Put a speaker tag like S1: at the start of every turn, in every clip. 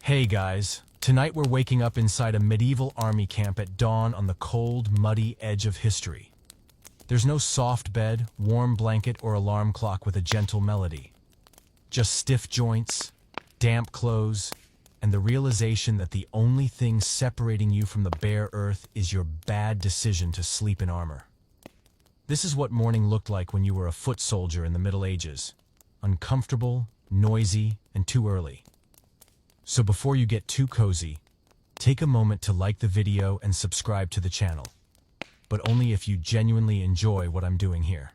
S1: Hey guys, tonight we're waking up inside a medieval army camp at dawn on the cold, muddy edge of history. There's no soft bed, warm blanket, or alarm clock with a gentle melody. Just stiff joints, damp clothes, and the realization that the only thing separating you from the bare earth is your bad decision to sleep in armor. This is what morning looked like when you were a foot soldier in the Middle Ages. Uncomfortable, noisy, and too early. So before you get too cozy, take a moment to like the video and subscribe to the channel, but only if you genuinely enjoy what I'm doing here.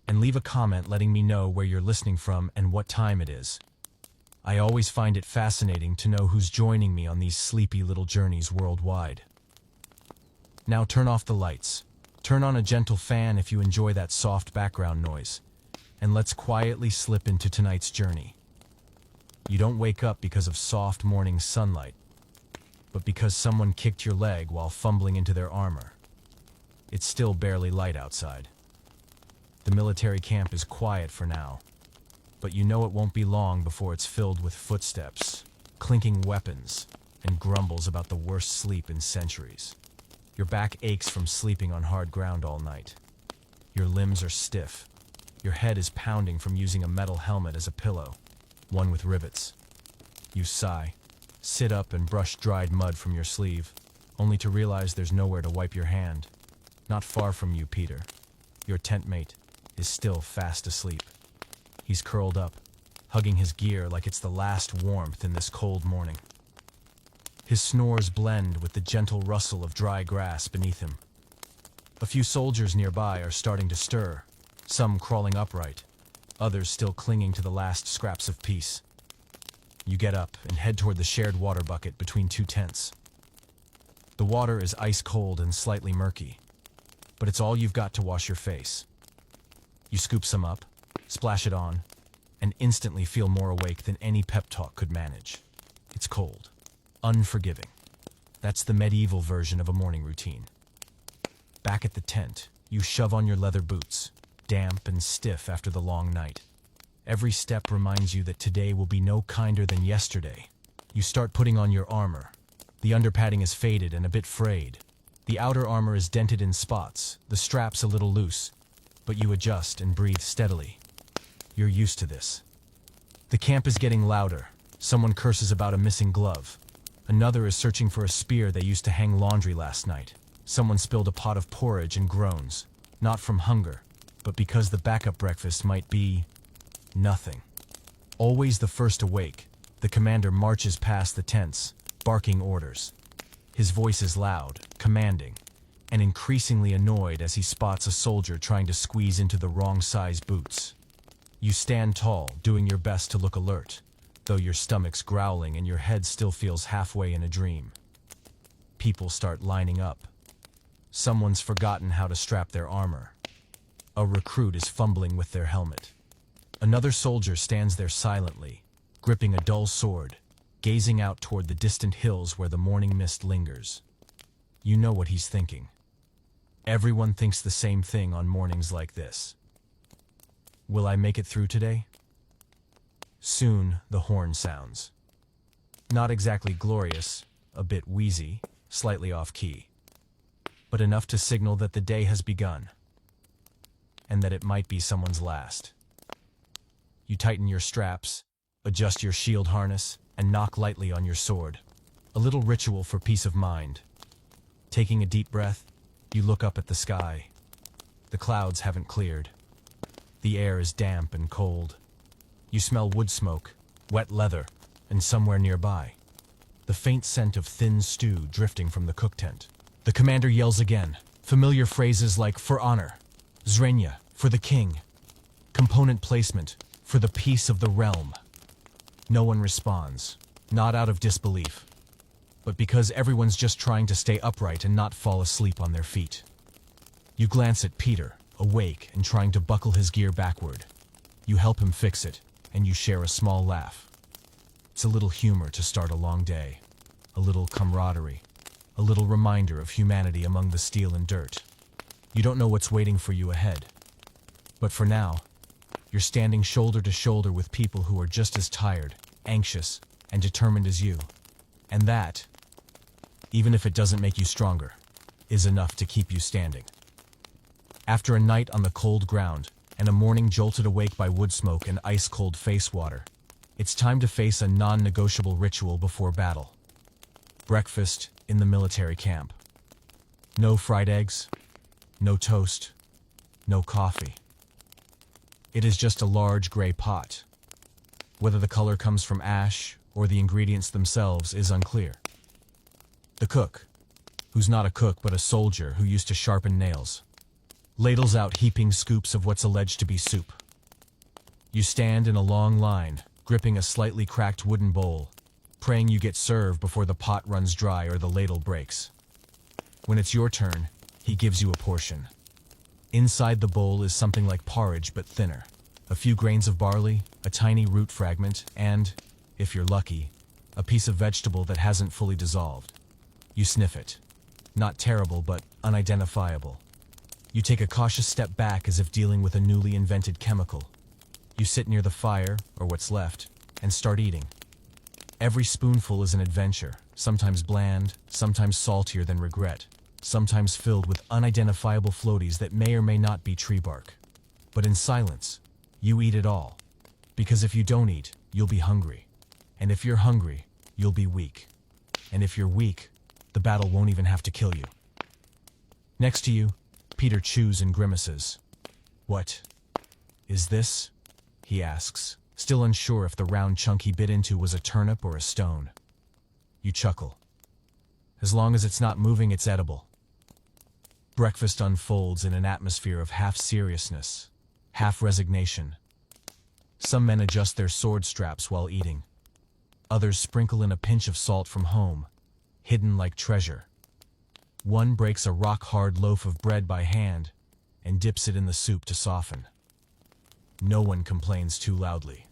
S1: And leave a comment letting me know where you're listening from and what time it is. I always find it fascinating to know who's joining me on these sleepy little journeys worldwide. Now turn off the lights, turn on a gentle fan if you enjoy that soft background noise, and let's quietly slip into tonight's journey. You don't wake up because of soft morning sunlight, but because someone kicked your leg while fumbling into their armor. It's still barely light outside. The military camp is quiet for now, but you know it won't be long before it's filled with footsteps, clinking weapons, and grumbles about the worst sleep in centuries. Your back aches from sleeping on hard ground all night. Your limbs are stiff. Your head is pounding from using a metal helmet as a pillow, one with rivets. You sigh, sit up and brush dried mud from your sleeve, only to realize there's nowhere to wipe your hand. Not far from you, Peter, your tent mate, is still fast asleep. He's curled up, hugging his gear like it's the last warmth in this cold morning. His snores blend with the gentle rustle of dry grass beneath him. A few soldiers nearby are starting to stir, some crawling upright, others still clinging to the last scraps of peace. You get up and head toward the shared water bucket between two tents. The water is ice cold and slightly murky, but it's all you've got to wash your face. You scoop some up, splash it on, and instantly feel more awake than any pep talk could manage. It's cold, unforgiving. That's the medieval version of a morning routine. Back at the tent, you shove on your leather boots, damp and stiff after the long night. Every step reminds you that today will be no kinder than yesterday. You start putting on your armor. The underpadding is faded and a bit frayed. The outer armor is dented in spots, the straps a little loose, but you adjust and breathe steadily. You're used to this. The camp is getting louder. Someone curses about a missing glove. Another is searching for a spear they used to hang laundry last night. Someone spilled a pot of porridge and groans, not from hunger, but because the backup breakfast might be nothing. Always the first awake, the commander marches past the tents, barking orders. His voice is loud, commanding, and increasingly annoyed as he spots a soldier trying to squeeze into the wrong size boots. You stand tall, doing your best to look alert, though your stomach's growling and your head still feels halfway in a dream. People start lining up. Someone's forgotten how to strap their armor. A recruit is fumbling with their helmet. Another soldier stands there silently, gripping a dull sword, gazing out toward the distant hills where the morning mist lingers. You know what he's thinking. Everyone thinks the same thing on mornings like this. Will I make it through today? Soon, the horn sounds. Not exactly glorious, a bit wheezy, slightly off-key, but enough to signal that the day has begun, and that it might be someone's last. You tighten your straps, adjust your shield harness, and knock lightly on your sword. A little ritual for peace of mind. Taking a deep breath, you look up at the sky. The clouds haven't cleared. The air is damp and cold. You smell wood smoke, wet leather, and somewhere nearby, the faint scent of thin stew drifting from the cook tent. The commander yells again, familiar phrases like "for honor," "Zrenya," "for the king," "component placement," "for the peace of the realm." No one responds, not out of disbelief, but because everyone's just trying to stay upright and not fall asleep on their feet. You glance at Peter, awake and trying to buckle his gear backward. You help him fix it, and you share a small laugh. It's a little humor to start a long day, a little camaraderie, a little reminder of humanity among the steel and dirt. You don't know what's waiting for you ahead, but for now, You're standing shoulder to shoulder with people who are just as tired, anxious, and determined as you. And that, even if it doesn't make you stronger, is enough to keep you standing. After a night on the cold ground and a morning jolted awake by wood smoke and ice-cold face water, it's time to face a non-negotiable ritual before battle. Breakfast in the military camp. No fried eggs, no toast, no coffee. It is just a large gray pot. Whether the color comes from ash or the ingredients themselves is unclear. The cook, who's not a cook but a soldier who used to sharpen nails, ladles out heaping scoops of what's alleged to be soup. You stand in a long line, gripping a slightly cracked wooden bowl, praying you get served before the pot runs dry or the ladle breaks. When it's your turn, he gives you a portion. Inside the bowl is something like porridge but thinner. A few grains of barley, a tiny root fragment, and, if you're lucky, a piece of vegetable that hasn't fully dissolved. You sniff it. Not terrible, but unidentifiable. You take a cautious step back as if dealing with a newly invented chemical. You sit near the fire, or what's left, and start eating. Every spoonful is an adventure, sometimes bland, sometimes saltier than regret, sometimes filled with unidentifiable floaties that may or may not be tree bark. But in silence, you eat it all. Because if you don't eat, you'll be hungry. And if you're hungry, you'll be weak. And if you're weak, the battle won't even have to kill you. Next to you, Peter chews and grimaces. "What is this?" he asks, still unsure if the round chunk he bit into was a turnip or a stone. You chuckle. As long as it's not moving, it's edible. Breakfast unfolds in an atmosphere of half seriousness, half resignation. Some men adjust their sword straps while eating. Others sprinkle in a pinch of salt from home, hidden like treasure. One breaks a rock-hard loaf of bread by hand and dips it in the soup to soften. No one complains too loudly.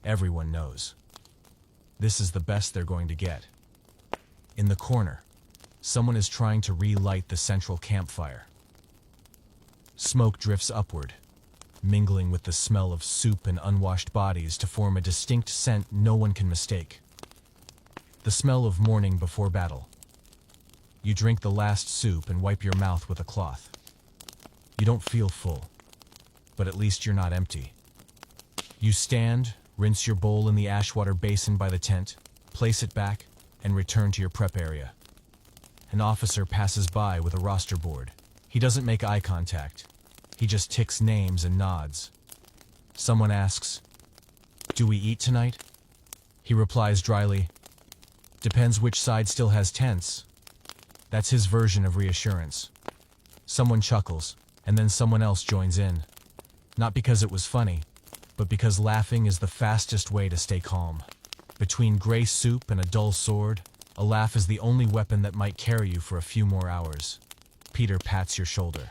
S1: Everyone knows. This is the best they're going to get. In the corner, someone is trying to relight the central campfire. Smoke drifts upward, mingling with the smell of soup and unwashed bodies to form a distinct scent no one can mistake. The smell of morning before battle. You drink the last soup and wipe your mouth with a cloth. You don't feel full, but at least you're not empty. You stand, rinse your bowl in the ashwater basin by the tent, place it back, and return to your prep area. An officer passes by with a roster board. He doesn't make eye contact. He just ticks names and nods. Someone asks, "Do we eat tonight?" He replies dryly, "Depends which side still has tents." That's his version of reassurance. Someone chuckles, and then someone else joins in. Not because it was funny, but because laughing is the fastest way to stay calm. Between gray soup and a dull sword, a laugh is the only weapon that might carry you for a few more hours. Peter pats your shoulder.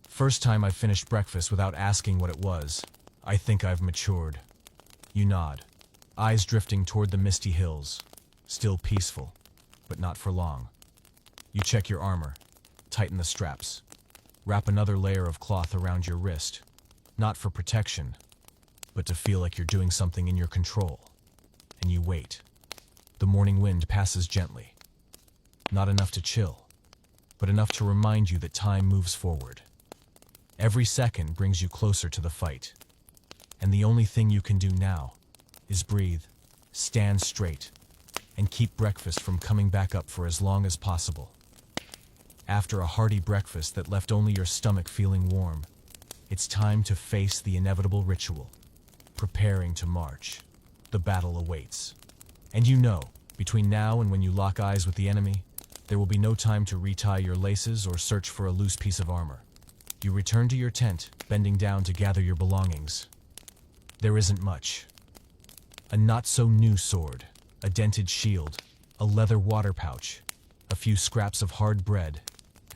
S1: "First time I've finished breakfast without asking what it was. I think I've matured." You nod, eyes drifting toward the misty hills. Still peaceful, but not for long. You check your armor, tighten the straps, wrap another layer of cloth around your wrist, not for protection, but to feel like you're doing something in your control. And you wait. The morning wind passes gently. Not enough to chill, but enough to remind you that time moves forward. Every second brings you closer to the fight. And the only thing you can do now is breathe, stand straight, and keep breakfast from coming back up for as long as possible. After a hearty breakfast that left only your stomach feeling warm, it's time to face the inevitable ritual. Preparing to march. The battle awaits. And you know, between now and when you lock eyes with the enemy, there will be no time to retie your laces or search for a loose piece of armor. You return to your tent, bending down to gather your belongings. There isn't much. A not-so-new sword, a dented shield, a leather water pouch, a few scraps of hard bread,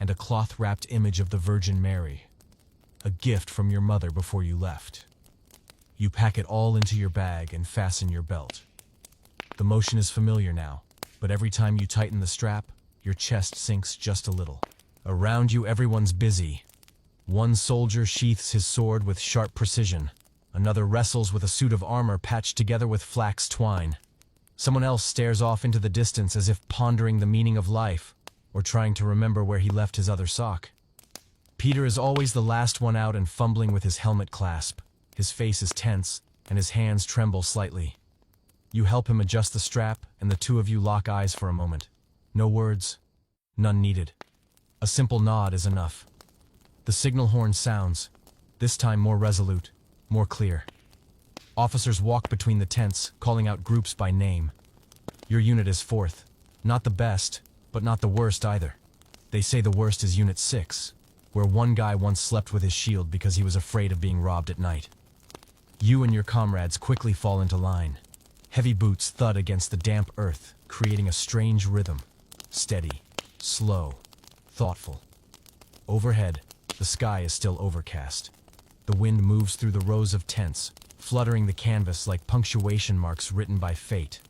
S1: and a cloth-wrapped image of the Virgin Mary. A gift from your mother before you left. You pack it all into your bag and fasten your belt. The motion is familiar now, but every time you tighten the strap, your chest sinks just a little. Around you, everyone's busy. One soldier sheaths his sword with sharp precision. Another wrestles with a suit of armor patched together with flax twine. Someone else stares off into the distance as if pondering the meaning of life or trying to remember where he left his other sock. Peter is always the last one out and fumbling with his helmet clasp. His face is tense and his hands tremble slightly. You help him adjust the strap and the two of you lock eyes for a moment. No words, none needed. A simple nod is enough. The signal horn sounds, this time more resolute, more clear. Officers walk between the tents, calling out groups by name. Your unit is 4th. Not the best, but not the worst either. They say the worst is Unit 6, where one guy once slept with his shield because he was afraid of being robbed at night. You and your comrades quickly fall into line. Heavy boots thud against the damp earth, creating a strange rhythm. Steady, slow, thoughtful. Overhead, the sky is still overcast. The wind moves through the rows of tents, fluttering the canvas like punctuation marks written by fate.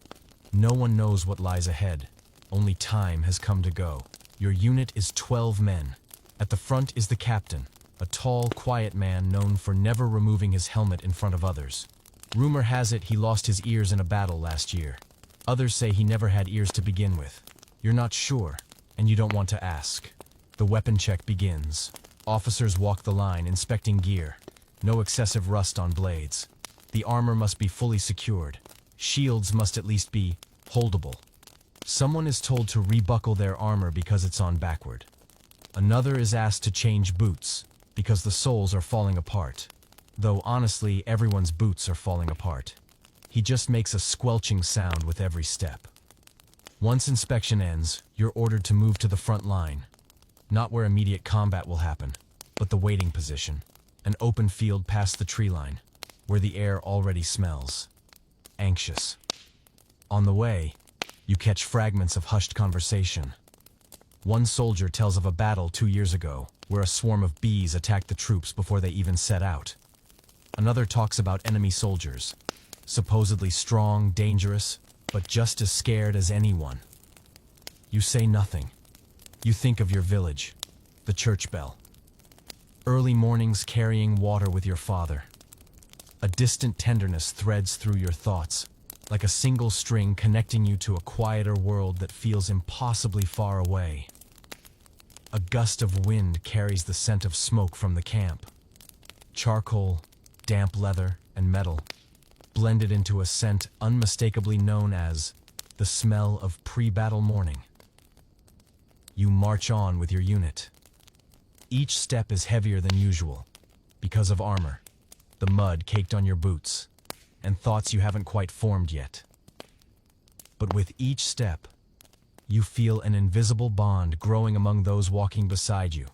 S1: No one knows what lies ahead. Only time has come to go. Your unit is 12 men. At the front is the captain, a tall, quiet man known for never removing his helmet in front of others. Rumor has it he lost his ears in a battle last year. Others say he never had ears to begin with. You're not sure, and you don't want to ask. The weapon check begins. Officers walk the line, inspecting gear. No excessive rust on blades. The armor must be fully secured. Shields must at least be holdable. Someone is told to rebuckle their armor because it's on backward. Another is asked to change boots because the soles are falling apart. Though honestly, everyone's boots are falling apart. He just makes a squelching sound with every step. Once inspection ends, you're ordered to move to the front line. Not where immediate combat will happen, but the waiting position. An open field past the tree line, where the air already smells. Anxious. On the way, you catch fragments of hushed conversation. One soldier tells of a battle 2 years ago, where a swarm of bees attacked the troops before they even set out. Another talks about enemy soldiers, supposedly strong, dangerous, but just as scared as anyone. You say nothing. You think of your village, the church bell. Early mornings carrying water with your father. A distant tenderness threads through your thoughts, like a single string connecting you to a quieter world that feels impossibly far away. A gust of wind carries the scent of smoke from the camp. Charcoal, damp leather, and metal, blended into a scent unmistakably known as the smell of pre-battle morning. You march on with your unit. Each step is heavier than usual, because of armor, the mud caked on your boots, and thoughts you haven't quite formed yet. But with each step, you feel an invisible bond growing among those walking beside you.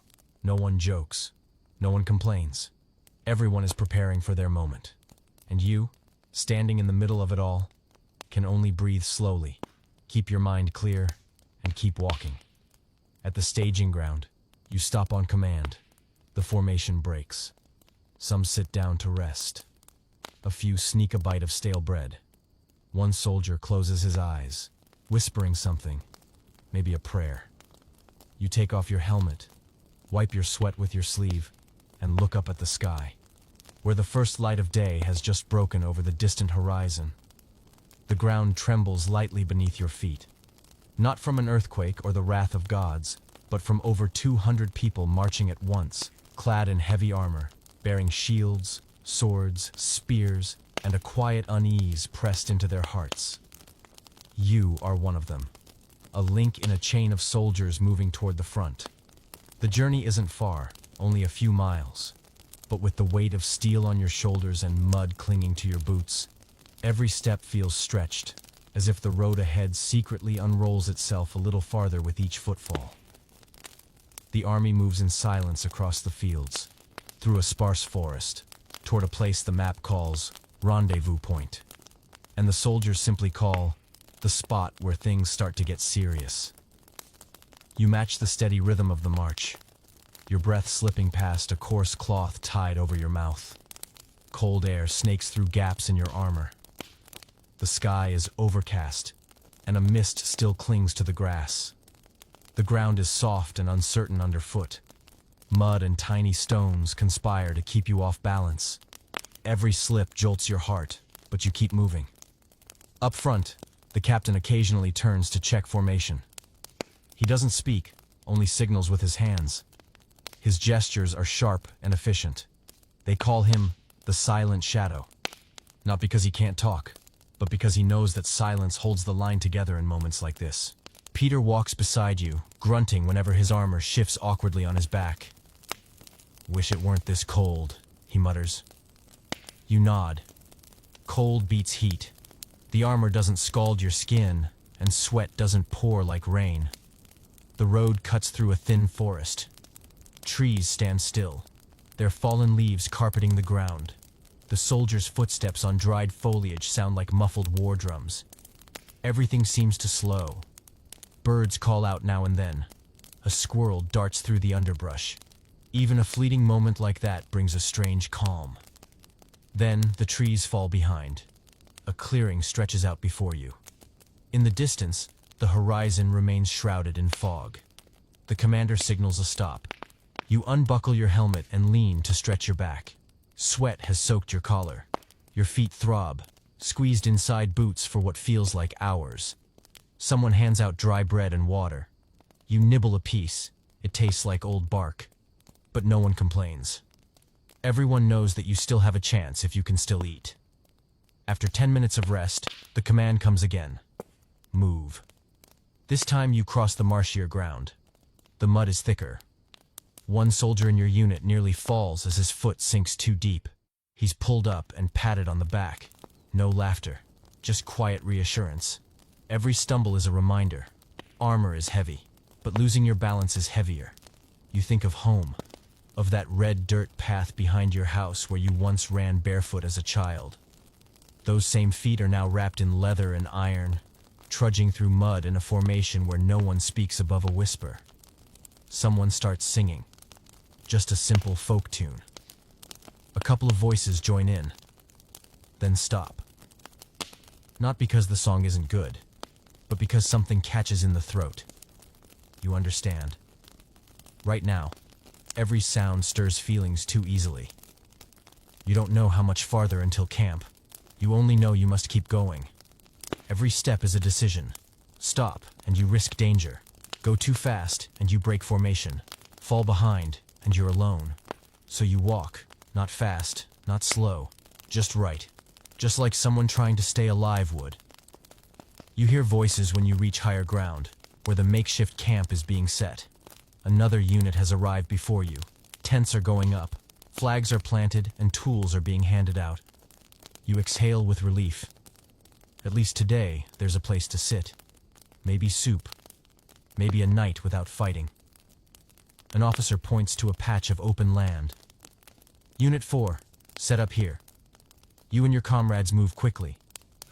S1: No one jokes. No one complains. Everyone is preparing for their moment. And you, standing in the middle of it all, can only breathe slowly, keep your mind clear, and keep walking. At the staging ground, you stop on command. The formation breaks. Some sit down to rest. A few sneak a bite of stale bread. One soldier closes his eyes, whispering something, maybe a prayer. You take off your helmet, wipe your sweat with your sleeve, and look up at the sky, where the first light of day has just broken over the distant horizon. The ground trembles lightly beneath your feet, not from an earthquake or the wrath of gods, but from over 200 people marching at once, clad in heavy armor, bearing shields, swords, spears, and a quiet unease pressed into their hearts. You are one of them, a link in a chain of soldiers moving toward the front. The journey isn't far, only a few miles, but with the weight of steel on your shoulders and mud clinging to your boots, every step feels stretched, as if the road ahead secretly unrolls itself a little farther with each footfall. The army moves in silence across the fields, through a sparse forest, toward a place the map calls Rendezvous Point, and the soldiers simply call the spot where things start to get serious. You match the steady rhythm of the march, your breath slipping past a coarse cloth tied over your mouth. Cold air snakes through gaps in your armor. The sky is overcast, and a mist still clings to the grass. The ground is soft and uncertain underfoot. Mud and tiny stones conspire to keep you off balance. Every slip jolts your heart, but you keep moving. Up front, The captain occasionally turns to check formation. He doesn't speak, only signals with his hands. His gestures are sharp and efficient. They call him the Silent Shadow. Not because he can't talk, but because he knows that silence holds the line together in moments like this. Peter walks beside you, grunting whenever his armor shifts awkwardly on his back. "Wish it weren't this cold," he mutters. You nod. Cold beats heat. The armor doesn't scald your skin, and sweat doesn't pour like rain. The road cuts through a thin forest. Trees stand still, their fallen leaves carpeting the ground. The soldiers' footsteps on dried foliage sound like muffled war drums. Everything seems to slow. Birds call out now and then. A squirrel darts through the underbrush. Even a fleeting moment like that brings a strange calm. Then the trees fall behind. A clearing stretches out before you. In the distance, the horizon remains shrouded in fog. The commander signals a stop. You unbuckle your helmet and lean to stretch your back. Sweat has soaked your collar. Your feet throb, squeezed inside boots for what feels like hours. Someone hands out dry bread and water. You nibble a piece. It tastes like old bark. But no one complains. Everyone knows that you still have a chance if you can still eat. After 10 minutes of rest, the command comes again. Move. This time you cross the marshier ground. The mud is thicker. One soldier in your unit nearly falls as his foot sinks too deep. He's pulled up and patted on the back. No laughter, just quiet reassurance. Every stumble is a reminder. Armor is heavy, but losing your balance is heavier. You think of home, of that red dirt path behind your house where you once ran barefoot as a child. Those same feet are now wrapped in leather and iron, trudging through mud in a formation where no one speaks above a whisper. Someone starts singing. Just a simple folk tune. A couple of voices join in, then stop. Not because the song isn't good, but because something catches in the throat. You understand. Right now, every sound stirs feelings too easily. You don't know how much farther until camp. You only know you must keep going. Every step is a decision. Stop, and you risk danger. Go too fast, and you break formation. Fall behind, and you're alone. So you walk, not fast, not slow, just right. Just like someone trying to stay alive would. You hear voices when you reach higher ground, where the makeshift camp is being set. Another unit has arrived before you. Tents are going up, flags are planted, and tools are being handed out. You exhale with relief. At least today, there's a place to sit. Maybe soup. Maybe a night without fighting. An officer points to a patch of open land. Unit 4, set up here. You and your comrades move quickly.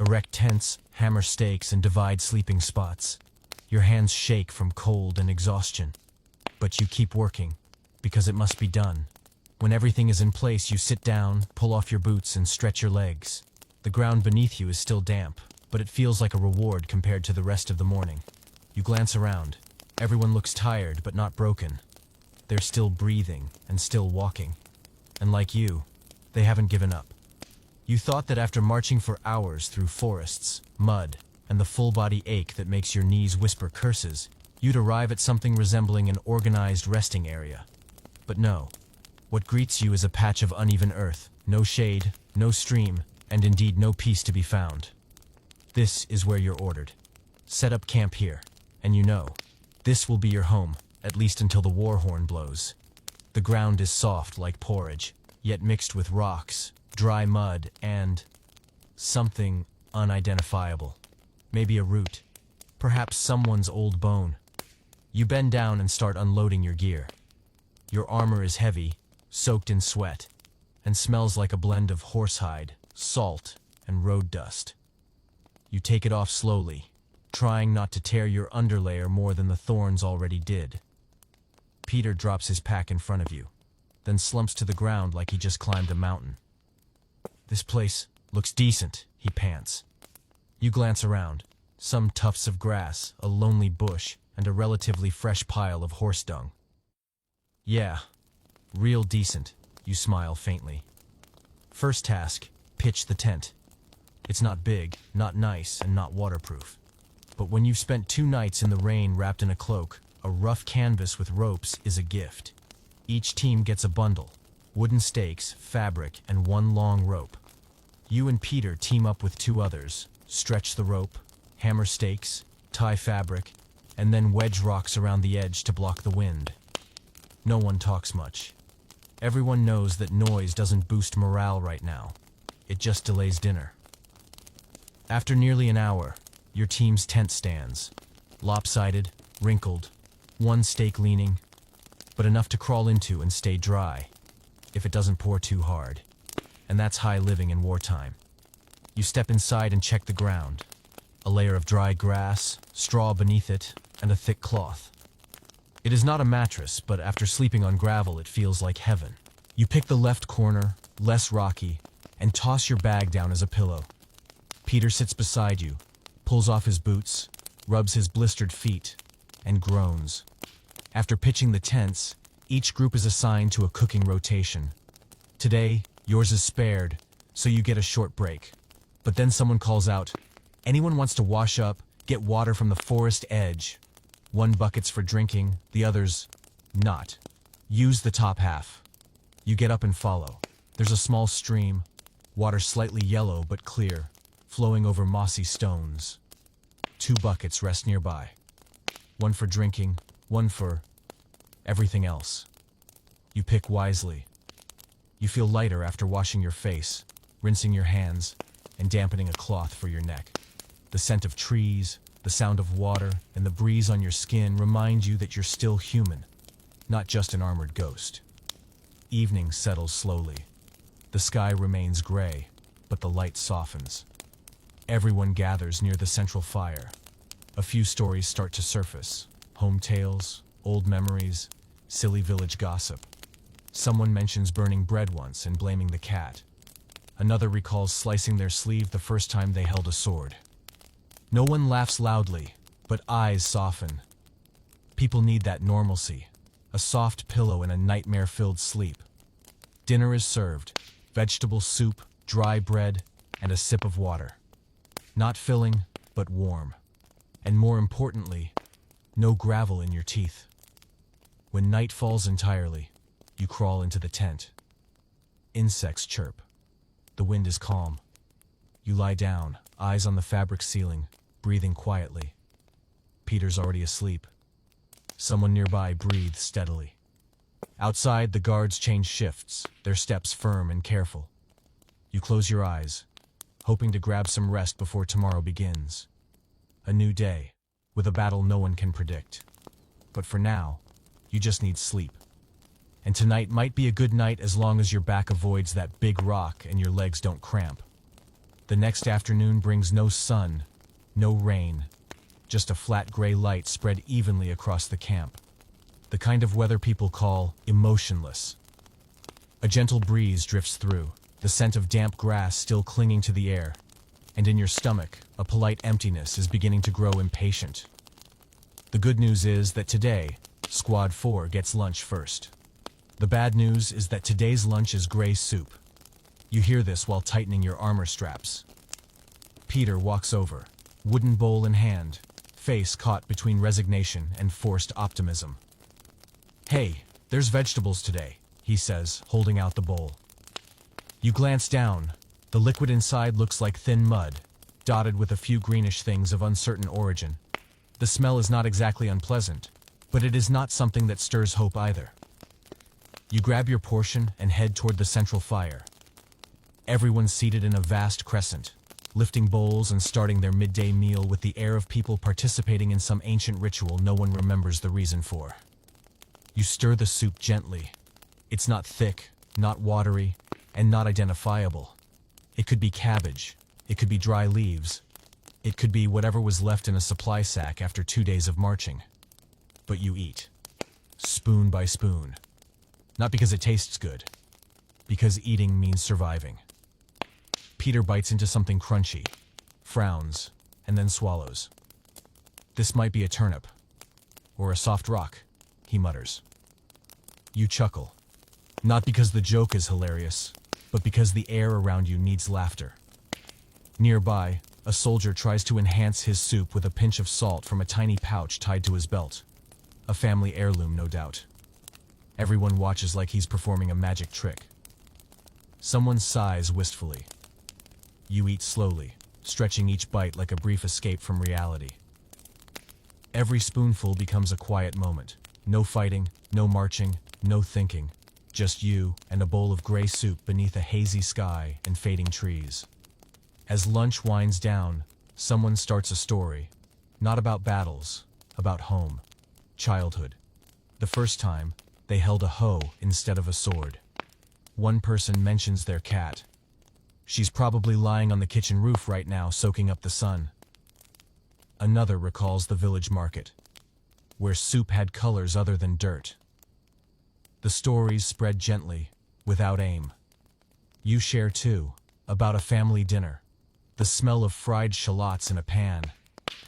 S1: Erect tents, hammer stakes, and divide sleeping spots. Your hands shake from cold and exhaustion. But you keep working, because it must be done. When everything is in place, you sit down, pull off your boots, and stretch your legs. The ground beneath you is still damp, but it feels like a reward compared to the rest of the morning. You glance around. Everyone looks tired, but not broken. They're still breathing and still walking. And like you, they haven't given up. You thought that after marching for hours through forests, mud, and the full-body ache that makes your knees whisper curses, you'd arrive at something resembling an organized resting area. But no. What greets you is a patch of uneven earth, no shade, no stream, and indeed no peace to be found. This is where you're ordered. Set up camp here, and you know, this will be your home, at least until the war horn blows. The ground is soft like porridge, yet mixed with rocks, dry mud, and something unidentifiable. Maybe a root. Perhaps someone's old bone. You bend down and start unloading your gear. Your armor is heavy, soaked in sweat, and smells like a blend of horsehide, salt, and road dust. You take it off slowly, trying not to tear your underlayer more than the thorns already did. Peter drops his pack in front of you, then slumps to the ground like he just climbed a mountain. This place looks decent, he pants. You glance around. Some tufts of grass, a lonely bush, and a relatively fresh pile of horse dung. Yeah, real decent, you smile faintly. First task, pitch the tent. It's not big, not nice, and not waterproof. But when you've spent 2 nights in the rain wrapped in a cloak, a rough canvas with ropes is a gift. Each team gets a bundle: wooden stakes, fabric, and 1 long rope. You and Peter team up with 2 others, stretch the rope, hammer stakes, tie fabric, and then wedge rocks around the edge to block the wind. No one talks much. Everyone knows that noise doesn't boost morale right now. It just delays dinner. After nearly an hour, your team's tent stands. Lopsided, wrinkled, 1 stake leaning, but enough to crawl into and stay dry, if it doesn't pour too hard. And that's high living in wartime. You step inside and check the ground. A layer of dry grass, straw beneath it, and a thick cloth. It is not a mattress, but after sleeping on gravel, it feels like heaven. You pick the left corner, less rocky, and toss your bag down as a pillow. Peter sits beside you, pulls off his boots, rubs his blistered feet, and groans. After pitching the tents, each group is assigned to a cooking rotation. Today, yours is spared, so you get a short break. But then someone calls out, "Anyone wants to wash up, get water from the forest edge." 1 bucket's for drinking, the others, not. Use the top half. You get up and follow. There's a small stream, water slightly yellow but clear, flowing over mossy stones. 2 buckets rest nearby. 1 for drinking, 1 for everything else. You pick wisely. You feel lighter after washing your face, rinsing your hands, and dampening a cloth for your neck. The scent of trees, the sound of water, and the breeze on your skin remind you that you're still human, not just an armored ghost. Evening settles slowly. The sky remains gray, but the light softens. Everyone gathers near the central fire. A few stories start to surface: home tales, old memories, silly village gossip. Someone mentions burning bread once and blaming the cat. Another recalls slicing their sleeve the first time they held a sword. No one laughs loudly, but eyes soften. People need that normalcy, a soft pillow and a nightmare-filled sleep. Dinner is served: vegetable soup, dry bread, and a sip of water. Not filling, but warm. And more importantly, no gravel in your teeth. When night falls entirely, you crawl into the tent. Insects chirp. The wind is calm. You lie down, eyes on the fabric ceiling, breathing quietly. Peter's already asleep. Someone nearby breathes steadily. Outside, the guards change shifts, their steps firm and careful. You close your eyes, hoping to grab some rest before tomorrow begins. A new day, with a battle no one can predict. But for now, you just need sleep. And tonight might be a good night as long as your back avoids that big rock and your legs don't cramp. The next afternoon brings no sun, no rain, just a flat gray light spread evenly across the camp. The kind of weather people call emotionless. A gentle breeze drifts through, the scent of damp grass still clinging to the air, and in your stomach, a polite emptiness is beginning to grow impatient. The good news is that today, Squad 4 gets lunch first. The bad news is that today's lunch is gray soup. You hear this while tightening your armor straps. Peter walks over, wooden bowl in hand, face caught between resignation and forced optimism. "Hey, there's vegetables today," he says, holding out the bowl. You glance down. The liquid inside looks like thin mud, dotted with a few greenish things of uncertain origin. The smell is not exactly unpleasant, but it is not something that stirs hope either. You grab your portion and head toward the central fire. Everyone's seated in a vast crescent, lifting bowls and starting their midday meal with the air of people participating in some ancient ritual no one remembers the reason for. You stir the soup gently. It's not thick, not watery, and not identifiable. It could be cabbage. It could be dry leaves. It could be whatever was left in a supply sack after 2 days of marching. But you eat, spoon by spoon. Not because it tastes good, because eating means surviving. Peter bites into something crunchy, frowns, and then swallows. "This might be a turnip, or a soft rock," he mutters. You chuckle, not because the joke is hilarious, but because the air around you needs laughter. Nearby, a soldier tries to enhance his soup with a pinch of salt from a tiny pouch tied to his belt. A family heirloom, no doubt. Everyone watches like he's performing a magic trick. Someone sighs wistfully. You eat slowly, stretching each bite like a brief escape from reality. Every spoonful becomes a quiet moment. No fighting, no marching, no thinking. Just you and a bowl of gray soup beneath a hazy sky and fading trees. As lunch winds down, someone starts a story. Not about battles, about home, childhood. The first time, they held a hoe instead of a sword. One person mentions their cat. She's probably lying on the kitchen roof right now, soaking up the sun. Another recalls the village market, where soup had colors other than dirt. The stories spread gently, without aim. You share too, about a family dinner, the smell of fried shallots in a pan,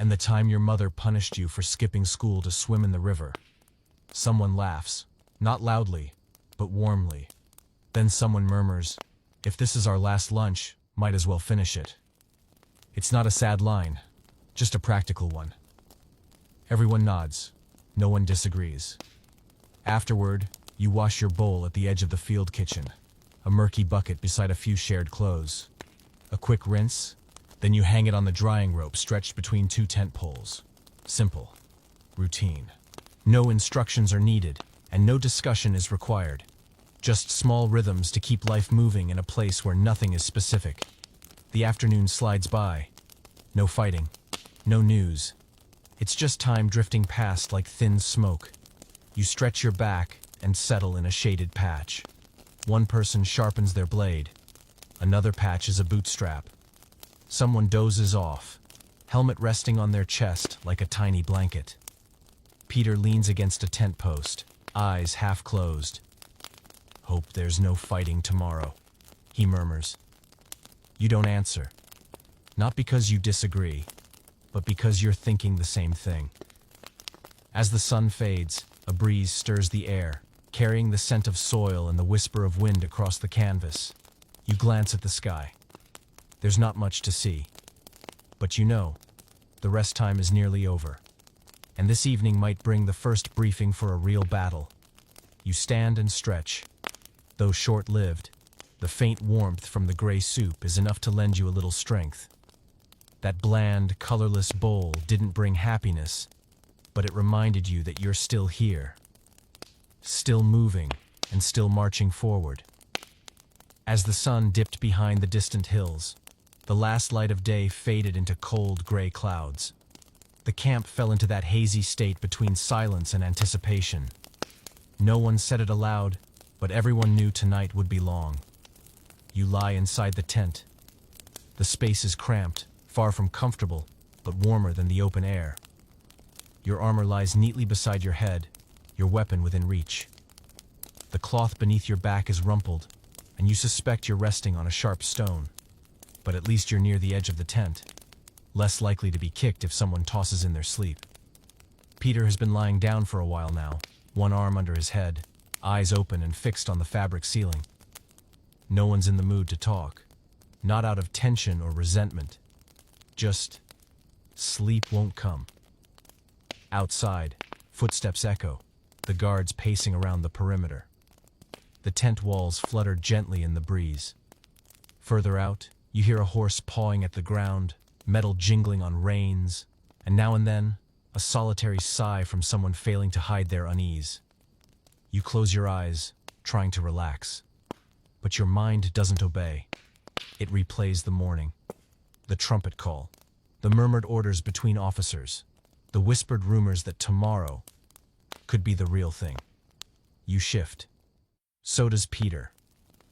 S1: and the time your mother punished you for skipping school to swim in the river. Someone laughs, not loudly, but warmly. Then someone murmurs, "If this is our last lunch, might as well finish it." It's not a sad line, just a practical one. Everyone nods. No one disagrees. Afterward, you wash your bowl at the edge of the field kitchen, a murky bucket beside a few shared clothes. A quick rinse, then you hang it on the drying rope stretched between two tent poles. Simple. Routine. No instructions are needed, and no discussion is required. Just small rhythms to keep life moving in a place where nothing is specific. The afternoon slides by. No fighting. No news. It's just time drifting past like thin smoke. You stretch your back and settle in a shaded patch. One person sharpens their blade. Another patches a bootstrap. Someone dozes off, helmet resting on their chest like a tiny blanket. Peter leans against a tent post, eyes half closed. "Hope there's no fighting tomorrow," he murmurs. You don't answer. Not because you disagree, but because you're thinking the same thing. As the sun fades, a breeze stirs the air, carrying the scent of soil and the whisper of wind across the canvas. You glance at the sky. There's not much to see. But you know, the rest time is nearly over. And this evening might bring the first briefing for a real battle. You stand and stretch. Though short-lived, the faint warmth from the gray soup is enough to lend you a little strength. That bland, colorless bowl didn't bring happiness, but it reminded you that you're still here. Still moving, and still marching forward. As the sun dipped behind the distant hills, the last light of day faded into cold gray clouds. The camp fell into that hazy state between silence and anticipation. No one said it aloud, but everyone knew tonight would be long. You lie inside the tent. The space is cramped, far from comfortable, but warmer than the open air. Your armor lies neatly beside your head, your weapon within reach. The cloth beneath your back is rumpled, and you suspect you're resting on a sharp stone. But at least you're near the edge of the tent, less likely to be kicked if someone tosses in their sleep. Peter has been lying down for a while now, one arm under his head, eyes open and fixed on the fabric ceiling. No one's in the mood to talk, not out of tension or resentment. Just sleep won't come. Outside, footsteps echo, the guards pacing around the perimeter. The tent walls flutter gently in the breeze. Further out, you hear a horse pawing at the ground, metal jingling on reins, and now and then, a solitary sigh from someone failing to hide their unease. You close your eyes, trying to relax. But your mind doesn't obey. It replays the morning. The trumpet call. The murmured orders between officers. The whispered rumors that tomorrow could be the real thing. You shift. So does Peter.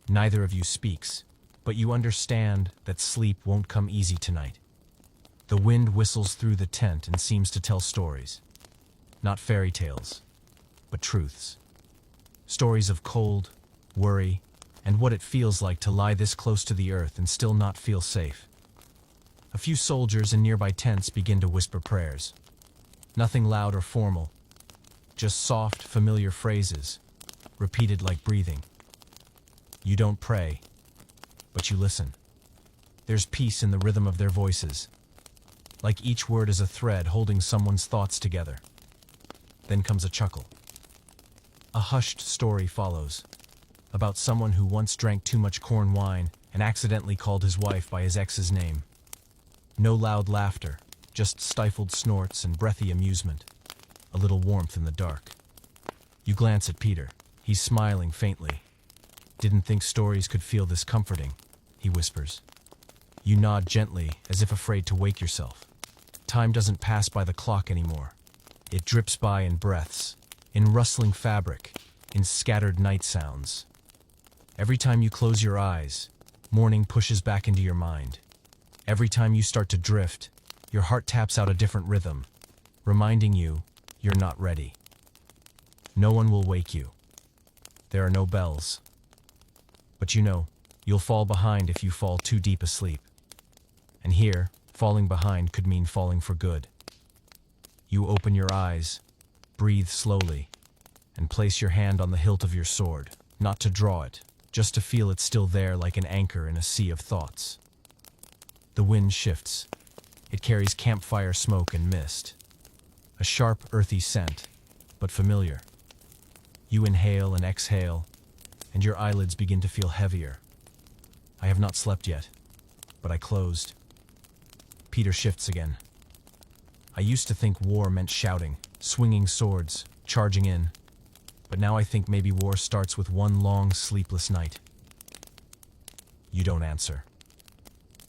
S1: Neither of you speaks, but you understand that sleep won't come easy tonight. The wind whistles through the tent and seems to tell stories. Not fairy tales, but truths. Stories of cold, worry, and what it feels like to lie this close to the earth and still not feel safe. A few soldiers in nearby tents begin to whisper prayers. Nothing loud or formal, just soft, familiar phrases, repeated like breathing. You don't pray, but you listen. There's peace in the rhythm of their voices, like each word is a thread holding someone's thoughts together. Then comes a chuckle. A hushed story follows, about someone who once drank too much corn wine and accidentally called his wife by his ex's name. No loud laughter, just stifled snorts and breathy amusement. A little warmth in the dark. You glance at Peter. He's smiling faintly. "Didn't think stories could feel this comforting," he whispers. You nod gently, as if afraid to wake yourself. Time doesn't pass by the clock anymore. It drips by in breaths, in rustling fabric, in scattered night sounds. Every time you close your eyes, morning pushes back into your mind. Every time you start to drift, your heart taps out a different rhythm, reminding you you're not ready. No one will wake you. There are no bells. But you know, you'll fall behind if you fall too deep asleep. And here, falling behind could mean falling for good. You open your eyes, breathe slowly, and place your hand on the hilt of your sword, not to draw it, just to feel it still there like an anchor in a sea of thoughts. The wind shifts. It carries campfire smoke and mist. A sharp, earthy scent, but familiar. You inhale and exhale, and your eyelids begin to feel heavier. I have not slept yet, but I closed. Peter shifts again. I used to think war meant shouting, swinging swords, charging in. But now I think maybe war starts with one long, sleepless night. You don't answer.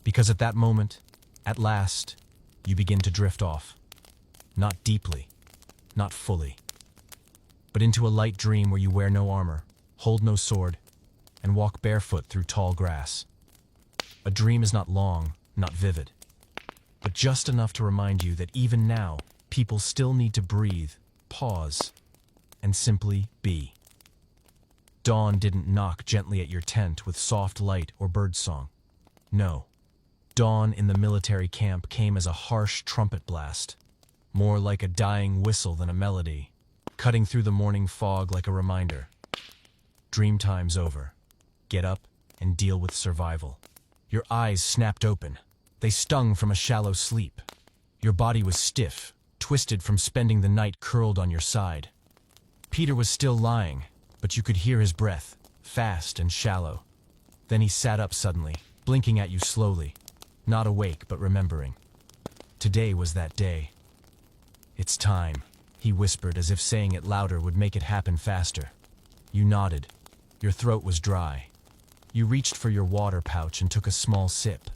S1: Because at that moment, at last, you begin to drift off. Not deeply, not fully, but into a light dream where you wear no armor, hold no sword, and walk barefoot through tall grass. A dream is not long, not vivid, but just enough to remind you that even now, people still need to breathe, pause, and simply be. Dawn didn't knock gently at your tent with soft light or birdsong. No. Dawn in the military camp came as a harsh trumpet blast, more like a dying whistle than a melody, cutting through the morning fog like a reminder. Dream time's over. Get up and deal with survival. Your eyes snapped open. They stung from a shallow sleep. Your body was stiff, twisted from spending the night curled on your side. Peter was still lying, but you could hear his breath, fast and shallow. Then he sat up suddenly, blinking at you slowly, not awake but remembering. Today was that day. "It's time," he whispered, as if saying it louder would make it happen faster. You nodded. Your throat was dry. You reached for your water pouch and took a small sip.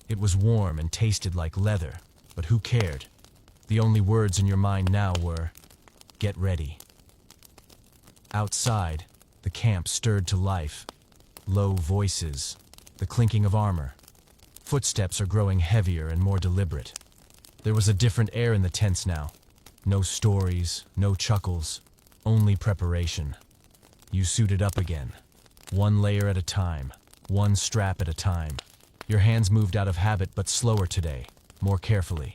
S1: It was warm and tasted like leather, but who cared? The only words in your mind now were, "Get ready." Outside, the camp stirred to life. Low voices, the clinking of armor. Footsteps are growing heavier and more deliberate. There was a different air in the tents now. No stories, no chuckles, only preparation. You suited up again, one layer at a time, one strap at a time. Your hands moved out of habit, but slower today, more carefully.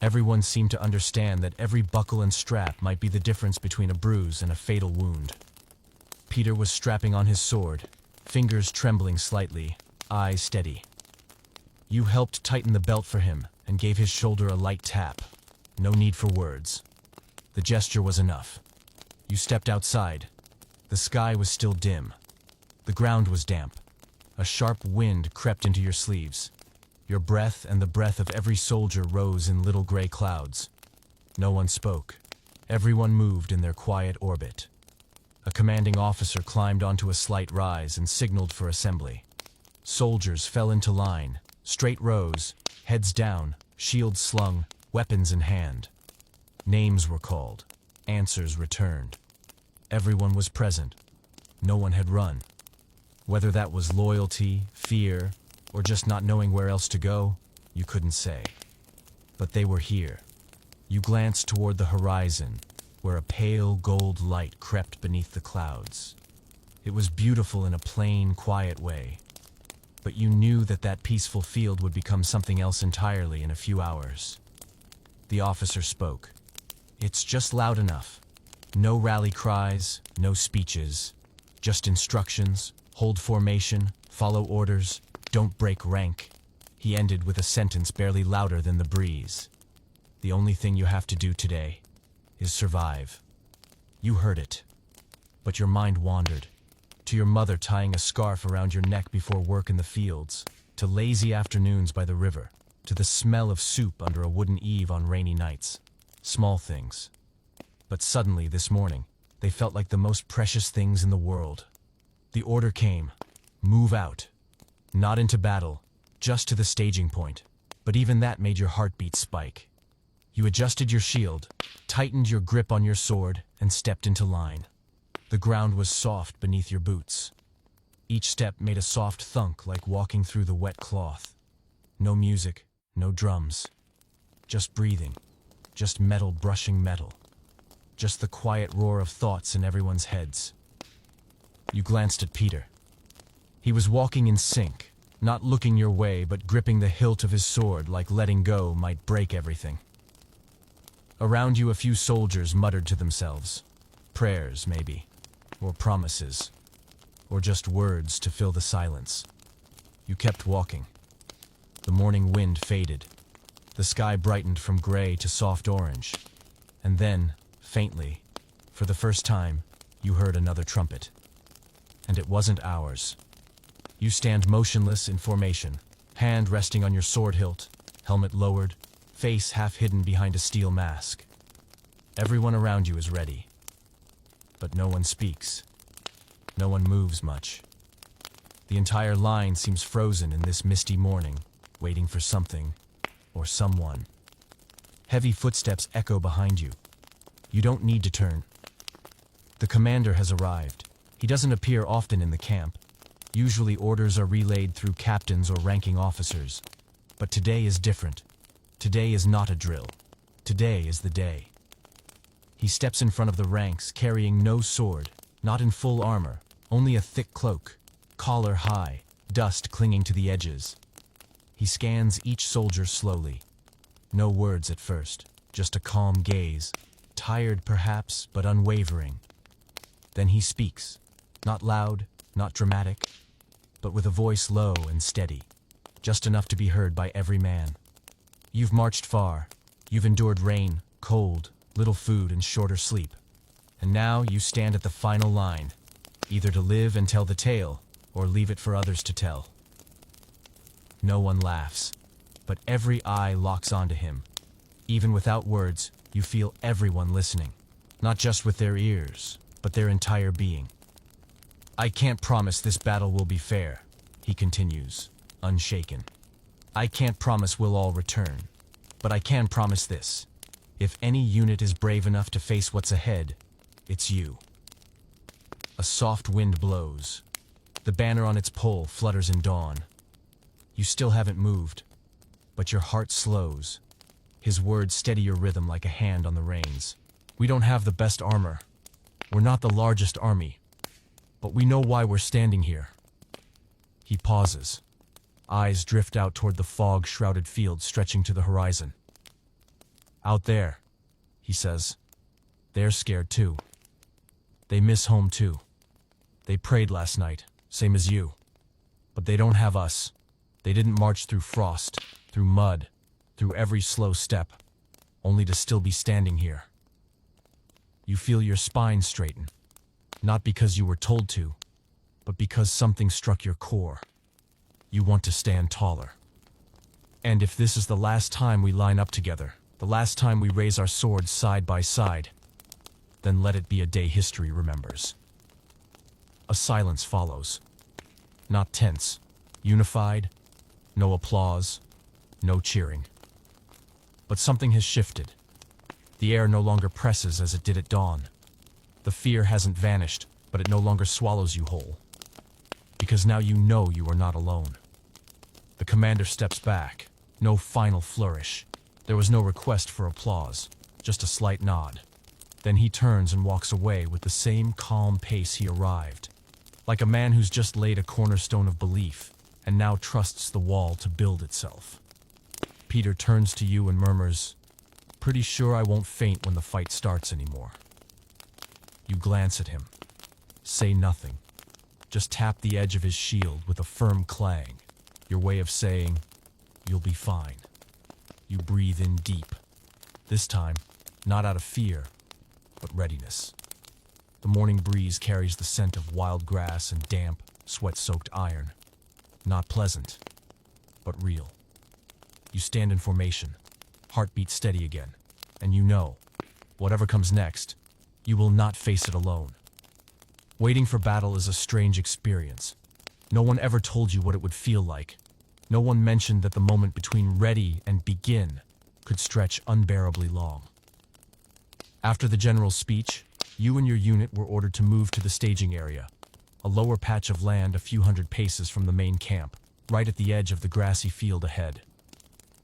S1: Everyone seemed to understand that every buckle and strap might be the difference between a bruise and a fatal wound. Peter was strapping on his sword, fingers trembling slightly, eyes steady. You helped tighten the belt for him and gave his shoulder a light tap. No need for words. The gesture was enough. You stepped outside. The sky was still dim. The ground was damp. A sharp wind crept into your sleeves. Your breath and the breath of every soldier rose in little gray clouds. No one spoke. Everyone moved in their quiet orbit. A commanding officer climbed onto a slight rise and signaled for assembly. Soldiers fell into line, straight rows, heads down, shields slung, weapons in hand. Names were called. Answers returned. Everyone was present. No one had run. Whether that was loyalty, fear, or just not knowing where else to go, you couldn't say. But they were here. You glanced toward the horizon, where a pale gold light crept beneath the clouds. It was beautiful in a plain, quiet way. But you knew that that peaceful field would become something else entirely in a few hours. The officer spoke. "It's just loud enough. No rally cries, no speeches. Just instructions, hold formation, follow orders, don't break rank." He ended with a sentence barely louder than the breeze. The only thing you have to do today is survive. You heard it, but your mind wandered. To your mother tying a scarf around your neck before work in the fields, to lazy afternoons by the river, to the smell of soup under a wooden eave on rainy nights. Small things. But suddenly, this morning, they felt like the most precious things in the world. The order came. Move out. Not into battle, just to the staging point. But even that made your heartbeat spike. You adjusted your shield, tightened your grip on your sword, and stepped into line. The ground was soft beneath your boots. Each step made a soft thunk like walking through the wet cloth. No music, no drums. Just breathing. Just metal brushing metal. Just the quiet roar of thoughts in everyone's heads. You glanced at Peter. He was walking in sync, not looking your way but gripping the hilt of his sword like letting go might break everything. Around you a few soldiers muttered to themselves. Prayers, maybe. Or promises. Or just words to fill the silence. You kept walking. The morning wind faded. The sky brightened from gray to soft orange. And then, faintly, for the first time, you heard another trumpet. And it wasn't ours. You stand motionless in formation, hand resting on your sword hilt, helmet lowered, face half hidden behind a steel mask. Everyone around you is ready. But no one speaks. No one moves much. The entire line seems frozen in this misty morning, waiting for something or someone. Heavy footsteps echo behind you. You don't need to turn. The commander has arrived. He doesn't appear often in the camp. Usually orders are relayed through captains or ranking officers. But today is different. Today is not a drill. Today is the day. He steps in front of the ranks, carrying no sword, not in full armor, only a thick cloak, collar high, dust clinging to the edges. He scans each soldier slowly. No words at first, just a calm gaze, tired perhaps, but unwavering. Then he speaks, not loud, not dramatic, but with a voice low and steady, just enough to be heard by every man. You've marched far. You've endured rain, cold, little food, and shorter sleep. And now you stand at the final line, either to live and tell the tale, or leave it for others to tell. No one laughs, but every eye locks onto him. Even without words, you feel everyone listening, not just with their ears, but their entire being. I can't promise this battle will be fair, he continues, unshaken. I can't promise we'll all return, but I can promise this. If any unit is brave enough to face what's ahead, it's you. A soft wind blows. The banner on its pole flutters in dawn. You still haven't moved, but your heart slows. His words steady your rhythm like a hand on the reins. We don't have the best armor. We're not the largest army, but we know why we're standing here. He pauses. Eyes drift out toward the fog-shrouded field stretching to the horizon. Out there, he says, they're scared too. They miss home too. They prayed last night, same as you. But they don't have us. They didn't march through frost, through mud, through every slow step, only to still be standing here. You feel your spine straighten, not because you were told to, but because something struck your core. You want to stand taller. And if this is the last time we line up together, the last time we raise our swords side by side, then let it be a day history remembers. A silence follows. Not tense, unified, no applause, no cheering. But something has shifted. The air no longer presses as it did at dawn. The fear hasn't vanished, but it no longer swallows you whole. Because now you know you are not alone. The commander steps back. No final flourish. There was no request for applause, just a slight nod. Then he turns and walks away with the same calm pace he arrived. Like a man who's just laid a cornerstone of belief, and now trusts the wall to build itself. Peter turns to you and murmurs, "Pretty sure I won't faint when the fight starts anymore." You glance at him. Say nothing. Just tap the edge of his shield with a firm clang, your way of saying, You'll be fine. You breathe in deep. This time, not out of fear, but readiness. The morning breeze carries the scent of wild grass and damp, sweat-soaked iron. Not pleasant, but real. You stand in formation, heartbeat steady again, and you know, whatever comes next, you will not face it alone. Waiting for battle is a strange experience. No one ever told you what it would feel like. No one mentioned that the moment between ready and begin could stretch unbearably long. After the general's speech, you and your unit were ordered to move to the staging area, a lower patch of land a few hundred paces from the main camp, right at the edge of the grassy field ahead.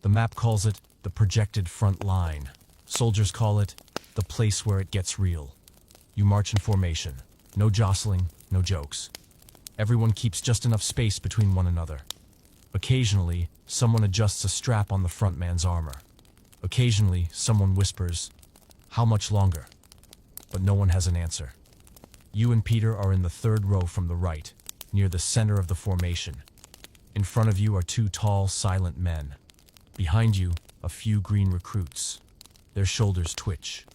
S1: The map calls it the projected front line. Soldiers call it the place where it gets real. You march in formation. No jostling, no jokes. Everyone keeps just enough space between one another. Occasionally, someone adjusts a strap on the front man's armor. Occasionally, someone whispers, "How much longer?" But no one has an answer. You and Peter are in the third row from the right, near the center of the formation. In front of you are two tall, silent men. Behind you, a few green recruits. Their shoulders twitch.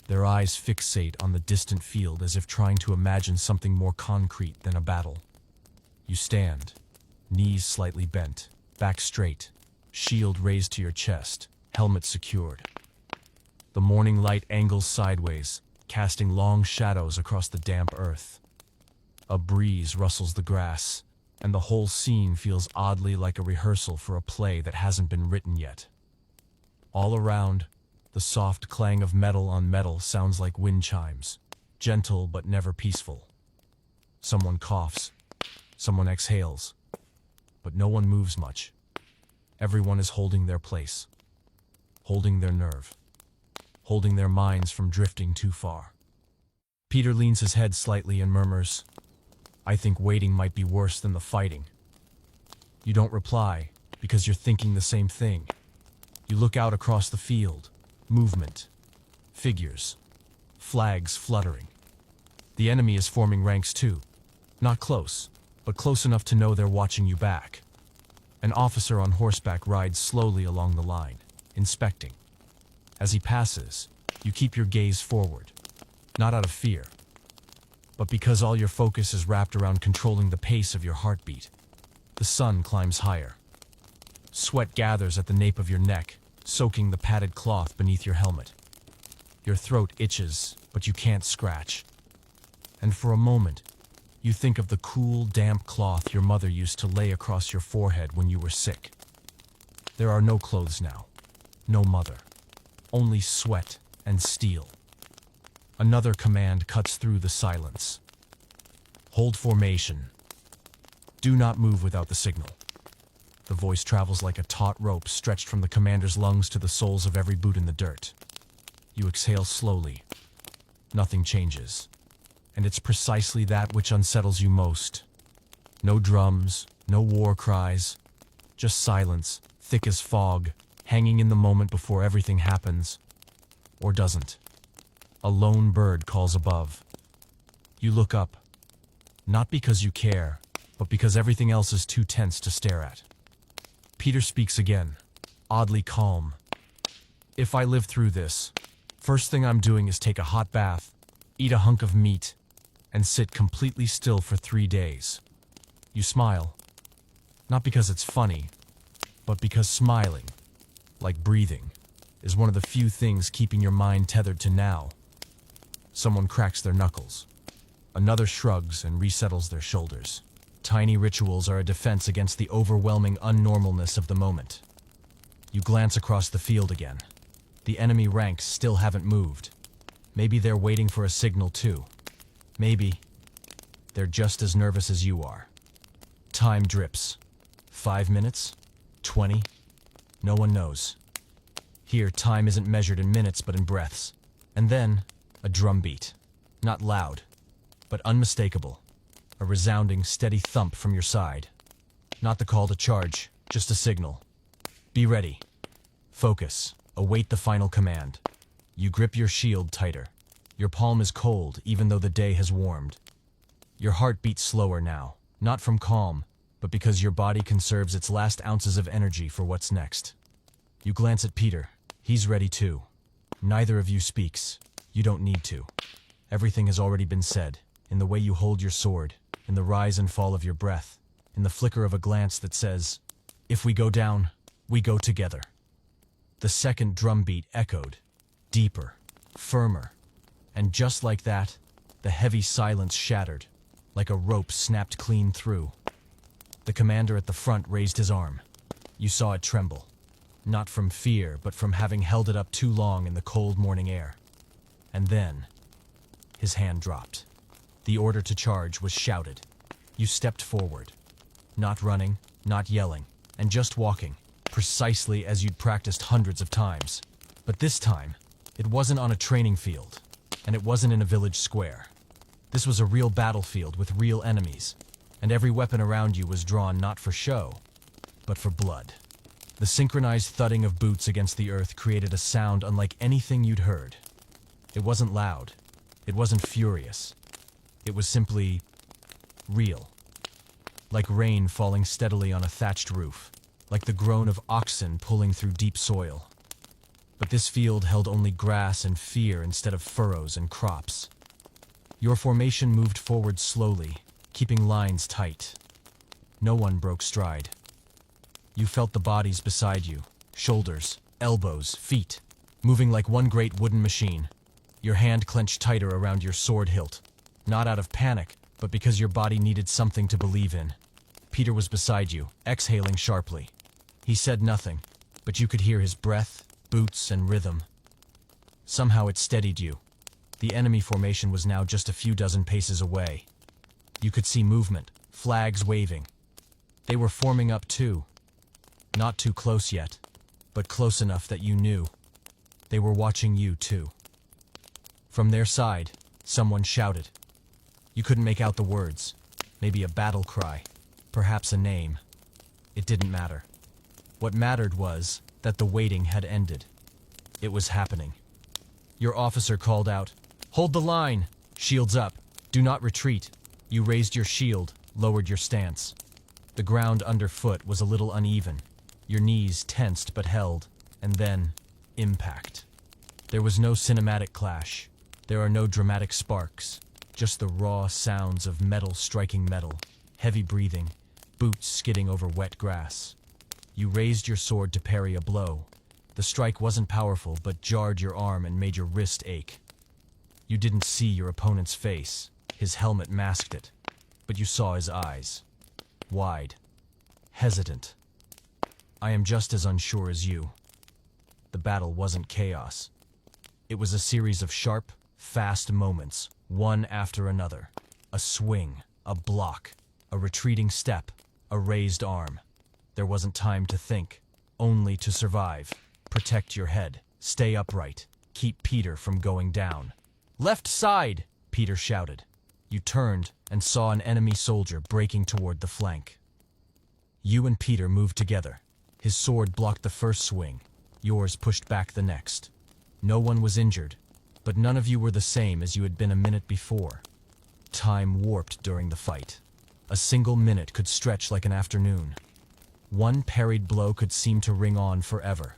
S1: Their eyes fixate on the distant field as if trying to imagine something more concrete than a battle. You stand, knees slightly bent, back straight, shield raised to your chest, helmet secured. The morning light angles sideways, casting long shadows across the damp earth. A breeze rustles the grass, and the whole scene feels oddly like a rehearsal for a play that hasn't been written yet. All around, the soft clang of metal on metal sounds like wind chimes, gentle but never peaceful. Someone coughs, someone exhales, but no one moves much. Everyone is holding their place, holding their nerve, holding their minds from drifting too far. Peter leans his head slightly and murmurs, "I think waiting might be worse than the fighting." You don't reply, because you're thinking the same thing. You look out across the field. Movement. Figures. Flags fluttering. The enemy is forming ranks too. Not close, but close enough to know they're watching you back. An officer on horseback rides slowly along the line, inspecting. As he passes, you keep your gaze forward, not out of fear, but because all your focus is wrapped around controlling the pace of your heartbeat. The sun climbs higher. Sweat gathers at the nape of your neck, soaking the padded cloth beneath your helmet. Your throat itches, but you can't scratch. And for a moment, you think of the cool, damp cloth your mother used to lay across your forehead when you were sick. There are no clothes now, no mother, only sweat and steel. Another command cuts through the silence. Hold formation. Do not move without the signal. The voice travels like a taut rope stretched from the commander's lungs to the soles of every boot in the dirt. You exhale slowly. Nothing changes. And it's precisely that which unsettles you most. No drums, no war cries, just silence, thick as fog, hanging in the moment before everything happens. Or doesn't. A lone bird calls above. You look up. Not because you care, but because everything else is too tense to stare at. Peter speaks again, oddly calm. "If I live through this, first thing I'm doing is take a hot bath, eat a hunk of meat, and sit completely still for 3 days." You smile. Not because it's funny, but because smiling, like breathing, is one of the few things keeping your mind tethered to now. Someone cracks their knuckles. Another shrugs and resettles their shoulders. Tiny rituals are a defense against the overwhelming unnormalness of the moment. You glance across the field again. The enemy ranks still haven't moved. Maybe they're waiting for a signal too. Maybe they're just as nervous as you are. Time drips. 5 minutes? 20? No one knows. Here, time isn't measured in minutes but in breaths. And then, a drum beat. Not loud, but unmistakable. A resounding, steady thump from your side. Not the call to charge, just a signal. Be ready. Focus. Await the final command. You grip your shield tighter. Your palm is cold, even though the day has warmed. Your heart beats slower now, not from calm, but because your body conserves its last ounces of energy for what's next. You glance at Peter. He's ready too. Neither of you speaks. You don't need to. Everything has already been said, in the way you hold your sword, in the rise and fall of your breath, in the flicker of a glance that says, "If we go down, we go together." The second drumbeat echoed, deeper, firmer, and just like that, the heavy silence shattered, like a rope snapped clean through. The commander at the front raised his arm. You saw it tremble, not from fear, but from having held it up too long in the cold morning air. And then, his hand dropped. The order to charge was shouted. You stepped forward, not running, not yelling, and just walking, precisely as you'd practiced hundreds of times. But this time, it wasn't on a training field, and it wasn't in a village square. This was a real battlefield with real enemies, and every weapon around you was drawn not for show, but for blood. The synchronized thudding of boots against the earth created a sound unlike anything you'd heard. It wasn't loud. It wasn't furious. It was simply real. Like rain falling steadily on a thatched roof, like the groan of oxen pulling through deep soil. But this field held only grass and fear instead of furrows and crops. Your formation moved forward slowly, keeping lines tight. No one broke stride. You felt the bodies beside you, shoulders, elbows, feet, moving like one great wooden machine. Your hand clenched tighter around your sword hilt, not out of panic, but because your body needed something to believe in. Peter was beside you, exhaling sharply. He said nothing, but you could hear his breath, boots, and rhythm. Somehow it steadied you. The enemy formation was now just a few dozen paces away. You could see movement, flags waving. They were forming up too. Not too close yet, but close enough that you knew. They were watching you too. From their side, someone shouted. You couldn't make out the words. Maybe a battle cry, perhaps a name. It didn't matter. What mattered was that the waiting had ended. It was happening. Your officer called out, "Hold the line! Shields up! Do not retreat!" You raised your shield, lowered your stance. The ground underfoot was a little uneven. Your knees tensed but held, and then, impact. There was no cinematic clash. There are no dramatic sparks, just the raw sounds of metal striking metal, heavy breathing, boots skidding over wet grass. You raised your sword to parry a blow. The strike wasn't powerful, but jarred your arm and made your wrist ache. You didn't see your opponent's face. His helmet masked it. But you saw his eyes. Wide. Hesitant. I am just as unsure as you. The battle wasn't chaos. It was a series of sharp, fast moments, one after another. A swing, a block, a retreating step, a raised arm. There wasn't time to think, only to survive. Protect your head, stay upright, keep Peter from going down. "Left side!" Peter shouted. You turned and saw an enemy soldier breaking toward the flank. You and Peter moved together. His sword blocked the first swing. Yours pushed back the next. No one was injured, but none of you were the same as you had been a minute before. Time warped during the fight. A single minute could stretch like an afternoon. One parried blow could seem to ring on forever.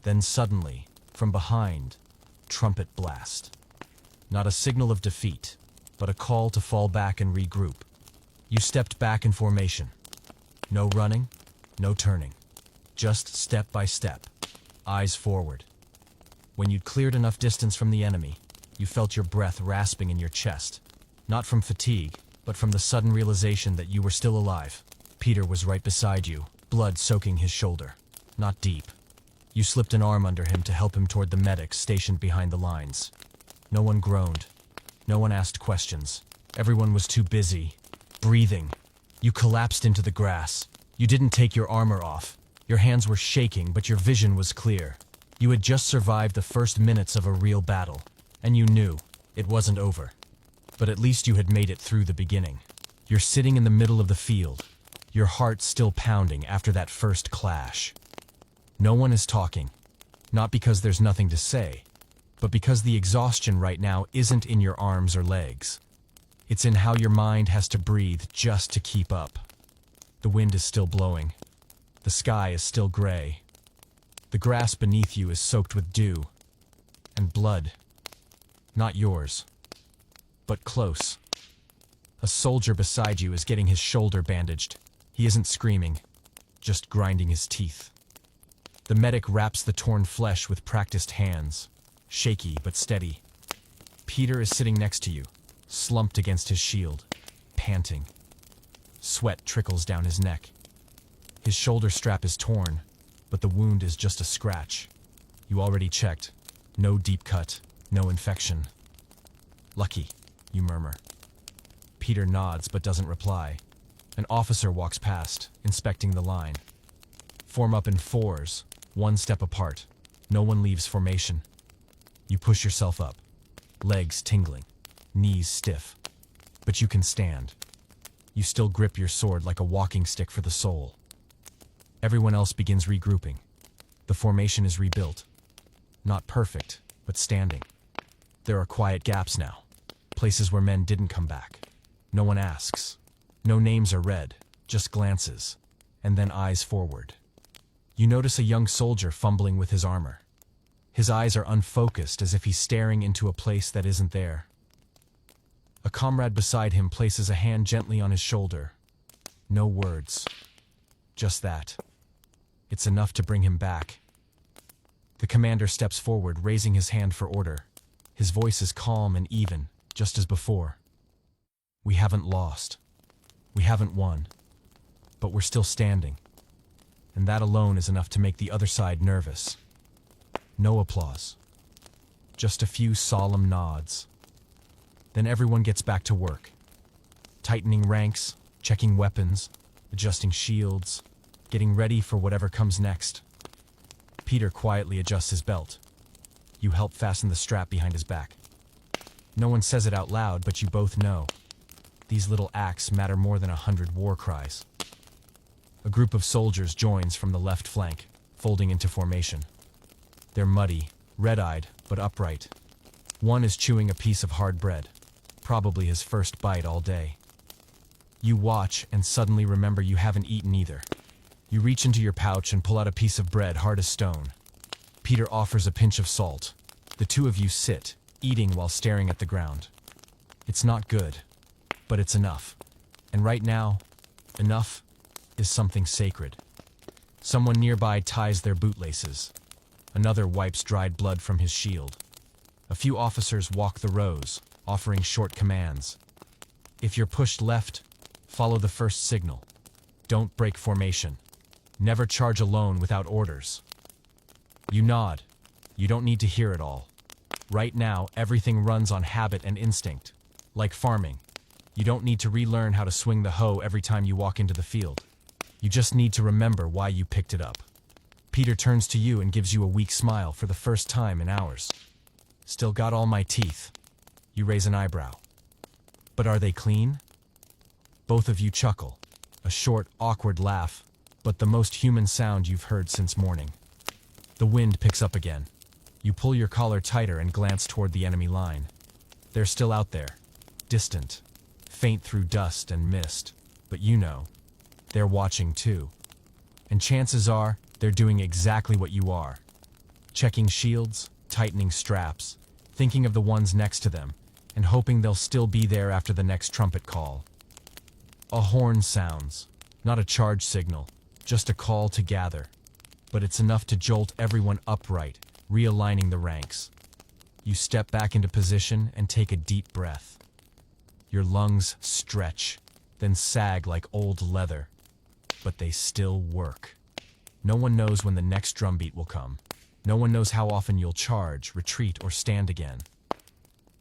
S1: Then suddenly, from behind, trumpet blast. Not a signal of defeat, but a call to fall back and regroup. You stepped back in formation. No running, no turning. Just step by step, eyes forward. When you'd cleared enough distance from the enemy, you felt your breath rasping in your chest. Not from fatigue, but from the sudden realization that you were still alive. Peter was right beside you, blood soaking his shoulder. Not deep. You slipped an arm under him to help him toward the medics stationed behind the lines. No one groaned. No one asked questions. Everyone was too busy, breathing. You collapsed into the grass. You didn't take your armor off. Your hands were shaking, but your vision was clear. You had just survived the first minutes of a real battle, and you knew it wasn't over. But at least you had made it through the beginning. You're sitting in the middle of the field, your heart still pounding after that first clash. No one is talking, not because there's nothing to say, but because the exhaustion right now isn't in your arms or legs. It's in how your mind has to breathe just to keep up. The wind is still blowing. The sky is still gray. The grass beneath you is soaked with dew and blood. Not yours, but close. A soldier beside you is getting his shoulder bandaged. He isn't screaming, just grinding his teeth. The medic wraps the torn flesh with practiced hands, shaky but steady. Peter is sitting next to you, slumped against his shield, panting. Sweat trickles down his neck. His shoulder strap is torn, but the wound is just a scratch. You already checked. No deep cut, no infection. Lucky, you murmur. Peter nods but doesn't reply. An officer walks past, inspecting the line. Form up in fours, one step apart. No one leaves formation. You push yourself up, legs tingling, knees stiff. But you can stand. You still grip your sword like a walking stick for the soul. Everyone else begins regrouping. The formation is rebuilt. Not perfect, but standing. There are quiet gaps now, places where men didn't come back. No one asks. No names are read, just glances, and then eyes forward. You notice a young soldier fumbling with his armor. His eyes are unfocused, as if he's staring into a place that isn't there. A comrade beside him places a hand gently on his shoulder. No words. Just that. It's enough to bring him back. The commander steps forward, raising his hand for order. His voice is calm and even, just as before. We haven't lost. We haven't won. But we're still standing. And that alone is enough to make the other side nervous. No applause. Just a few solemn nods. Then everyone gets back to work. Tightening ranks, checking weapons, adjusting shields, getting ready for whatever comes next. Peter quietly adjusts his belt. You help fasten the strap behind his back. No one says it out loud, but you both know. These little acts matter more than 100 war cries. A group of soldiers joins from the left flank, folding into formation. They're muddy, red-eyed, but upright. One is chewing a piece of hard bread, probably his first bite all day. You watch and suddenly remember you haven't eaten either. You reach into your pouch and pull out a piece of bread hard as stone. Peter offers a pinch of salt. The two of you sit, eating while staring at the ground. It's not good, but it's enough. And right now, enough is something sacred. Someone nearby ties their bootlaces. Another wipes dried blood from his shield. A few officers walk the rows, offering short commands. If you're pushed left, follow the first signal. Don't break formation. Never charge alone without orders. You nod. You don't need to hear it all. Right now, everything runs on habit and instinct. Like farming. You don't need to relearn how to swing the hoe every time you walk into the field. You just need to remember why you picked it up. Peter turns to you and gives you a weak smile for the first time in hours. Still got all my teeth. You raise an eyebrow. But are they clean? Both of you chuckle. A short, awkward laugh, but the most human sound you've heard since morning. The wind picks up again. You pull your collar tighter and glance toward the enemy line. They're still out there, distant, faint through dust and mist, but you know, they're watching too. And chances are, they're doing exactly what you are. Checking shields, tightening straps, thinking of the ones next to them, and hoping they'll still be there after the next trumpet call. A horn sounds, not a charge signal, just a call to gather. But it's enough to jolt everyone upright, realigning the ranks. You step back into position and take a deep breath. Your lungs stretch, then sag like old leather. But they still work. No one knows when the next drumbeat will come. No one knows how often you'll charge, retreat, or stand again.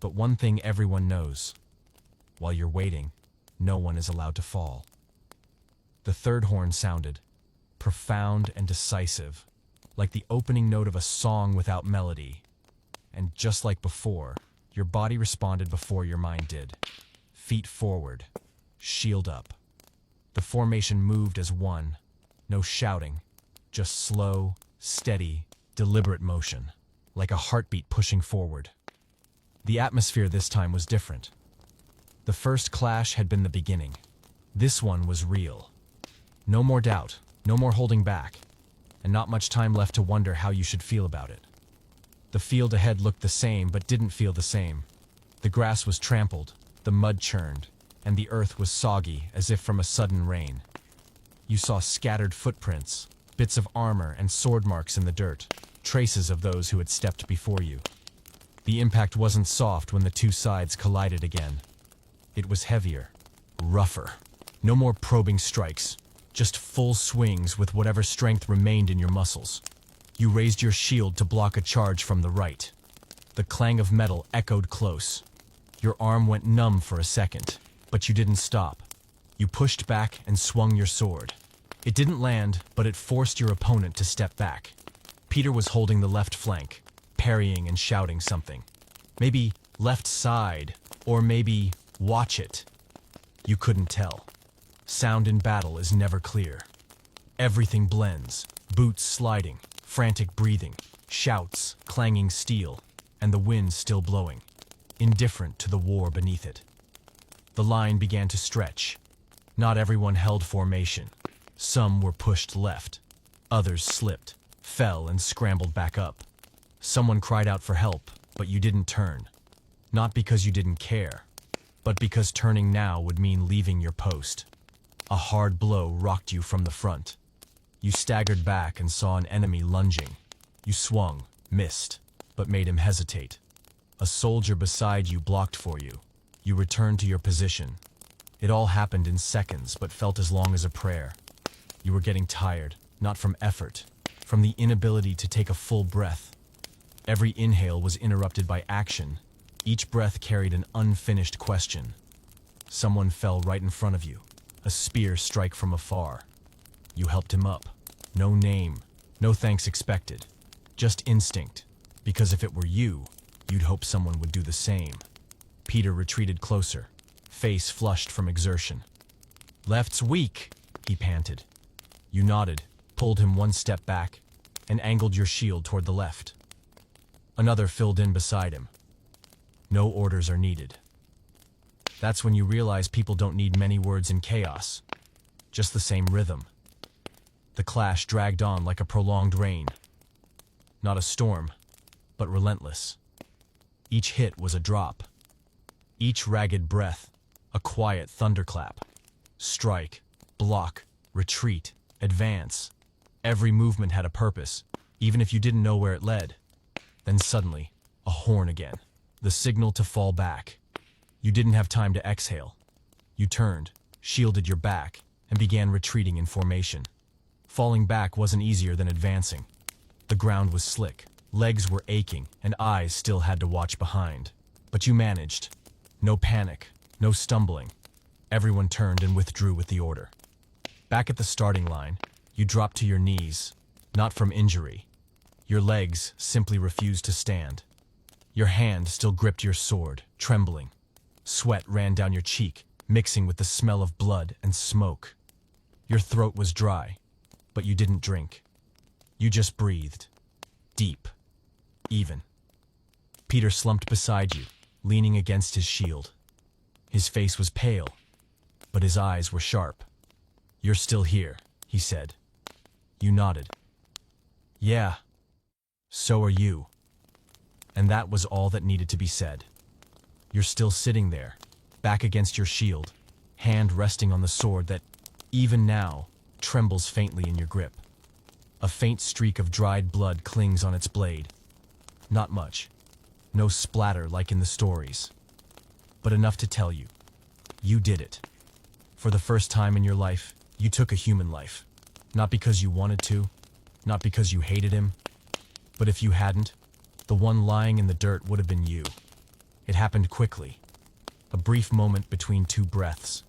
S1: But one thing everyone knows. While you're waiting, no one is allowed to fall. The third horn sounded, profound and decisive, like the opening note of a song without melody. And just like before, your body responded before your mind did. Feet forward, shield up. The formation moved as one, no shouting, just slow, steady, deliberate motion, like a heartbeat pushing forward. The atmosphere this time was different. The first clash had been the beginning. This one was real. No more doubt, no more holding back, and not much time left to wonder how you should feel about it. The field ahead looked the same but didn't feel the same. The grass was trampled, the mud churned, and the earth was soggy as if from a sudden rain. You saw scattered footprints, bits of armor and sword marks in the dirt, traces of those who had stepped before you. The impact wasn't soft when the two sides collided again. It was heavier, rougher. No more probing strikes, just full swings with whatever strength remained in your muscles. You raised your shield to block a charge from the right. The clang of metal echoed close. Your arm went numb for a second, but you didn't stop. You pushed back and swung your sword. It didn't land, but it forced your opponent to step back. Peter was holding the left flank, parrying and shouting something. Maybe left side, or maybe watch it. You couldn't tell. Sound in battle is never clear. Everything blends, boots sliding, frantic breathing, shouts, clanging steel, and the wind still blowing, indifferent to the war beneath it. The line began to stretch. Not everyone held formation. Some were pushed left. Others slipped, fell, and scrambled back up. Someone cried out for help, but you didn't turn. Not because you didn't care, but because turning now would mean leaving your post. A hard blow rocked you from the front. You staggered back and saw an enemy lunging. You swung, missed, but made him hesitate. A soldier beside you blocked for you. You returned to your position. It all happened in seconds, but felt as long as a prayer. You were getting tired, not from effort, from the inability to take a full breath. Every inhale was interrupted by action. Each breath carried an unfinished question. Someone fell right in front of you, a spear strike from afar. You helped him up. No name, no thanks expected. Just instinct, because if it were you, you'd hope someone would do the same. Peter retreated closer, face flushed from exertion. "Left's weak," he panted. You nodded, pulled him one step back, and angled your shield toward the left. Another filled in beside him. No orders are needed. That's when you realize people don't need many words in chaos, just the same rhythm. The clash dragged on like a prolonged rain. Not a storm, but relentless. Each hit was a drop. Each ragged breath, a quiet thunderclap. Strike, block, retreat, advance. Every movement had a purpose, even if you didn't know where it led. Then suddenly, a horn again. The signal to fall back. You didn't have time to exhale. You turned, shielded your back, and began retreating in formation. Falling back wasn't easier than advancing. The ground was slick, legs were aching, and eyes still had to watch behind. But you managed. No panic, no stumbling. Everyone turned and withdrew with the order. Back at the starting line, you dropped to your knees, not from injury. Your legs simply refused to stand. Your hand still gripped your sword, trembling. Sweat ran down your cheek, mixing with the smell of blood and smoke. Your throat was dry, but you didn't drink. You just breathed. Deep. Even. Peter slumped beside you, leaning against his shield. His face was pale, but his eyes were sharp. "You're still here," he said. You nodded. "Yeah, so are you." And that was all that needed to be said. You're still sitting there, back against your shield, hand resting on the sword that, even now, trembles faintly in your grip. A faint streak of dried blood clings on its blade. Not much. No splatter like in the stories. But enough to tell you. You did it. For the first time in your life, you took a human life. Not because you wanted to, not because you hated him, but if you hadn't, the one lying in the dirt would have been you. It happened quickly. A brief moment between two breaths.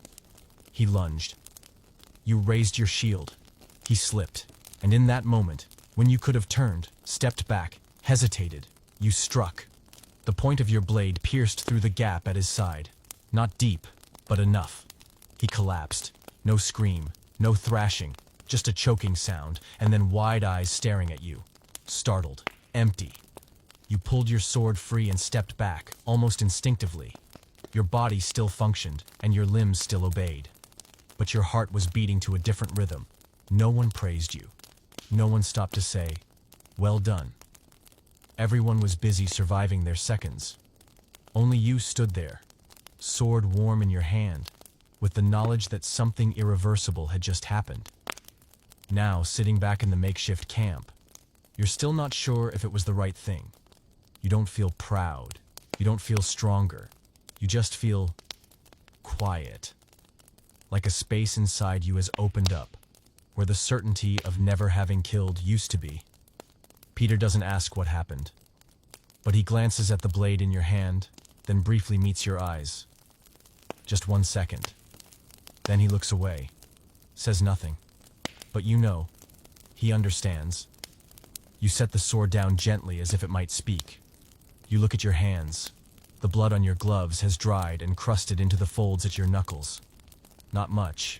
S1: He lunged. You raised your shield. He slipped. And in that moment, when you could have turned, stepped back, hesitated, you struck. The point of your blade pierced through the gap at his side. Not deep, but enough. He collapsed. No scream, no thrashing, just a choking sound, and then wide eyes staring at you. Startled, empty. You pulled your sword free and stepped back, almost instinctively. Your body still functioned, and your limbs still obeyed. but your heart was beating to a different rhythm. No one praised you. No one stopped to say, "Well done." Everyone was busy surviving their seconds. Only you stood there, sword warm in your hand, with the knowledge that something irreversible had just happened. Now, sitting back in the makeshift camp, you're still not sure if it was the right thing. You don't feel proud. You don't feel stronger. You just feel quiet. Like a space inside you has opened up, where the certainty of never having killed used to be. Peter doesn't ask what happened, but he glances at the blade in your hand, then briefly meets your eyes. Just 1 second. Then he looks away, says nothing. But you know, he understands. You set the sword down gently as if it might speak. You look at your hands. The blood on your gloves has dried and crusted into the folds at your knuckles. Not much,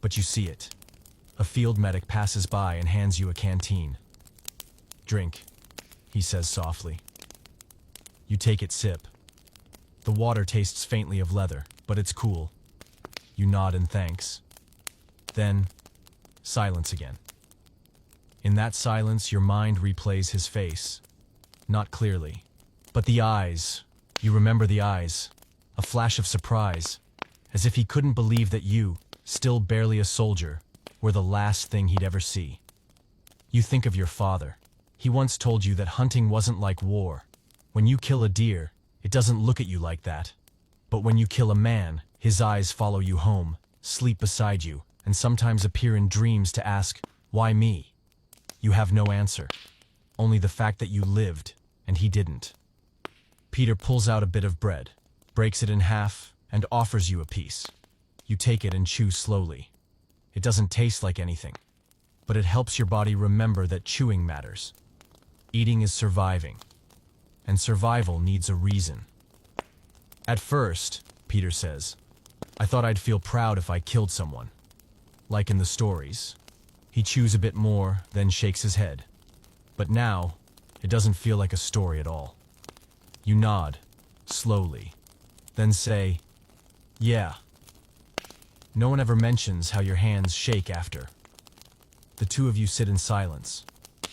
S1: but you see it. A field medic passes by and hands you a canteen. "Drink," he says softly. You take it, sip. The water tastes faintly of leather, but it's cool. You nod in thanks. Then, silence again. In that silence, your mind replays his face. Not clearly, but the eyes. You remember the eyes. A flash of surprise, as if he couldn't believe that you, still barely a soldier, were the last thing he'd ever see. You think of your father. He once told you that hunting wasn't like war. When you kill a deer, it doesn't look at you like that. But when you kill a man, his eyes follow you home, sleep beside you, and sometimes appear in dreams to ask, "Why me?" You have no answer. Only the fact that you lived, and he didn't. Peter pulls out a bit of bread, breaks it in half, and offers you a piece. You take it and chew slowly. It doesn't taste like anything, but it helps your body remember that chewing matters. Eating is surviving, and survival needs a reason. "At first," Peter says, "I thought I'd feel proud if I killed someone. Like in the stories." He chews a bit more, then shakes his head. "But now, it doesn't feel like a story at all." You nod, slowly, then say, "Yeah." No one ever mentions how your hands shake after. The two of you sit in silence.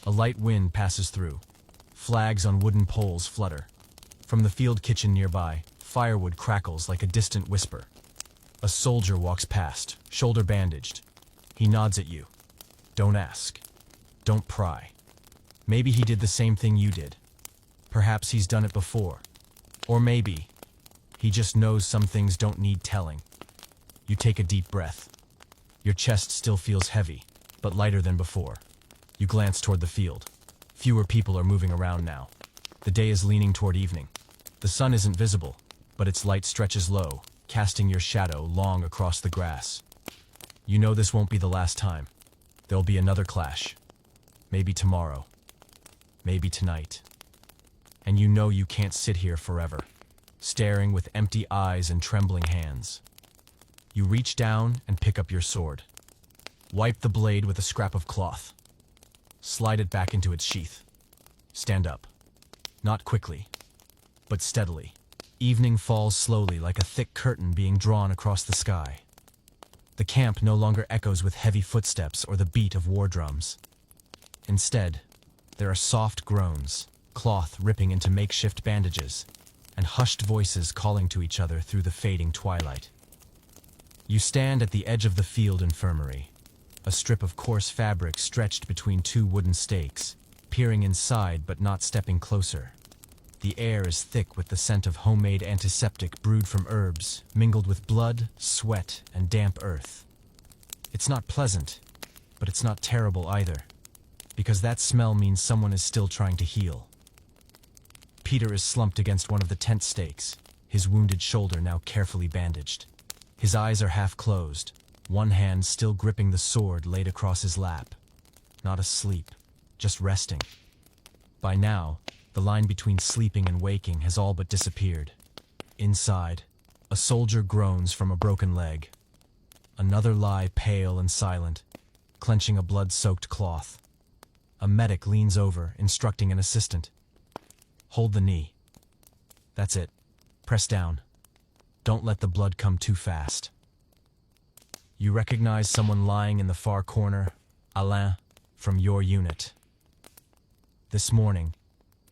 S1: A light wind passes through. Flags on wooden poles flutter. From the field kitchen nearby, firewood crackles like a distant whisper. A soldier walks past, shoulder bandaged. He nods at you. Don't ask. Don't pry. Maybe he did the same thing you did. Perhaps he's done it before. Or maybe he just knows some things don't need telling. You take a deep breath. Your chest still feels heavy, but lighter than before. You glance toward the field. Fewer people are moving around now. The day is leaning toward evening. The sun isn't visible, but its light stretches low, casting your shadow long across the grass. You know this won't be the last time. There'll be another clash. Maybe tomorrow. Maybe tonight. And you know you can't sit here forever, staring with empty eyes and trembling hands. You reach down and pick up your sword. Wipe the blade with a scrap of cloth. Slide it back into its sheath. Stand up. Not quickly, but steadily. Evening falls slowly like a thick curtain being drawn across the sky. The camp no longer echoes with heavy footsteps or the beat of war drums. Instead, there are soft groans, cloth ripping into makeshift bandages, and hushed voices calling to each other through the fading twilight. You stand at the edge of the field infirmary, a strip of coarse fabric stretched between two wooden stakes, peering inside but not stepping closer. The air is thick with the scent of homemade antiseptic brewed from herbs, mingled with blood, sweat, and damp earth. It's not pleasant, but it's not terrible either, because that smell means someone is still trying to heal. Peter is slumped against one of the tent stakes, his wounded shoulder now carefully bandaged. His eyes are half closed, one hand still gripping the sword laid across his lap. Not asleep, just resting. By now, the line between sleeping and waking has all but disappeared. Inside, a soldier groans from a broken leg. Another lie pale and silent, clenching a blood-soaked cloth. A medic leans over, instructing an assistant. Hold the knee. That's it. Press down. Don't let the blood come too fast. You recognize someone lying in the far corner, Alain, from your unit. This morning,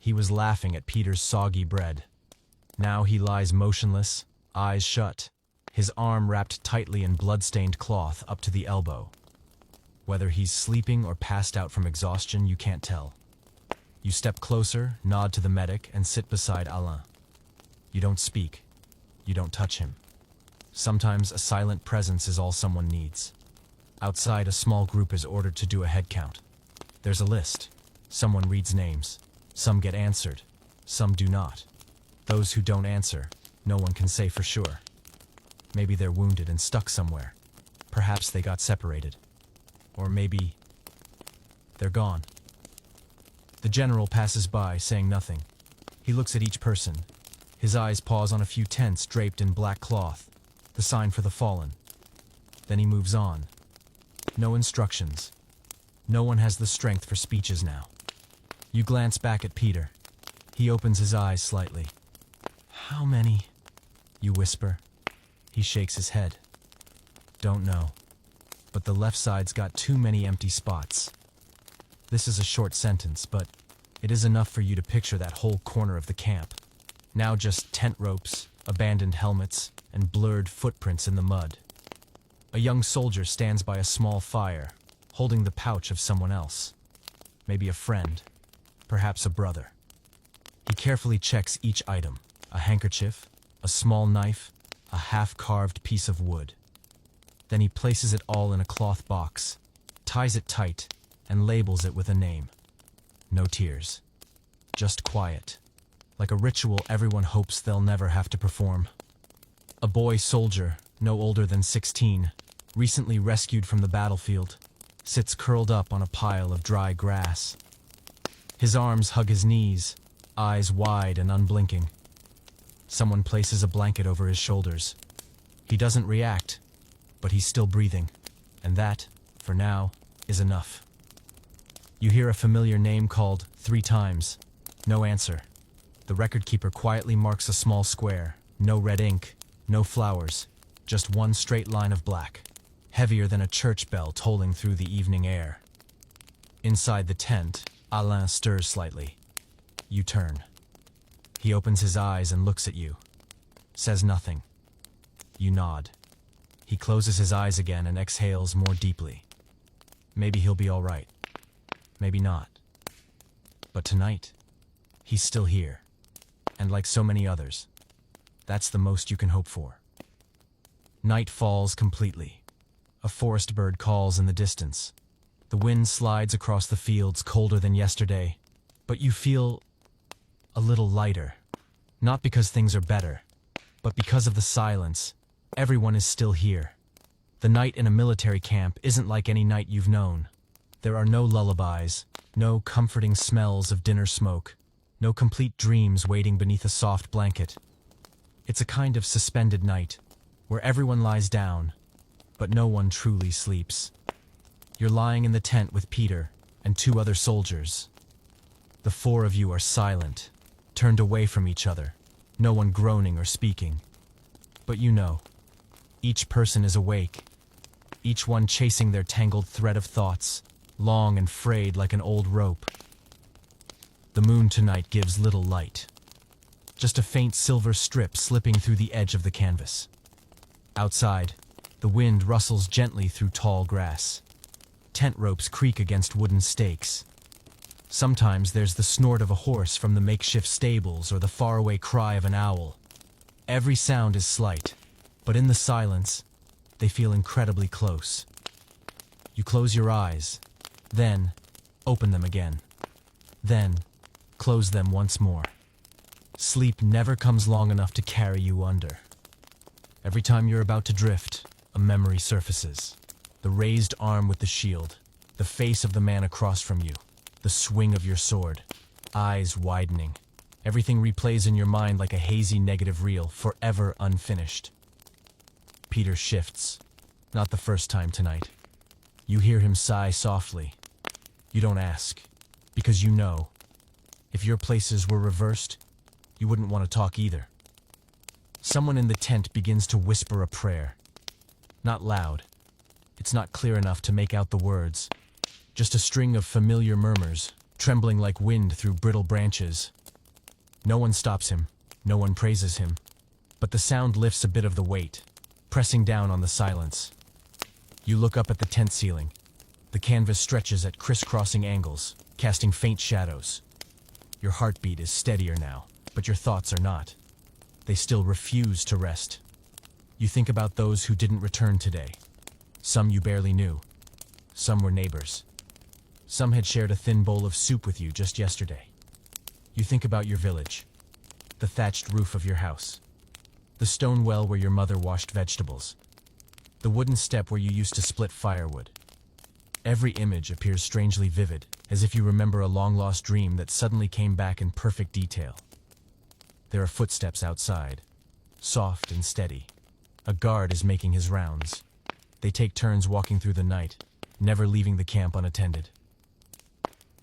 S1: he was laughing at Peter's soggy bread. Now he lies motionless, eyes shut, his arm wrapped tightly in blood-stained cloth up to the elbow. Whether he's sleeping or passed out from exhaustion, you can't tell. You step closer, nod to the medic, and sit beside Alain. You don't speak. You don't touch him. Sometimes a silent presence is all someone needs. Outside, a small group is ordered to do a head count. There's a list. Someone reads names. Some get answered. Some do not. Those who don't answer, no one can say for sure. Maybe they're wounded and stuck somewhere. Perhaps they got separated. Or maybe they're gone. The general passes by, saying nothing. He looks at each person. His eyes pause on a few tents draped in black cloth, the sign for the fallen. Then he moves on. No instructions. No one has the strength for speeches now. You glance back at Peter. He opens his eyes slightly. "How many?" you whisper. He shakes his head. "Don't know. But the left side's got too many empty spots." This is a short sentence, but it is enough for you to picture that whole corner of the camp. Now just tent ropes, abandoned helmets, and blurred footprints in the mud. A young soldier stands by a small fire, holding the pouch of someone else. Maybe a friend, perhaps a brother. He carefully checks each item: a handkerchief, a small knife, a half-carved piece of wood. Then he places it all in a cloth box, ties it tight, and labels it with a name. No tears. Just quiet. Like a ritual everyone hopes they'll never have to perform. A boy soldier, no older than 16, recently rescued from the battlefield, sits curled up on a pile of dry grass. His arms hug his knees, eyes wide and unblinking. Someone places a blanket over his shoulders. He doesn't react, but he's still breathing, and that, for now, is enough. You hear a familiar name called 3 times. No answer. The record keeper quietly marks a small square. No red ink, no flowers, just one straight line of black, heavier than a church bell tolling through the evening air. Inside the tent, Alain stirs slightly. You turn. He opens his eyes and looks at you. Says nothing. You nod. He closes his eyes again and exhales more deeply. Maybe he'll be all right. Maybe not. But tonight, he's still here. And like so many others, that's the most you can hope for. Night falls completely. A forest bird calls in the distance. The wind slides across the fields colder than yesterday, but you feel a little lighter. Not because things are better, but because of the silence. Everyone is still here. The night in a military camp isn't like any night you've known. There are no lullabies, no comforting smells of dinner smoke, no complete dreams waiting beneath a soft blanket. It's a kind of suspended night, where everyone lies down, but no one truly sleeps. You're lying in the tent with Peter and 2 other soldiers. The 4 of you are silent, turned away from each other, no one groaning or speaking. But you know, each person is awake, each one chasing their tangled thread of thoughts, long and frayed like an old rope. The moon tonight gives little light, just a faint silver strip slipping through the edge of the canvas. Outside, the wind rustles gently through tall grass. Tent ropes creak against wooden stakes. Sometimes there's the snort of a horse from the makeshift stables or the faraway cry of an owl. Every sound is slight, but in the silence, they feel incredibly close. You close your eyes, then open them again. Then close them once more. Sleep never comes long enough to carry you under. Every time you're about to drift, a memory surfaces. The raised arm with the shield, the face of the man across from you, the swing of your sword, eyes widening. Everything replays in your mind like a hazy negative reel, forever unfinished. Peter shifts. Not the first time tonight. You hear him sigh softly. You don't ask, because you know, if your places were reversed, you wouldn't want to talk either. Someone in the tent begins to whisper a prayer. Not loud, It's not clear enough to make out the words. Just a string of familiar murmurs, trembling like wind through brittle branches. No one stops him, no one praises him, but the sound lifts a bit of the weight, pressing down on the silence. You look up at the tent ceiling. The canvas stretches at crisscrossing angles, casting faint shadows. Your heartbeat is steadier now, but your thoughts are not. They still refuse to rest. You think about those who didn't return today. Some you barely knew. Some were neighbors. Some had shared a thin bowl of soup with you just yesterday. You think about your village, the thatched roof of your house, the stone well where your mother washed vegetables, the wooden step where you used to split firewood. Every image appears strangely vivid, as if you remember a long-lost dream that suddenly came back in perfect detail. There are footsteps outside, soft and steady. A guard is making his rounds. They take turns walking through the night, never leaving the camp unattended.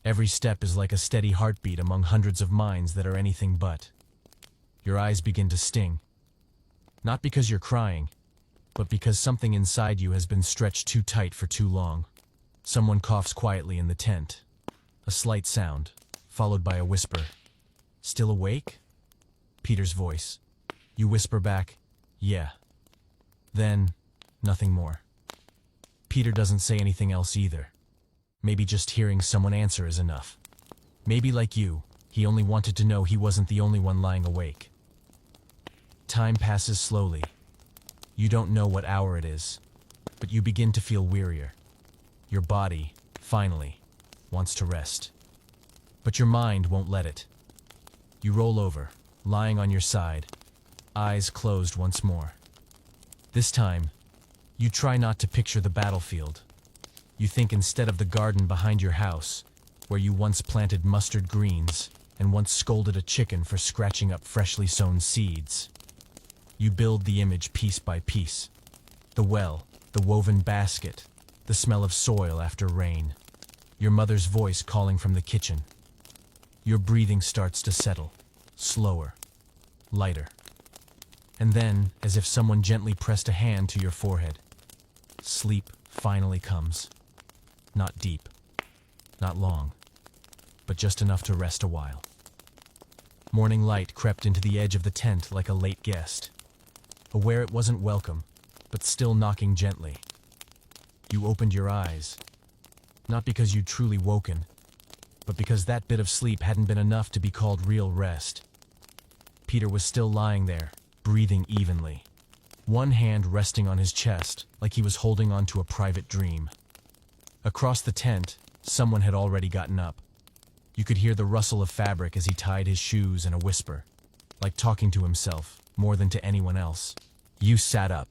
S1: Every step is like a steady heartbeat among hundreds of minds that are anything but. Your eyes begin to sting. Not because you're crying, but because something inside you has been stretched too tight for too long. Someone coughs quietly in the tent. A slight sound, followed by a whisper. "Still awake?" Peter's voice. You whisper back, "Yeah." Then, nothing more. Peter doesn't say anything else either. Maybe just hearing someone answer is enough. Maybe like you, he only wanted to know he wasn't the only one lying awake. Time passes slowly. You don't know what hour it is, but you begin to feel wearier. Your body, finally, wants to rest. But your mind won't let it. You roll over, lying on your side, eyes closed once more. This time, you try not to picture the battlefield. You think instead of the garden behind your house, where you once planted mustard greens and once scolded a chicken for scratching up freshly sown seeds. You build the image piece by piece. The well, the woven basket, the smell of soil after rain. Your mother's voice calling from the kitchen. Your breathing starts to settle, slower, lighter. And then, as if someone gently pressed a hand to your forehead, sleep finally comes. Not deep, not long, but just enough to rest a while. Morning light crept into the edge of the tent like a late guest, aware it wasn't welcome, but still knocking gently. You opened your eyes, not because you'd truly woken, but because that bit of sleep hadn't been enough to be called real rest. Peter was still lying there, breathing evenly, one hand resting on his chest like he was holding on to a private dream. Across the tent, someone had already gotten up. You could hear the rustle of fabric as he tied his shoes and a whisper, like talking to himself, more than to anyone else. You sat up.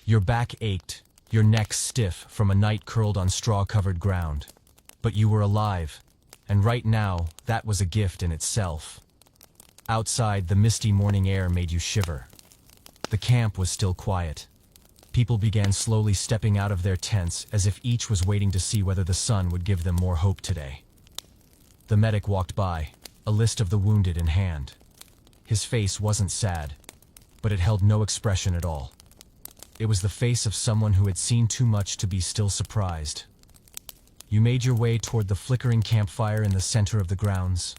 S1: Your back ached, your neck stiff from a night curled on straw-covered ground. But you were alive, and right now, that was a gift in itself. Outside, the misty morning air made you shiver. The camp was still quiet. People began slowly stepping out of their tents as if each was waiting to see whether the sun would give them more hope today. The medic walked by, a list of the wounded in hand. His face wasn't sad, but it held no expression at all. It was the face of someone who had seen too much to be still surprised. You made your way toward the flickering campfire in the center of the grounds.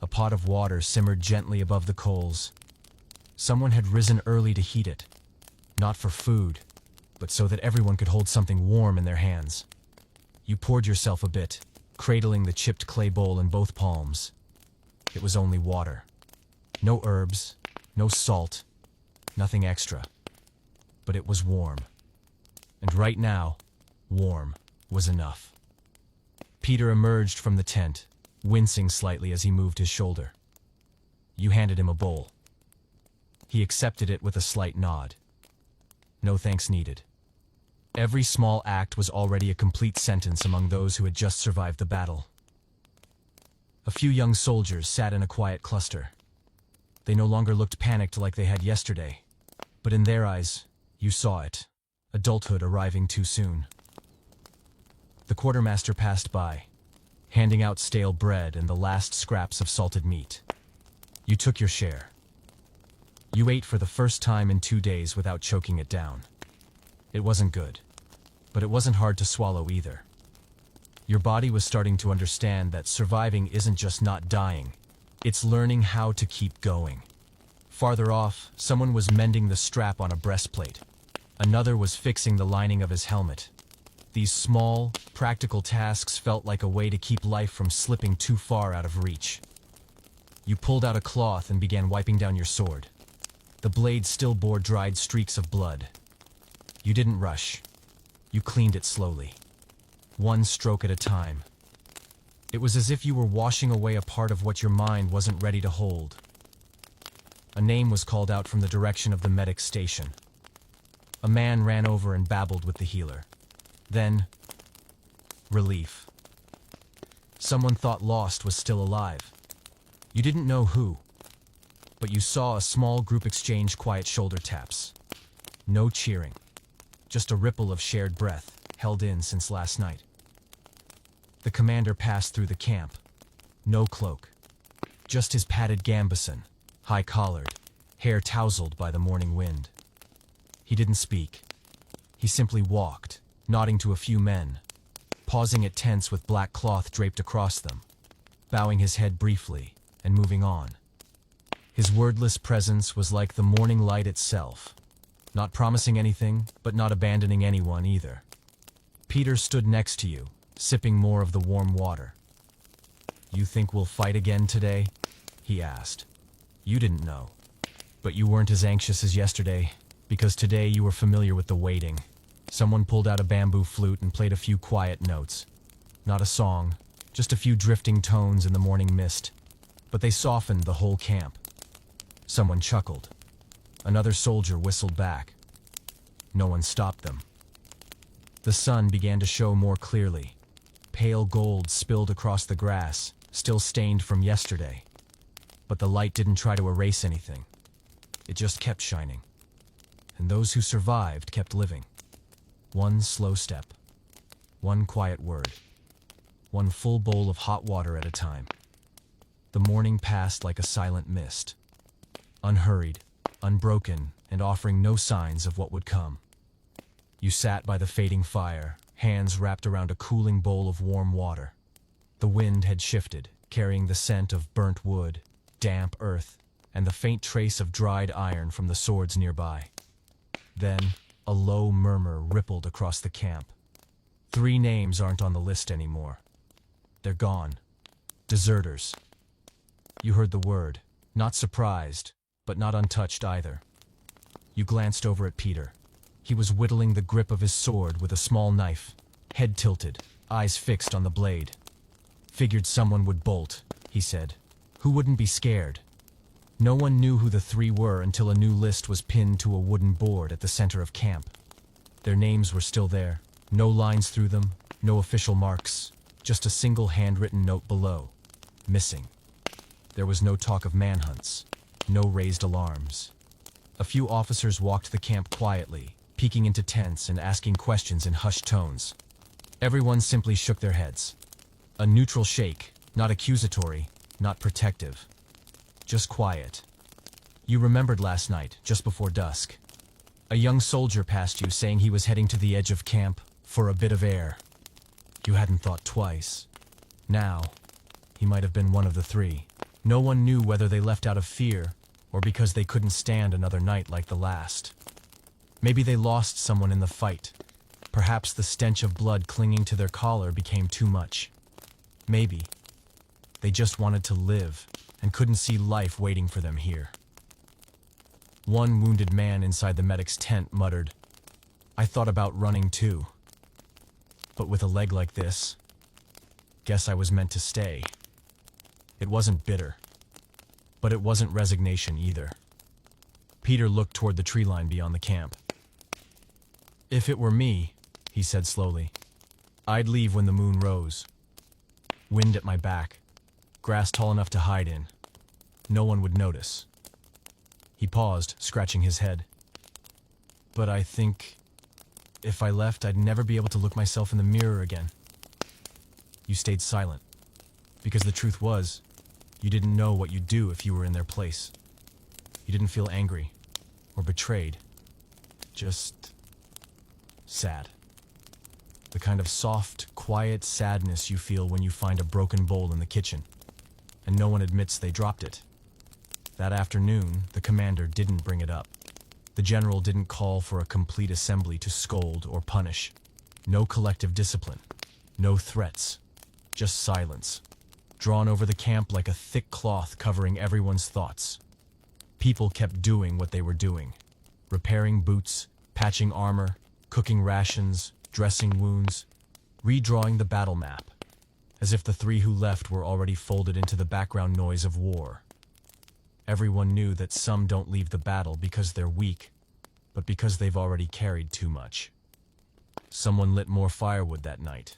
S1: A pot of water simmered gently above the coals. Someone had risen early to heat it, not for food, but so that everyone could hold something warm in their hands. You poured yourself a bit, cradling the chipped clay bowl in both palms. It was only water. No herbs, no salt, nothing extra. But it was warm. And right now, warm was enough. Peter emerged from the tent, wincing slightly as he moved his shoulder. You handed him a bowl. He accepted it with a slight nod. No thanks needed. Every small act was already a complete sentence among those who had just survived the battle. A few young soldiers sat in a quiet cluster. They no longer looked panicked like they had yesterday, but in their eyes, you saw it, adulthood arriving too soon. The quartermaster passed by, handing out stale bread and the last scraps of salted meat. You took your share. You ate for the first time in 2 days without choking it down. It wasn't good, But it wasn't hard to swallow either. Your body was starting to understand that surviving isn't just not dying, it's learning how to keep going. Farther off, someone was mending the strap on a breastplate. Another was fixing the lining of his helmet. These small, practical tasks felt like a way to keep life from slipping too far out of reach. You pulled out a cloth and began wiping down your sword. The blade still bore dried streaks of blood. You didn't rush. You cleaned it slowly, one stroke at a time. It was as if you were washing away a part of what your mind wasn't ready to hold. A name was called out from the direction of the medic station. A man ran over and babbled with the healer. Then, relief. Someone thought lost was still alive. You didn't know who, but you saw a small group exchange quiet shoulder taps. No cheering, just a ripple of shared breath, held in since last night. The commander passed through the camp. No cloak, just his padded gambeson, high-collared, hair tousled by the morning wind. He didn't speak. He simply walked, nodding to a few men, pausing at tents with black cloth draped across them, bowing his head briefly and moving on. His wordless presence was like the morning light itself, not promising anything, but not abandoning anyone either. Peter stood next to you, sipping more of the warm water. "You think we'll fight again today?" he asked. You didn't know, but you weren't as anxious as yesterday, because today you were familiar with the waiting. Someone pulled out a bamboo flute and played a few quiet notes. Not a song, just a few drifting tones in the morning mist, but they softened the whole camp. Someone chuckled. Another soldier whistled back. No one stopped them. The sun began to show more clearly. Pale gold spilled across the grass, still stained from yesterday. But the light didn't try to erase anything. It just kept shining. And those who survived kept living. One slow step. One quiet word. One full bowl of hot water at a time. The morning passed like a silent mist. Unhurried, unbroken, and offering no signs of what would come. You sat by the fading fire, hands wrapped around a cooling bowl of warm water. The wind had shifted, carrying the scent of burnt wood, damp earth, and the faint trace of dried iron from the swords nearby. Then, a low murmur rippled across the camp. 3 names aren't on the list anymore. They're gone. Deserters. You heard the word, not surprised, but not untouched either. You glanced over at Peter. He was whittling the grip of his sword with a small knife, head tilted, eyes fixed on the blade. "Figured someone would bolt," he said. "Who wouldn't be scared?" No one knew who the 3 were until a new list was pinned to a wooden board at the center of camp. Their names were still there, no lines through them, no official marks, just a single handwritten note below. Missing. There was no talk of manhunts, no raised alarms. A few officers walked the camp quietly, peeking into tents and asking questions in hushed tones. Everyone simply shook their heads. A neutral shake, not accusatory, not protective. Just quiet. You remembered last night, just before dusk. A young soldier passed you saying he was heading to the edge of camp for a bit of air. You hadn't thought twice. Now, he might have been one of the 3. No one knew whether they left out of fear or because they couldn't stand another night like the last. Maybe they lost someone in the fight. Perhaps the stench of blood clinging to their collar became too much. Maybe they just wanted to live and couldn't see life waiting for them here. One wounded man inside the medic's tent muttered, "I thought about running too. But with a leg like this, guess I was meant to stay." It wasn't bitter, but it wasn't resignation either. Peter looked toward the tree line beyond the camp. "If it were me," he said slowly, "I'd leave when the moon rose. Wind at my back, grass tall enough to hide in. No one would notice." He paused, scratching his head. "But I think if I left, I'd never be able to look myself in the mirror again." You stayed silent, because the truth was, you didn't know what you'd do if you were in their place. You didn't feel angry or betrayed, just sad. The kind of soft, quiet sadness you feel when you find a broken bowl in the kitchen, and no one admits they dropped it. That afternoon, the commander didn't bring it up. The general didn't call for a complete assembly to scold or punish. No collective discipline. No threats. Just silence, drawn over the camp like a thick cloth covering everyone's thoughts. People kept doing what they were doing. Repairing boots, patching armor, cooking rations, dressing wounds, redrawing the battle map, as if the three who left were already folded into the background noise of war. Everyone knew that some don't leave the battle because they're weak, but because they've already carried too much. Someone lit more firewood that night,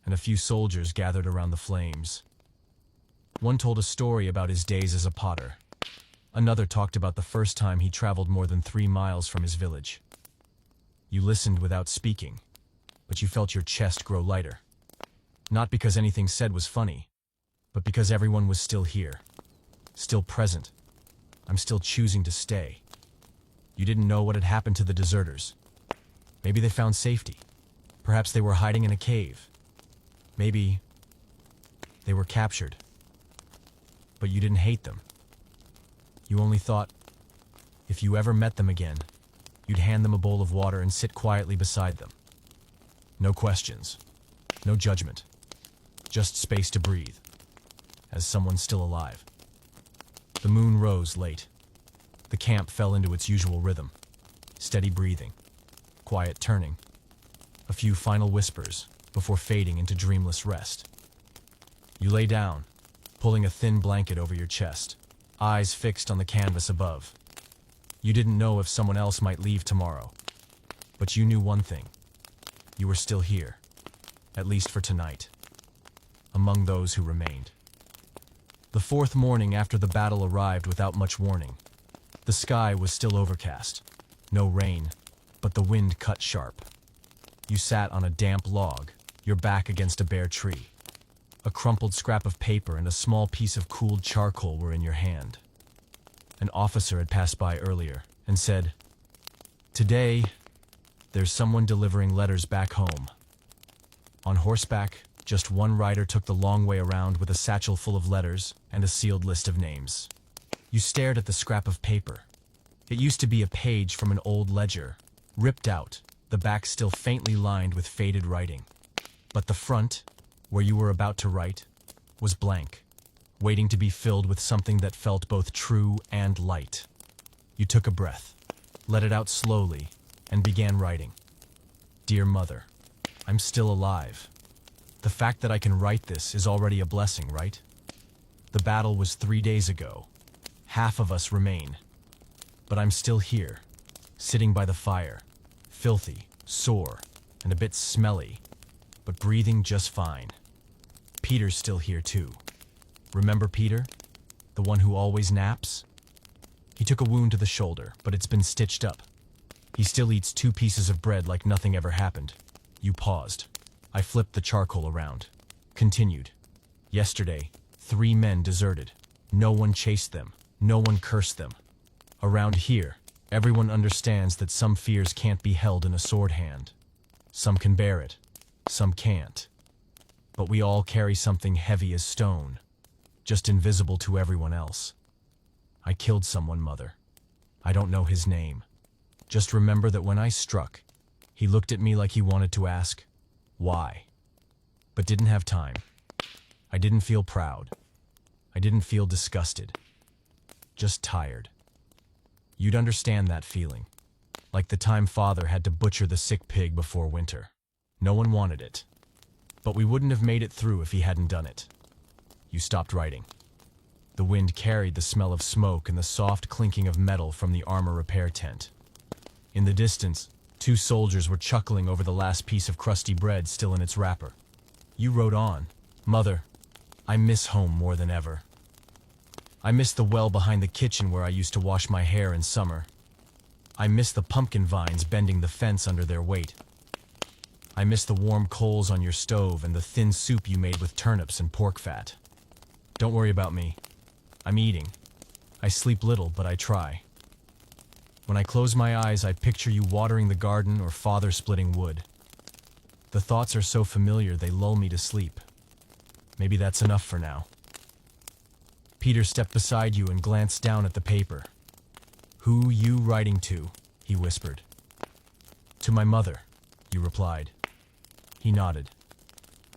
S1: and a few soldiers gathered around the flames. One told a story about his days as a potter. Another talked about the first time he traveled more than 3 miles from his village. You listened without speaking, but you felt your chest grow lighter. Not because anything said was funny, but because everyone was still here, still present. I'm still choosing to stay. You didn't know what had happened to the deserters. Maybe they found safety. Perhaps they were hiding in a cave. Maybe they were captured. But you didn't hate them. You only thought, if you ever met them again, you'd hand them a bowl of water and sit quietly beside them. No questions, no judgment, just space to breathe, as someone still alive. The moon rose late. The camp fell into its usual rhythm. Steady breathing, quiet turning, a few final whispers before fading into dreamless rest. You lay down, pulling a thin blanket over your chest, eyes fixed on the canvas above. You didn't know if someone else might leave tomorrow, but you knew one thing. You were still here, at least for tonight, among those who remained. The fourth morning after the battle arrived without much warning. The sky was still overcast. No rain, but the wind cut sharp. You sat on a damp log, your back against a bare tree. A crumpled scrap of paper and a small piece of cooled charcoal were in your hand. An officer had passed by earlier and said, "Today, there's someone delivering letters back home." On horseback, just one rider took the long way around with a satchel full of letters and a sealed list of names. You stared at the scrap of paper. It used to be a page from an old ledger, ripped out, the back still faintly lined with faded writing. But the front, where you were about to write, was blank, waiting to be filled with something that felt both true and light. You took a breath, let it out slowly, and began writing. "Dear Mother, I'm still alive. The fact that I can write this is already a blessing, right? The battle was 3 days ago. Half of us remain. But I'm still here, sitting by the fire, filthy, sore, and a bit smelly, but breathing just fine. Peter's still here too. Remember Peter? The one who always naps? He took a wound to the shoulder, but it's been stitched up. He still eats 2 pieces of bread like nothing ever happened." You paused. I flipped the charcoal around. Continued. "Yesterday, 3 men deserted. No one chased them. No one cursed them. Around here, everyone understands that some fears can't be held in a sword hand. Some can bear it. Some can't. But we all carry something heavy as stone, just invisible to everyone else. I killed someone, Mother. I don't know his name. Just remember that when I struck, he looked at me like he wanted to ask, why? But didn't have time. I didn't feel proud. I didn't feel disgusted. Just tired. You'd understand that feeling. Like the time Father had to butcher the sick pig before winter. No one wanted it. But we wouldn't have made it through if he hadn't done it." You stopped writing. The wind carried the smell of smoke and the soft clinking of metal from the armor repair tent. In the distance, 2 soldiers were chuckling over the last piece of crusty bread still in its wrapper. You wrote on, "Mother, I miss home more than ever. I miss the well behind the kitchen where I used to wash my hair in summer. I miss the pumpkin vines bending the fence under their weight. I miss the warm coals on your stove and the thin soup you made with turnips and pork fat. Don't worry about me. I'm eating. I sleep little, but I try. When I close my eyes, I picture you watering the garden or Father splitting wood. The thoughts are so familiar they lull me to sleep. Maybe that's enough for now. Peter stepped beside you and glanced down at the paper. "Who you writing to?" he whispered. "To my mother," you replied. He nodded.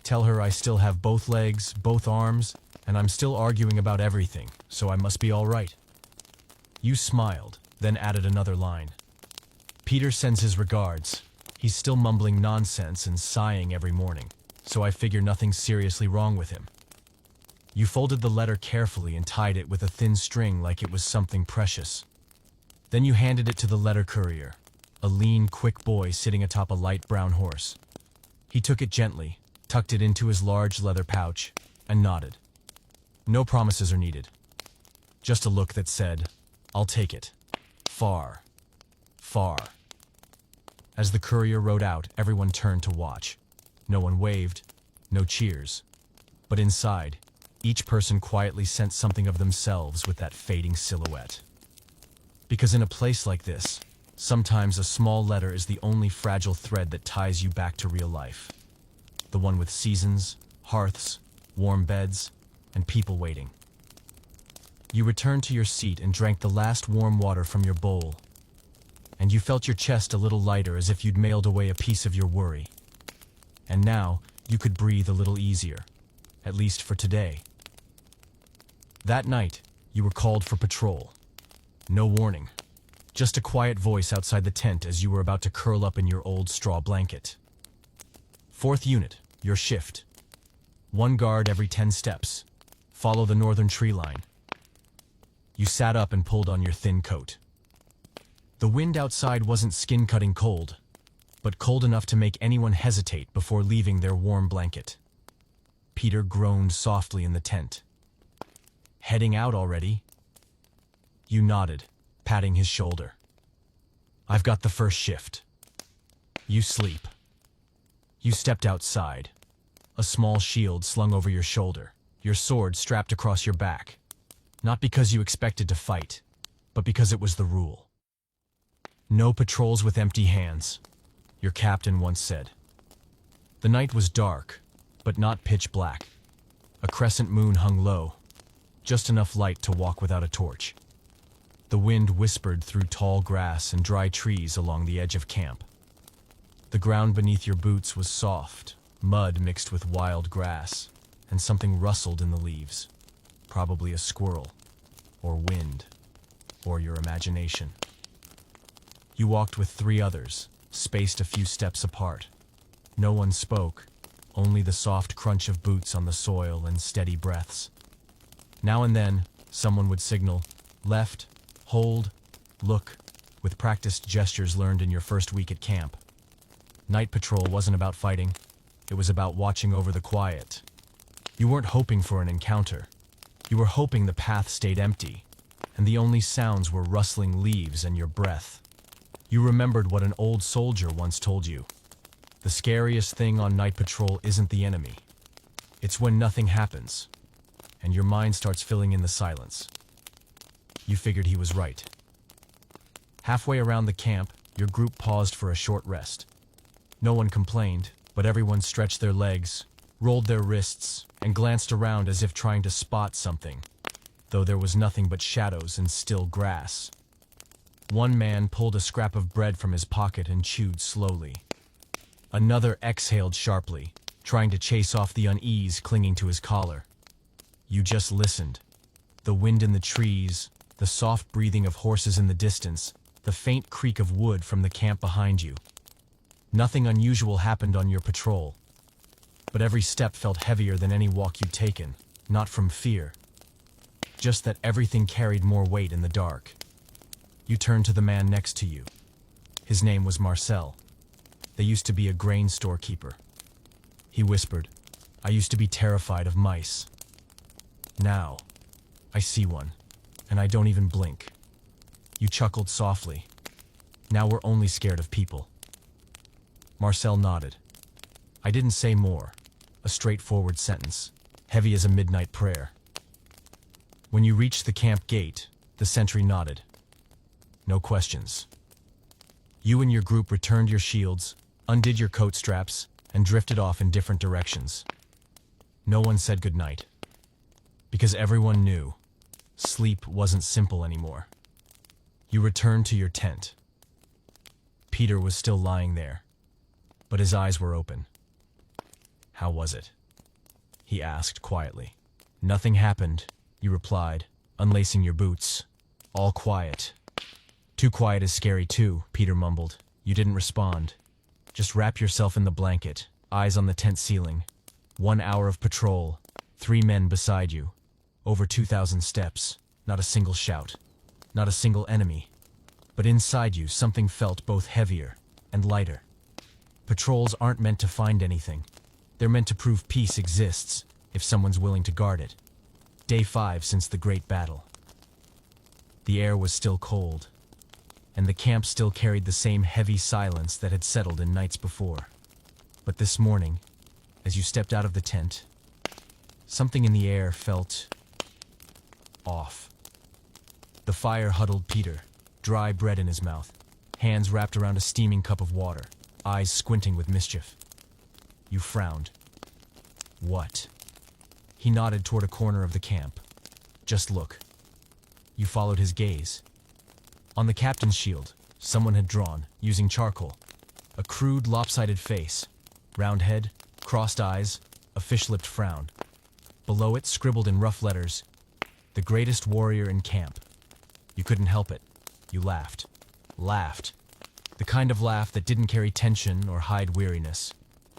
S1: "Tell her I still have both legs, both arms, and I'm still arguing about everything, so I must be all right." You smiled, then added another line. "Peter sends his regards. He's still mumbling nonsense and sighing every morning, so I figure nothing's seriously wrong with him." You folded the letter carefully and tied it with a thin string like it was something precious. Then you handed it to the letter courier, a lean, quick boy sitting atop a light brown horse. He took it gently, tucked it into his large leather pouch, and nodded. No promises are needed. Just a look that said, "I'll take it. Far. Far." As the courier rode out, everyone turned to watch. No one waved, no cheers. But inside, each person quietly sensed something of themselves with that fading silhouette. Because in a place like this, sometimes a small letter is the only fragile thread that ties you back to real life. The one with seasons, hearths, warm beds, and people waiting. You returned to your seat and drank the last warm water from your bowl. And you felt your chest a little lighter, as if you'd mailed away a piece of your worry. And now you could breathe a little easier, at least for today. That night, you were called for patrol. No warning. Just a quiet voice outside the tent as you were about to curl up in your old straw blanket. 4th Unit, your shift. 1 guard every 10 steps. Follow the northern tree line. You sat up and pulled on your thin coat. The wind outside wasn't skin-cutting cold, but cold enough to make anyone hesitate before leaving their warm blanket. Peter groaned softly in the tent. "Heading out already?" You nodded, patting his shoulder. "I've got the first shift." You sleep. You stepped outside, a small shield slung over your shoulder, your sword strapped across your back. Not because you expected to fight, but because it was the rule. "No patrols with empty hands," your captain once said. The night was dark, but not pitch black. A crescent moon hung low, just enough light to walk without a torch. The wind whispered through tall grass and dry trees along the edge of camp. The ground beneath your boots was soft, mud mixed with wild grass, and something rustled in the leaves. Probably a squirrel, or wind, or your imagination. You walked with 3 others, spaced a few steps apart. No one spoke, only the soft crunch of boots on the soil and steady breaths. Now and then, someone would signal, "Left, hold, look," with practiced gestures learned in your first week at camp. Night patrol wasn't about fighting, it was about watching over the quiet. You weren't hoping for an encounter. You were hoping the path stayed empty, and the only sounds were rustling leaves and your breath. You remembered what an old soldier once told you. The scariest thing on night patrol isn't the enemy. It's when nothing happens, and your mind starts filling in the silence. You figured he was right. Halfway around the camp, your group paused for a short rest. No one complained, but everyone stretched their legs, rolled their wrists, and glanced around as if trying to spot something, though there was nothing but shadows and still grass. One man pulled a scrap of bread from his pocket and chewed slowly. Another exhaled sharply, trying to chase off the unease clinging to his collar. You just listened. The wind in the trees, the soft breathing of horses in the distance, the faint creak of wood from the camp behind you. Nothing unusual happened on your patrol, but every step felt heavier than any walk you'd taken, not from fear, just that everything carried more weight in the dark. You turned to the man next to you. His name was Marcel. They used to be a grain storekeeper. He whispered, "I used to be terrified of mice. Now, I see one, and I don't even blink." You chuckled softly. "Now we're only scared of people." Marcel nodded. I didn't say more, a straightforward sentence, heavy as a midnight prayer. When you reached the camp gate, the sentry nodded. No questions. You and your group returned your shields, undid your coat straps, and drifted off in different directions. No one said goodnight, because everyone knew sleep wasn't simple anymore. You returned to your tent. Peter was still lying there, but his eyes were open. "How was it?" he asked quietly. "Nothing happened," you replied, unlacing your boots. "All quiet." "Too quiet is scary too," Peter mumbled. You didn't respond. Just wrap yourself in the blanket, eyes on the tent ceiling. 1 hour of patrol, 3 men beside you. Over 2,000 steps, not a single shout, not a single enemy. But inside you, something felt both heavier and lighter. Patrols aren't meant to find anything. They're meant to prove peace exists, if someone's willing to guard it. Day 5 since the Great Battle. The air was still cold, and the camp still carried the same heavy silence that had settled in nights before. But this morning, as you stepped out of the tent, something in the air felt off. The fire huddled Peter, dry bread in his mouth, hands wrapped around a steaming cup of water, eyes squinting with mischief. You frowned. "What?" He nodded toward a corner of the camp. "Just look." You followed his gaze. On the captain's shield, someone had drawn, using charcoal, a crude, lopsided face, round head, crossed eyes, a fish-lipped frown. Below it, scribbled in rough letters, "The greatest warrior in camp." You couldn't help it. You laughed. Laughed. The kind of laugh that didn't carry tension or hide weariness.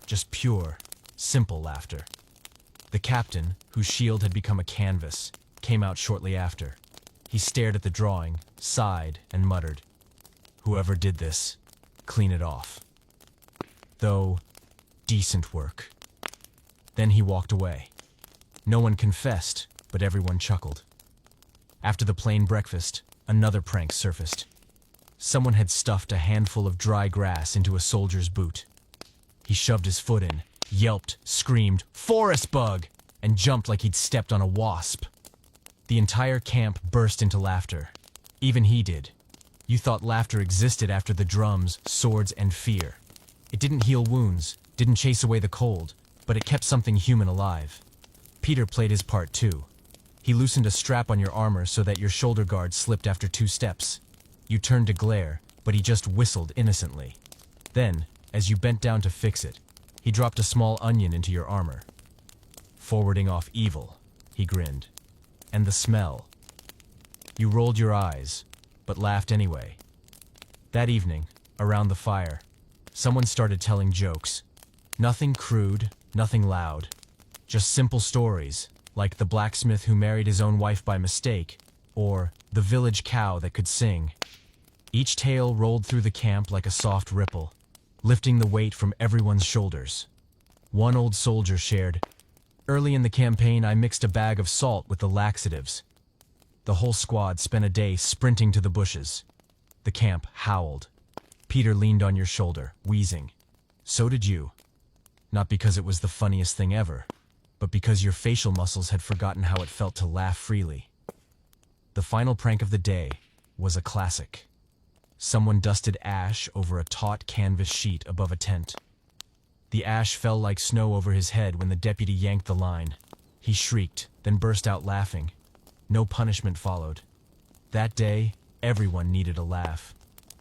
S1: Just pure, simple laughter. The captain, whose shield had become a canvas, came out shortly after. He stared at the drawing, sighed, and muttered, "Whoever did this, clean it off. Though, decent work." Then he walked away. No one confessed, but everyone chuckled. After the plain breakfast, another prank surfaced. Someone had stuffed a handful of dry grass into a soldier's boot. He shoved his foot in, yelped, screamed, "Forest bug!" and jumped like he'd stepped on a wasp. The entire camp burst into laughter. Even he did. You thought laughter existed after the drums, swords, and fear. It didn't heal wounds, didn't chase away the cold, but it kept something human alive. Peter played his part too. He loosened a strap on your armor so that your shoulder guard slipped after 2 steps. You turned to glare, but he just whistled innocently. Then, as you bent down to fix it, he dropped a small onion into your armor. "Forwarding off evil," he grinned. "And the smell." You rolled your eyes, but laughed anyway. That evening, around the fire, someone started telling jokes. Nothing crude, nothing loud. Just simple stories, like the blacksmith who married his own wife by mistake, or the village cow that could sing. Each tale rolled through the camp like a soft ripple, lifting the weight from everyone's shoulders. One old soldier shared, "Early in the campaign, I mixed a bag of salt with the laxatives." The whole squad spent a day sprinting to the bushes. The camp howled. Peter leaned on your shoulder, wheezing. So did you. Not because it was the funniest thing ever, but because your facial muscles had forgotten how it felt to laugh freely. The final prank of the day was a classic. Someone dusted ash over a taut canvas sheet above a tent. The ash fell like snow over his head when the deputy yanked the line. He shrieked, then burst out laughing. No punishment followed. That day, everyone needed a laugh.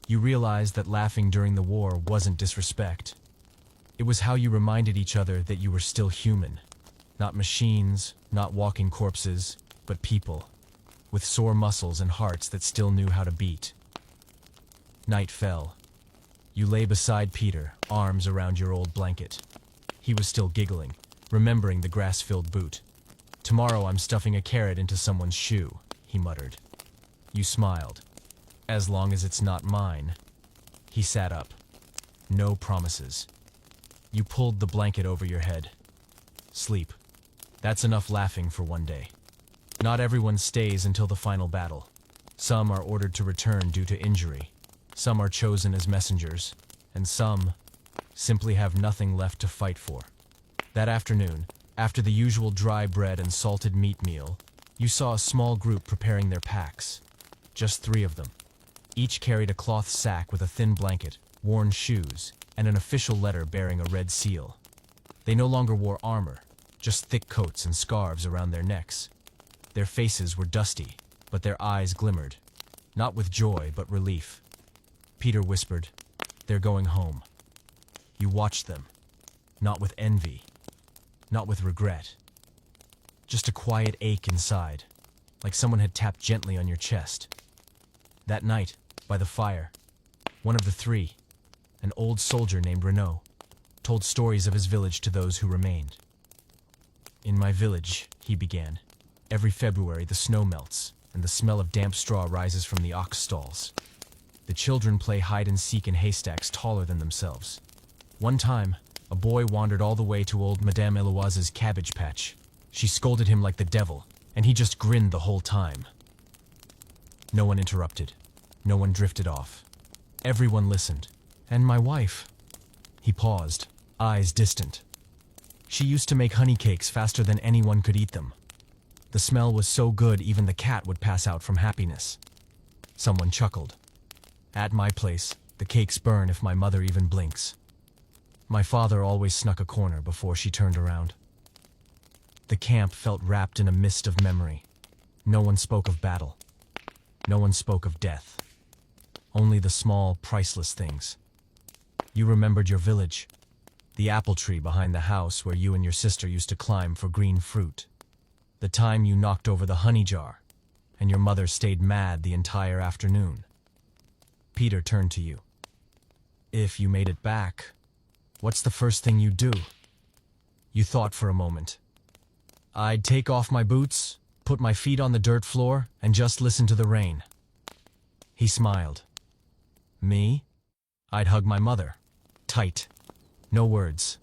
S1: You realized that laughing during the war wasn't disrespect. It was how you reminded each other that you were still human. Not machines, not walking corpses, but people, with sore muscles and hearts that still knew how to beat. Night fell. You lay beside Peter, arms around your old blanket. He was still giggling, remembering the grass-filled boot. "Tomorrow I'm stuffing a carrot into someone's shoe," he muttered. You smiled. "As long as it's not mine." He sat up. No promises. You pulled the blanket over your head. Sleep. That's enough laughing for one day. Not everyone stays until the final battle. Some are ordered to return due to injury. Some are chosen as messengers, and some simply have nothing left to fight for. That afternoon, after the usual dry bread and salted meat meal, you saw a small group preparing their packs. Just 3 of them. Each carried a cloth sack with a thin blanket, worn shoes, and an official letter bearing a red seal. They no longer wore armor, just thick coats and scarves around their necks. Their faces were dusty, but their eyes glimmered, not with joy but relief. Peter whispered, "They're going home." You watched them, not with envy, not with regret. Just a quiet ache inside, like someone had tapped gently on your chest. That night, by the fire, one of the three, an old soldier named Renaud, told stories of his village to those who remained. "In my village," he began, "every February the snow melts, and the smell of damp straw rises from the ox stalls. The children play hide and seek in haystacks taller than themselves. One time, a boy wandered all the way to old Madame Eloise's cabbage patch. She scolded him like the devil, and he just grinned the whole time." No one interrupted. No one drifted off. Everyone listened. "And my wife?" He paused, eyes distant. "She used to make honey cakes faster than anyone could eat them. The smell was so good even the cat would pass out from happiness." Someone chuckled. "At my place, the cakes burn if my mother even blinks. My father always snuck a corner before she turned around." The camp felt wrapped in a mist of memory. No one spoke of battle. No one spoke of death. Only the small, priceless things. You remembered your village, the apple tree behind the house where you and your sister used to climb for green fruit, the time you knocked over the honey jar, and your mother stayed mad the entire afternoon. Peter turned to you. "If you made it back, what's the first thing you'd do?" You thought for a moment. "I'd take off my boots, put my feet on the dirt floor, and just listen to the rain." He smiled. "Me? I'd hug my mother. Tight. No words."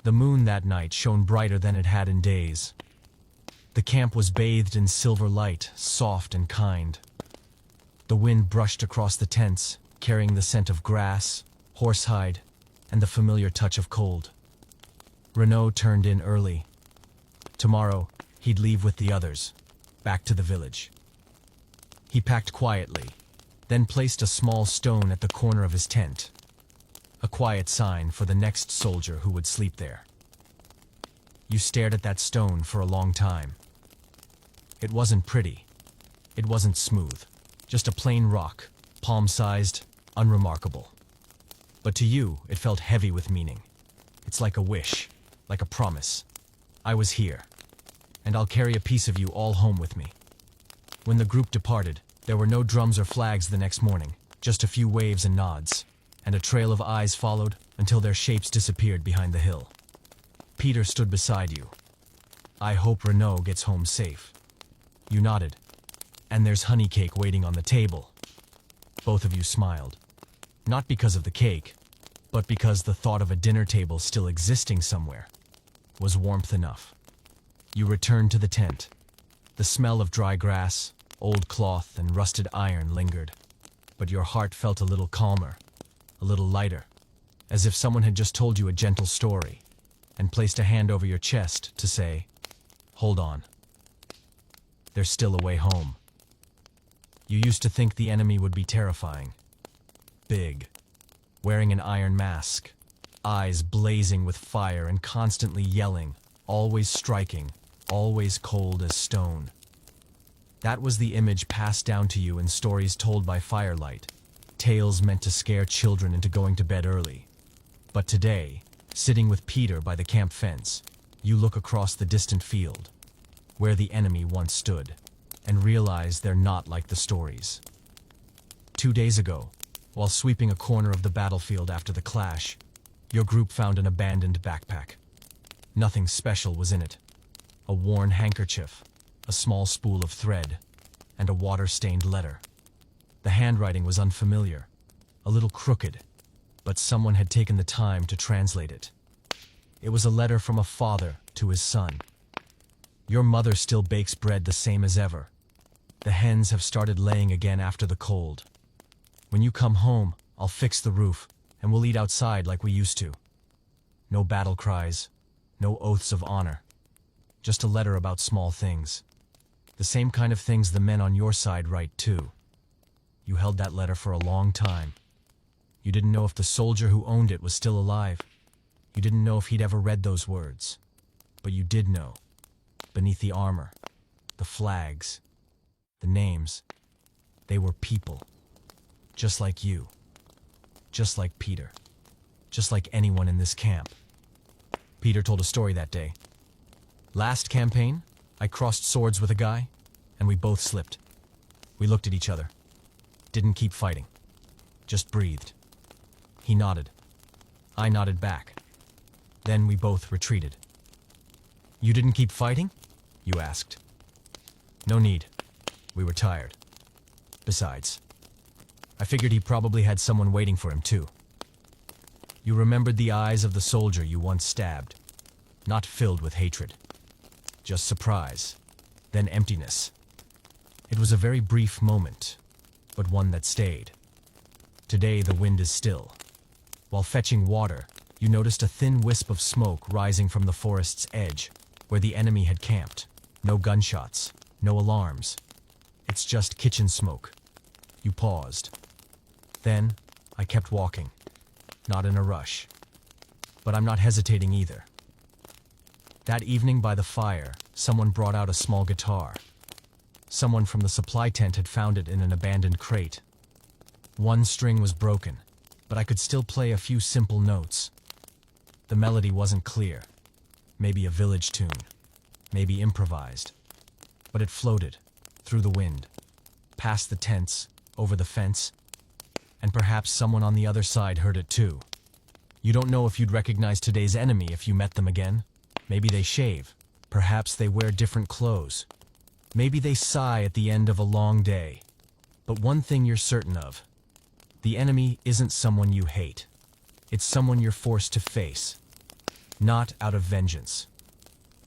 S1: The moon that night shone brighter than it had in days. The camp was bathed in silver light, soft and kind. The wind brushed across the tents, carrying the scent of grass, horsehide, and the familiar touch of cold. Renaud turned in early. Tomorrow, he'd leave with the others, back to the village. He packed quietly, then placed a small stone at the corner of his tent, a quiet sign for the next soldier who would sleep there. You stared at that stone for a long time. It wasn't pretty. It wasn't smooth. Just a plain rock, palm-sized, unremarkable. But to you, it felt heavy with meaning. It's like a wish, like a promise. I was here, and I'll carry a piece of you all home with me. When the group departed, there were no drums or flags the next morning, just a few waves and nods, and a trail of eyes followed until their shapes disappeared behind the hill. Peter stood beside you. "I hope Renaud gets home safe." You nodded. "And there's honey cake waiting on the table." Both of you smiled. Not because of the cake, but because the thought of a dinner table still existing somewhere was warmth enough. You returned to the tent. The smell of dry grass, old cloth, and rusted iron lingered, but your heart felt a little calmer, a little lighter, as if someone had just told you a gentle story and placed a hand over your chest to say, "Hold on. There's still a way home." You used to think the enemy would be terrifying. Big, wearing an iron mask, eyes blazing with fire and constantly yelling, always striking, always cold as stone. That was the image passed down to you in stories told by firelight, tales meant to scare children into going to bed early. But today, sitting with Peter by the camp fence, you look across the distant field, where the enemy once stood, and realize they're not like the stories. 2 days ago, while sweeping a corner of the battlefield after the clash, your group found an abandoned backpack. Nothing special was in it. A worn handkerchief, a small spool of thread, and a water-stained letter. The handwriting was unfamiliar, a little crooked, but someone had taken the time to translate it. It was a letter from a father to his son. "Your mother still bakes bread the same as ever. The hens have started laying again after the cold. When you come home, I'll fix the roof, and we'll eat outside like we used to. No battle cries, no oaths of honor. Just a letter about small things. The same kind of things the men on your side write too." You held that letter for a long time. You didn't know if the soldier who owned it was still alive. You didn't know if he'd ever read those words. But you did know. Beneath the armor, the flags, the names, they were people. Just like you. Just like Peter. Just like anyone in this camp. Peter told a story that day. Last campaign, I crossed swords with a guy, and we both slipped. We looked at each other. Didn't keep fighting. Just breathed. He nodded. I nodded back. Then we both retreated. You didn't keep fighting? You asked. No need. We were tired. Besides, I figured he probably had someone waiting for him too. You remembered the eyes of the soldier you once stabbed, not filled with hatred. Just surprise, then emptiness. It was a very brief moment, but one that stayed. Today the wind is still. While fetching water, you noticed a thin wisp of smoke rising from the forest's edge, where the enemy had camped. No gunshots, no alarms. It's just kitchen smoke. You paused. Then, I kept walking. Not in a rush. But I'm not hesitating either. That evening by the fire, someone brought out a small guitar. Someone from the supply tent had found it in an abandoned crate. One string was broken, but I could still play a few simple notes. The melody wasn't clear. Maybe a village tune. Maybe improvised. But it floated, through the wind, past the tents, over the fence, and perhaps someone on the other side heard it too. You don't know if you'd recognize today's enemy if you met them again. Maybe they shave. Perhaps they wear different clothes. Maybe they sigh at the end of a long day. But one thing you're certain of. The enemy isn't someone you hate. It's someone you're forced to face. Not out of vengeance.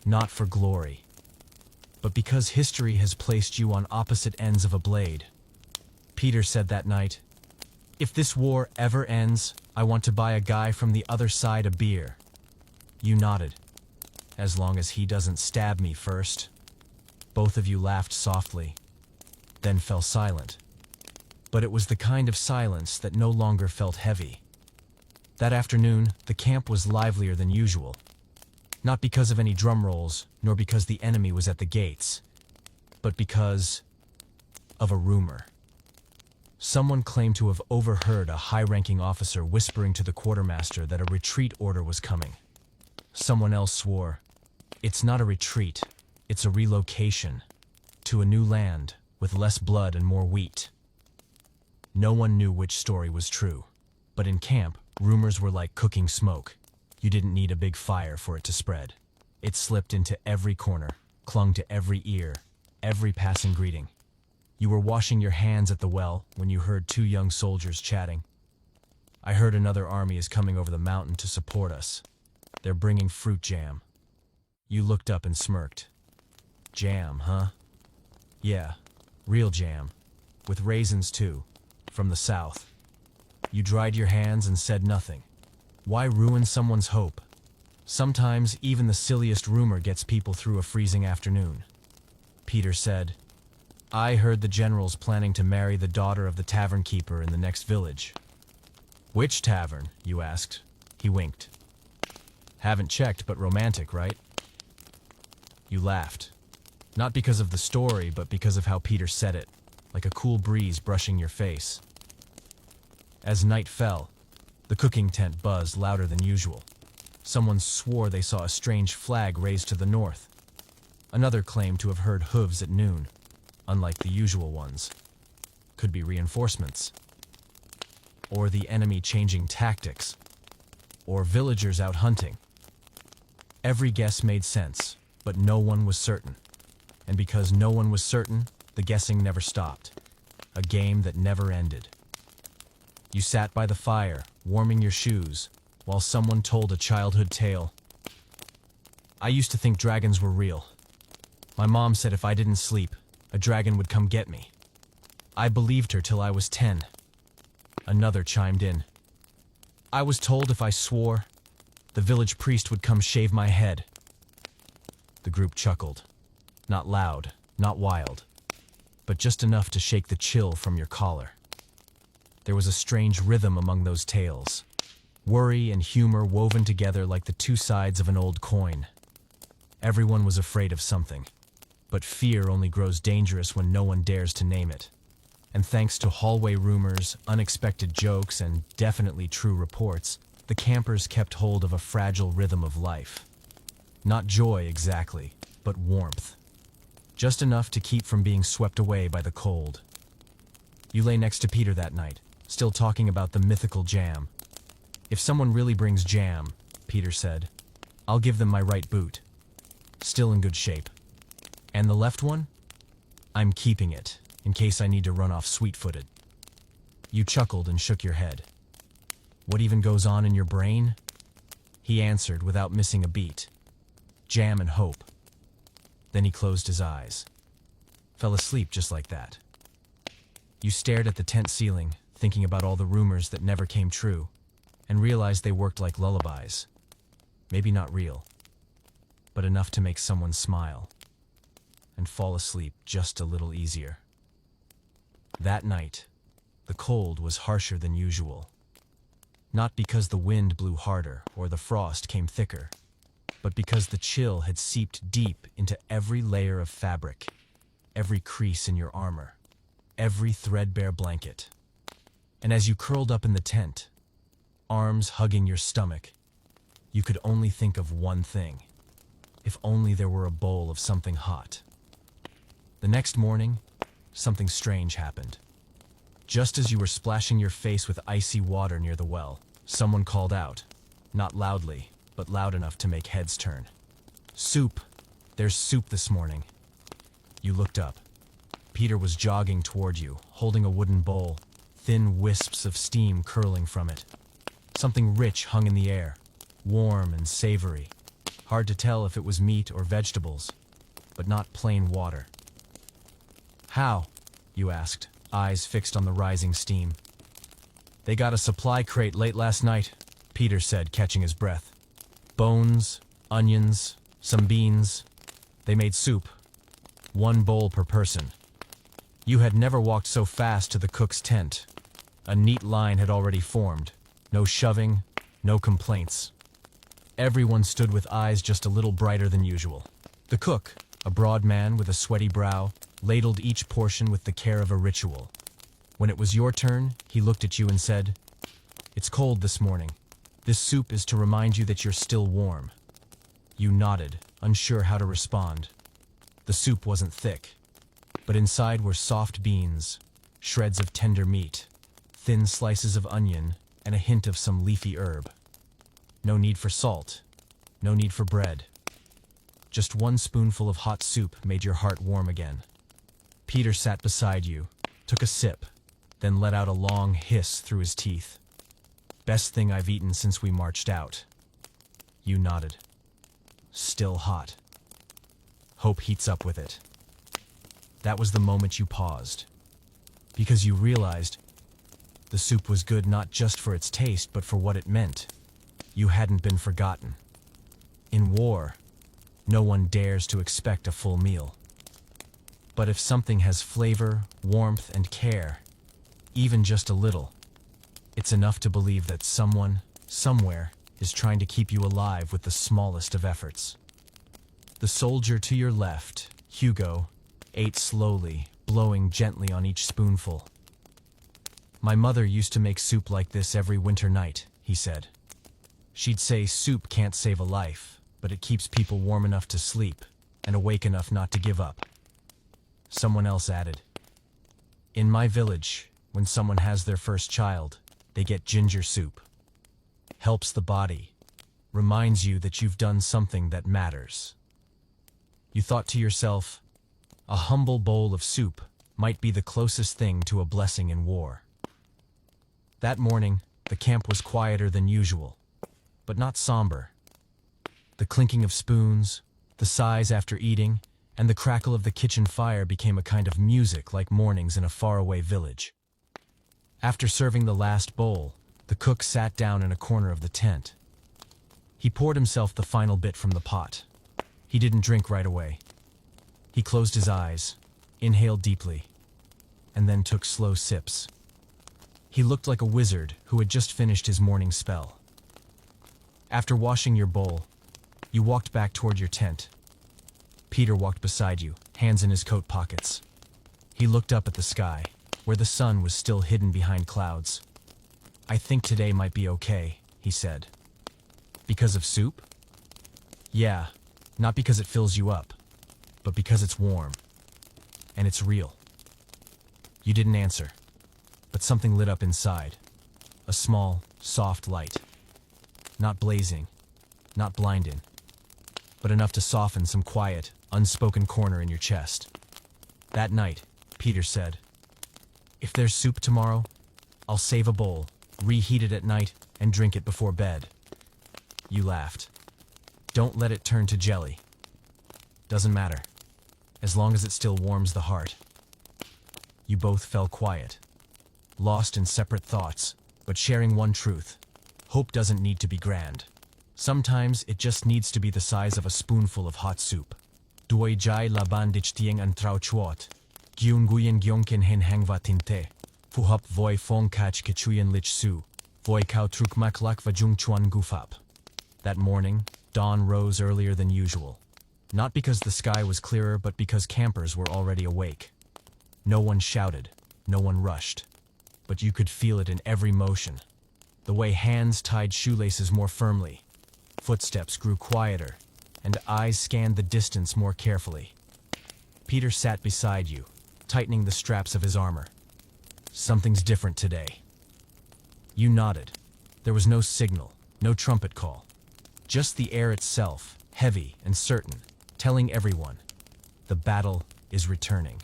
S1: Not for glory. But because history has placed you on opposite ends of a blade. Peter said that night, "If this war ever ends, I want to buy a guy from the other side a beer." You nodded. "As long as he doesn't stab me first." Both of you laughed softly, then fell silent. But it was the kind of silence that no longer felt heavy. That afternoon, the camp was livelier than usual. Not because of any drum rolls, nor because the enemy was at the gates, but because of a rumor. Someone claimed to have overheard a high-ranking officer whispering to the quartermaster that a retreat order was coming. Someone else swore, "It's not a retreat, it's a relocation to a new land with less blood and more wheat." No one knew which story was true, but in camp, rumors were like cooking smoke. You didn't need a big fire for it to spread. It slipped into every corner, clung to every ear, every passing greeting. You were washing your hands at the well when you heard two young soldiers chatting. "I heard another army is coming over the mountain to support us. They're bringing fruit jam." You looked up and smirked. "Jam, huh?" "Yeah, real jam. With raisins too, from the south." You dried your hands and said nothing. Why ruin someone's hope? Sometimes even the silliest rumor gets people through a freezing afternoon. Peter said, "I heard the general's planning to marry the daughter of the tavern keeper in the next village." "Which tavern?" you asked. He winked. "Haven't checked, but romantic, right?" You laughed. Not because of the story, but because of how Peter said it, like a cool breeze brushing your face. As night fell, the cooking tent buzzed louder than usual. Someone swore they saw a strange flag raised to the north. Another claimed to have heard hooves at noon, unlike the usual ones. Could be reinforcements. Or the enemy changing tactics. Or villagers out hunting. Every guess made sense, but no one was certain. And because no one was certain, the guessing never stopped. A game that never ended. You sat by the fire, warming your shoes, while someone told a childhood tale. "I used to think dragons were real. My mom said if I didn't sleep, a dragon would come get me. I believed her till I was 10. Another chimed in. "I was told if I swore, the village priest would come shave my head." The group chuckled. Not loud, not wild, but just enough to shake the chill from your collar. There was a strange rhythm among those tales. Worry and humor woven together like the two sides of an old coin. Everyone was afraid of something, but fear only grows dangerous when no one dares to name it. And thanks to hallway rumors, unexpected jokes, and definitely true reports, the campers kept hold of a fragile rhythm of life. Not joy exactly, but warmth. Just enough to keep from being swept away by the cold. You lay next to Peter that night, still talking about the mythical jam. "If someone really brings jam," Peter said, "I'll give them my right boot. Still in good shape. And the left one? I'm keeping it, in case I need to run off sweet-footed." You chuckled and shook your head. "What even goes on in your brain?" He answered without missing a beat. "Jam and hope." Then he closed his eyes. Fell asleep just like that. You stared at the tent ceiling, thinking about all the rumors that never came true, and realized they worked like lullabies. Maybe not real, but enough to make someone smile and fall asleep just a little easier. That night, the cold was harsher than usual. Not because the wind blew harder or the frost came thicker, but because the chill had seeped deep into every layer of fabric, every crease in your armor, every threadbare blanket. And as you curled up in the tent, arms hugging your stomach, you could only think of one thing. If only there were a bowl of something hot. The next morning, something strange happened. Just as you were splashing your face with icy water near the well, someone called out, not loudly, but loud enough to make heads turn. "Soup! There's soup this morning." You looked up. Peter was jogging toward you, holding a wooden bowl, thin wisps of steam curling from it. Something rich hung in the air, warm and savory. Hard to tell if it was meat or vegetables, but not plain water. "How?" you asked, eyes fixed on the rising steam. "They got a supply crate late last night," Peter said, catching his breath. "Bones, onions, some beans. They made soup. 1 bowl per person." You had never walked so fast to the cook's tent. A neat line had already formed. No shoving, no complaints. Everyone stood with eyes just a little brighter than usual. The cook, a broad man with a sweaty brow, ladled each portion with the care of a ritual. When it was your turn, he looked at you and said, "It's cold this morning. This soup is to remind you that you're still warm." You nodded, unsure how to respond. The soup wasn't thick, but inside were soft beans, shreds of tender meat, thin slices of onion, and a hint of some leafy herb. No need for salt, no need for bread. Just 1 spoonful of hot soup made your heart warm again. Peter sat beside you, took a sip, then let out a long hiss through his teeth. "Best thing I've eaten since we marched out." You nodded. "Still hot. Hope heats up with it." That was the moment you paused, because you realized the soup was good not just for its taste, but for what it meant. You hadn't been forgotten. In war, no one dares to expect a full meal. But if something has flavor, warmth, and care, even just a little, it's enough to believe that someone, somewhere, is trying to keep you alive with the smallest of efforts. The soldier to your left, Hugo, ate slowly, blowing gently on each spoonful. "My mother used to make soup like this every winter night," he said. "She'd say soup can't save a life, but it keeps people warm enough to sleep and awake enough not to give up." Someone else added, "In my village, when someone has their first child, they get ginger soup. Helps the body, reminds you that you've done something that matters." You thought to yourself, a humble bowl of soup might be the closest thing to a blessing in war. That morning, the camp was quieter than usual, but not somber. The clinking of spoons, the sighs after eating, and the crackle of the kitchen fire became a kind of music like mornings in a faraway village. After serving the last bowl, the cook sat down in a corner of the tent. He poured himself the final bit from the pot. He didn't drink right away. He closed his eyes, inhaled deeply, and then took slow sips. He looked like a wizard who had just finished his morning spell. After washing your bowl, you walked back toward your tent. Peter walked beside you, hands in his coat pockets. He looked up at the sky, where the sun was still hidden behind clouds. "I think today might be okay," he said. "Because of soup?" "Yeah, not because it fills you up, but because it's warm. And it's real." You didn't answer, but something lit up inside. A small, soft light. Not blazing, not blinding, but enough to soften some quiet, unspoken corner in your chest. That night, Peter said, "If there's soup tomorrow, I'll save a bowl, reheat it at night, and drink it before bed." You laughed. "Don't let it turn to jelly." "Doesn't matter, as long as it still warms the heart." You both fell quiet, lost in separate thoughts, but sharing one truth. Hope doesn't need to be grand. Sometimes it just needs to be the size of a spoonful of hot soup. Duoi jai laban dich tieng an trao chuot. Gyun guyen gyonkin hin hangva tinte. Fuhop voi fong kach kichuyen lich su. Voi kau truk maklak vajung chuan gufap. That morning, dawn rose earlier than usual. Not because the sky was clearer, but because campers were already awake. No one shouted, no one rushed. But you could feel it in every motion. The way hands tied shoelaces more firmly. Footsteps grew quieter, and eyes scanned the distance more carefully. Peter sat beside you, tightening the straps of his armor. "Something's different today." You nodded. There was no signal, no trumpet call. Just the air itself, heavy and certain, telling everyone, the battle is returning.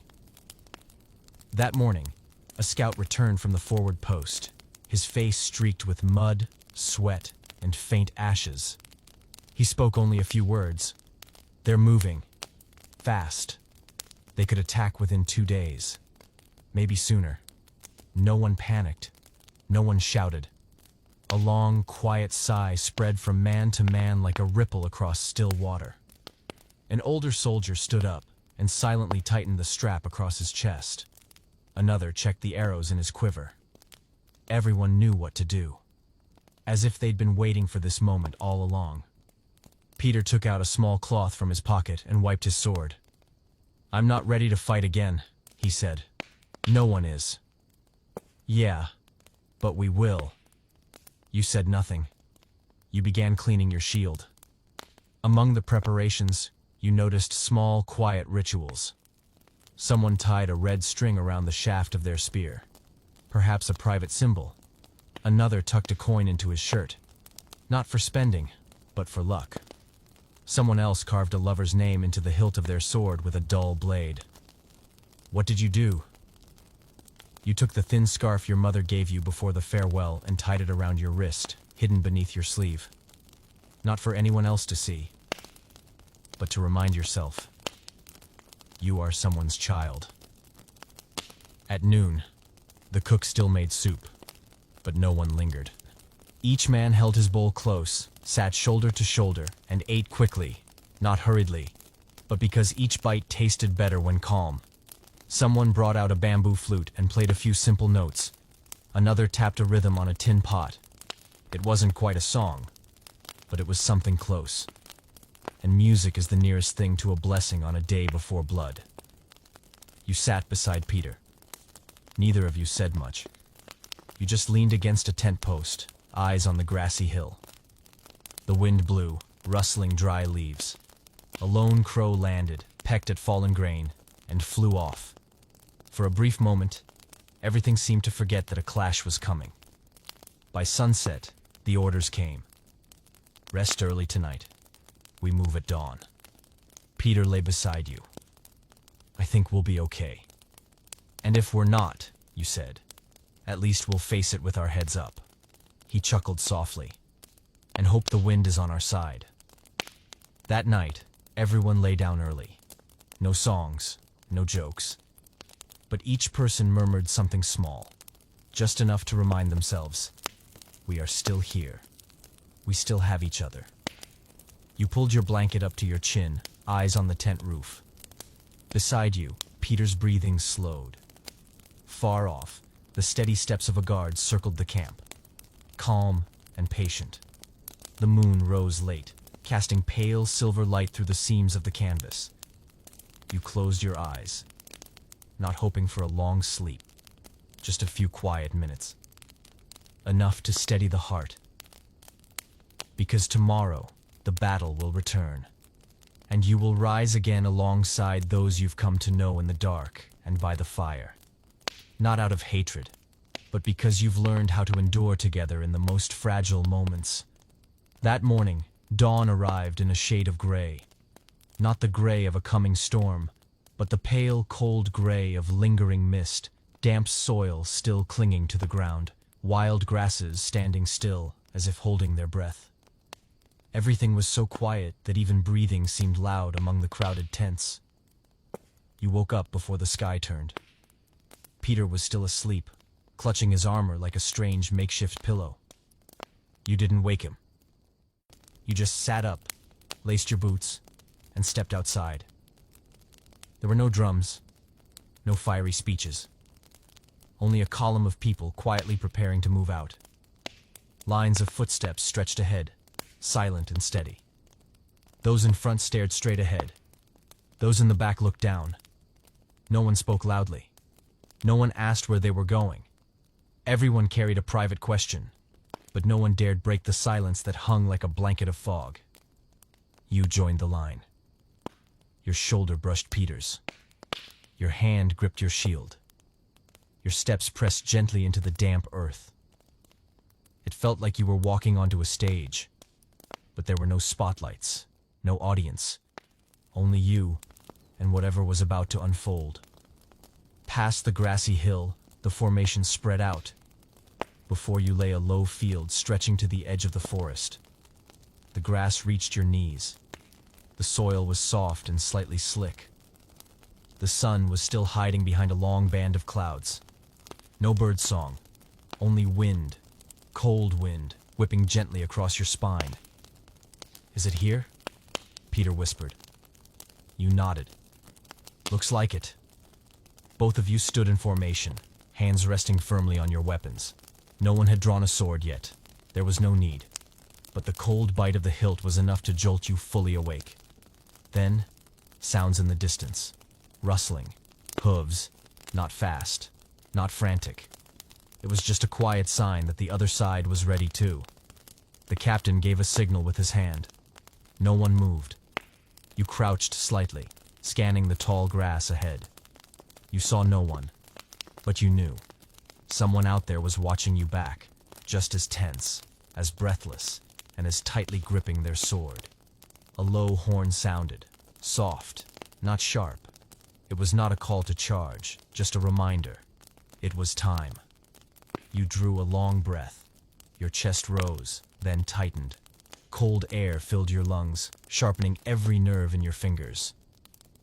S1: That morning, a scout returned from the forward post, his face streaked with mud, sweat, and faint ashes. He spoke only a few words. "They're moving. Fast. They could attack within 2 days. Maybe sooner." No one panicked. No one shouted. A long, quiet sigh spread from man to man like a ripple across still water. An older soldier stood up and silently tightened the strap across his chest. Another checked the arrows in his quiver. Everyone knew what to do, as if they'd been waiting for this moment all along. Peter took out a small cloth from his pocket and wiped his sword. "I'm not ready to fight again," he said. "No one is." "Yeah, but we will." You said nothing. You began cleaning your shield. Among the preparations, you noticed small, quiet rituals. Someone tied a red string around the shaft of their spear, perhaps a private symbol. Another tucked a coin into his shirt, not for spending, but for luck. Someone else carved a lover's name into the hilt of their sword with a dull blade. What did you do? You took the thin scarf your mother gave you before the farewell and tied it around your wrist, hidden beneath your sleeve. Not for anyone else to see, but to remind yourself, you are someone's child. At noon, the cook still made soup, but no one lingered. Each man held his bowl close, sat shoulder to shoulder, and ate quickly, not hurriedly, but because each bite tasted better when calm. Someone brought out a bamboo flute and played a few simple notes. Another tapped a rhythm on a tin pot. It wasn't quite a song, but it was something close. And music is the nearest thing to a blessing on a day before blood. You sat beside Peter. Neither of you said much. You just leaned against a tent post, eyes on the grassy hill. The wind blew, rustling dry leaves. A lone crow landed, pecked at fallen grain, and flew off. For a brief moment, everything seemed to forget that a clash was coming. By sunset, the orders came. Rest early tonight. We move at dawn. Peter lay beside you. I think we'll be okay. And if we're not, you said, at least we'll face it with our heads up. He chuckled softly, and hope the wind is on our side. That night, everyone lay down early. No songs, no jokes. But each person murmured something small, just enough to remind themselves, we are still here. We still have each other. You pulled your blanket up to your chin, eyes on the tent roof. Beside you, Peter's breathing slowed. Far off, the steady steps of a guard circled the camp, calm and patient. The moon rose late, casting pale silver light through the seams of the canvas. You closed your eyes, not hoping for a long sleep, just a few quiet minutes. Enough to steady the heart. Because tomorrow, the battle will return, and you will rise again alongside those you've come to know in the dark and by the fire. Not out of hatred, but because you've learned how to endure together in the most fragile moments. That morning, dawn arrived in a shade of gray. Not the gray of a coming storm, but the pale, cold gray of lingering mist, damp soil still clinging to the ground, wild grasses standing still as if holding their breath. Everything was so quiet that even breathing seemed loud among the crowded tents. You woke up before the sky turned. Peter was still asleep, clutching his armor like a strange makeshift pillow. You didn't wake him. You just sat up, laced your boots, and stepped outside. There were no drums, no fiery speeches. Only a column of people quietly preparing to move out. Lines of footsteps stretched ahead, silent and steady. Those in front stared straight ahead. Those in the back looked down. No one spoke loudly. No one asked where they were going. Everyone carried a private question, but no one dared break the silence that hung like a blanket of fog. You joined the line. Your shoulder brushed Peter's. Your hand gripped your shield. Your steps pressed gently into the damp earth. It felt like you were walking onto a stage, but there were no spotlights, no audience, only you and whatever was about to unfold. Past the grassy hill, the formation spread out. Before you lay a low field stretching to the edge of the forest. The grass reached your knees. The soil was soft and slightly slick. The sun was still hiding behind a long band of clouds. No bird song, only wind, cold wind, whipping gently across your spine. "Is it here?" Peter whispered. You nodded. "Looks like it." Both of you stood in formation, hands resting firmly on your weapons. No one had drawn a sword yet. There was no need. But the cold bite of the hilt was enough to jolt you fully awake. Then, sounds in the distance. Rustling. Hooves. Not fast. Not frantic. It was just a quiet sign that the other side was ready too. The captain gave a signal with his hand. No one moved. You crouched slightly, scanning the tall grass ahead. You saw no one, but you knew. Someone out there was watching you back, just as tense, as breathless, and as tightly gripping their sword. A low horn sounded, soft, not sharp. It was not a call to charge, just a reminder. It was time. You drew a long breath. Your chest rose, then tightened. Cold air filled your lungs, sharpening every nerve in your fingers.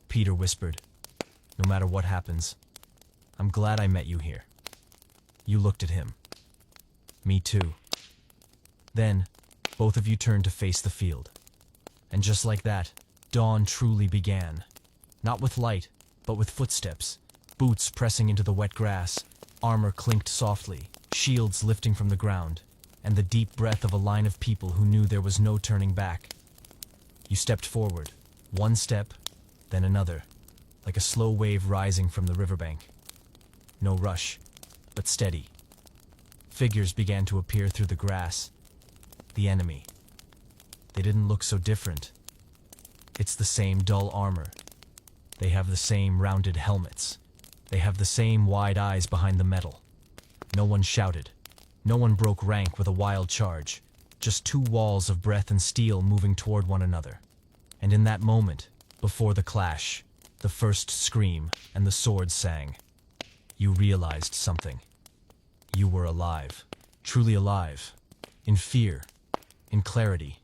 S1: Peter whispered, "No matter what happens, I'm glad I met you here." You looked at him. Me too. Then, both of you turned to face the field. And just like that, dawn truly began. Not with light, but with footsteps, boots pressing into the wet grass, armor clinked softly, shields lifting from the ground, and the deep breath of a line of people who knew there was no turning back. You stepped forward, one step, then another, like a slow wave rising from the riverbank. No rush, but steady. Figures began to appear through the grass. The enemy. They didn't look so different. It's the same dull armor. They have the same rounded helmets. They have the same wide eyes behind the metal. No one shouted. No one broke rank with a wild charge. Just two walls of breath and steel moving toward one another. And in that moment, before the clash, the first scream and the swords sang, you realized something. You were alive. Truly alive. In fear. In clarity.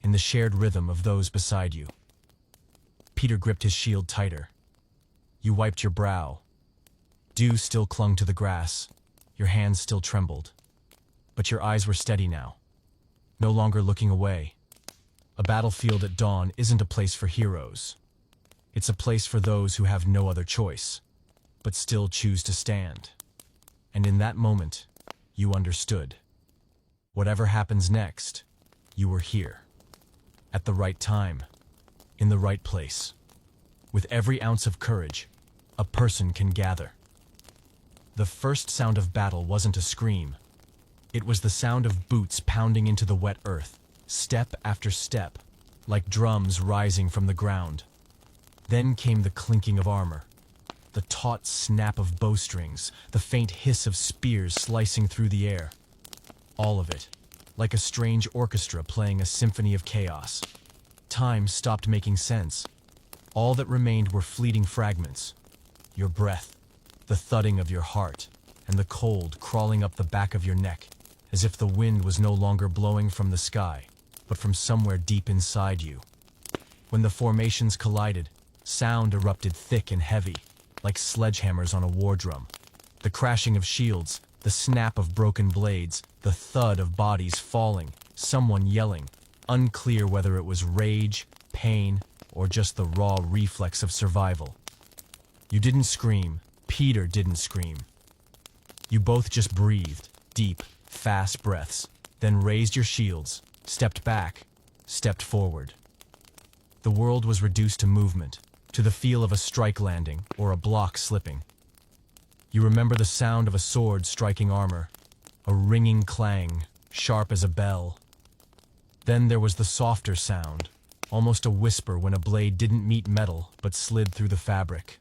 S1: In the shared rhythm of those beside you. Peter gripped his shield tighter. You wiped your brow. Dew still clung to the grass. Your hands still trembled. But your eyes were steady now. No longer looking away. A battlefield at dawn isn't a place for heroes. It's a place for those who have no other choice, but still choose to stand. And in that moment, you understood. Whatever happens next, You were here. At the right time. In the right place. With every ounce of courage, a person can gather. The first sound of battle wasn't a scream. It was the sound of boots pounding into the wet earth, step after step, like drums rising from the ground. Then came the clinking of armor, the taut snap of bowstrings, the faint hiss of spears slicing through the air. All of it, like a strange orchestra playing a symphony of chaos. Time stopped making sense. All that remained were fleeting fragments. Your breath, the thudding of your heart, and the cold crawling up the back of your neck, as if the wind was no longer blowing from the sky, but from somewhere deep inside you. When the formations collided, sound erupted thick and heavy, like sledgehammers on a war drum. The crashing of shields, the snap of broken blades, the thud of bodies falling, someone yelling, unclear whether it was rage, pain, or just the raw reflex of survival. You didn't scream. Peter didn't scream. You both just breathed, deep, fast breaths, then raised your shields, stepped back, stepped forward. The world was reduced to movement, to the feel of a strike landing or a block slipping. You remember the sound of a sword striking armor, a ringing clang, sharp as a bell. Then there was the softer sound, almost a whisper when a blade didn't meet metal but slid through the fabric.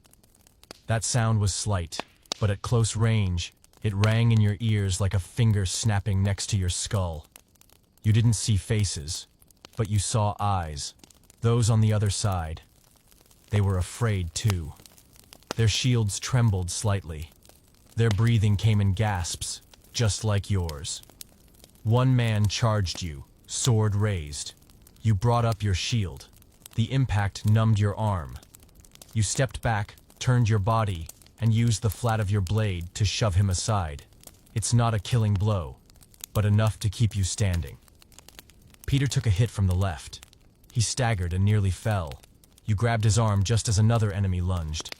S1: That sound was slight, but at close range, it rang in your ears like a finger snapping next to your skull. You didn't see faces, but you saw eyes, those on the other side. They were afraid too. Their shields trembled slightly. Their breathing came in gasps, just like yours. One man charged you, sword raised. You brought up your shield. The impact numbed your arm. You stepped back, turned your body, and used the flat of your blade to shove him aside. It's not a killing blow, but enough to keep you standing. Peter took a hit from the left. He staggered and nearly fell. You grabbed his arm just as another enemy lunged.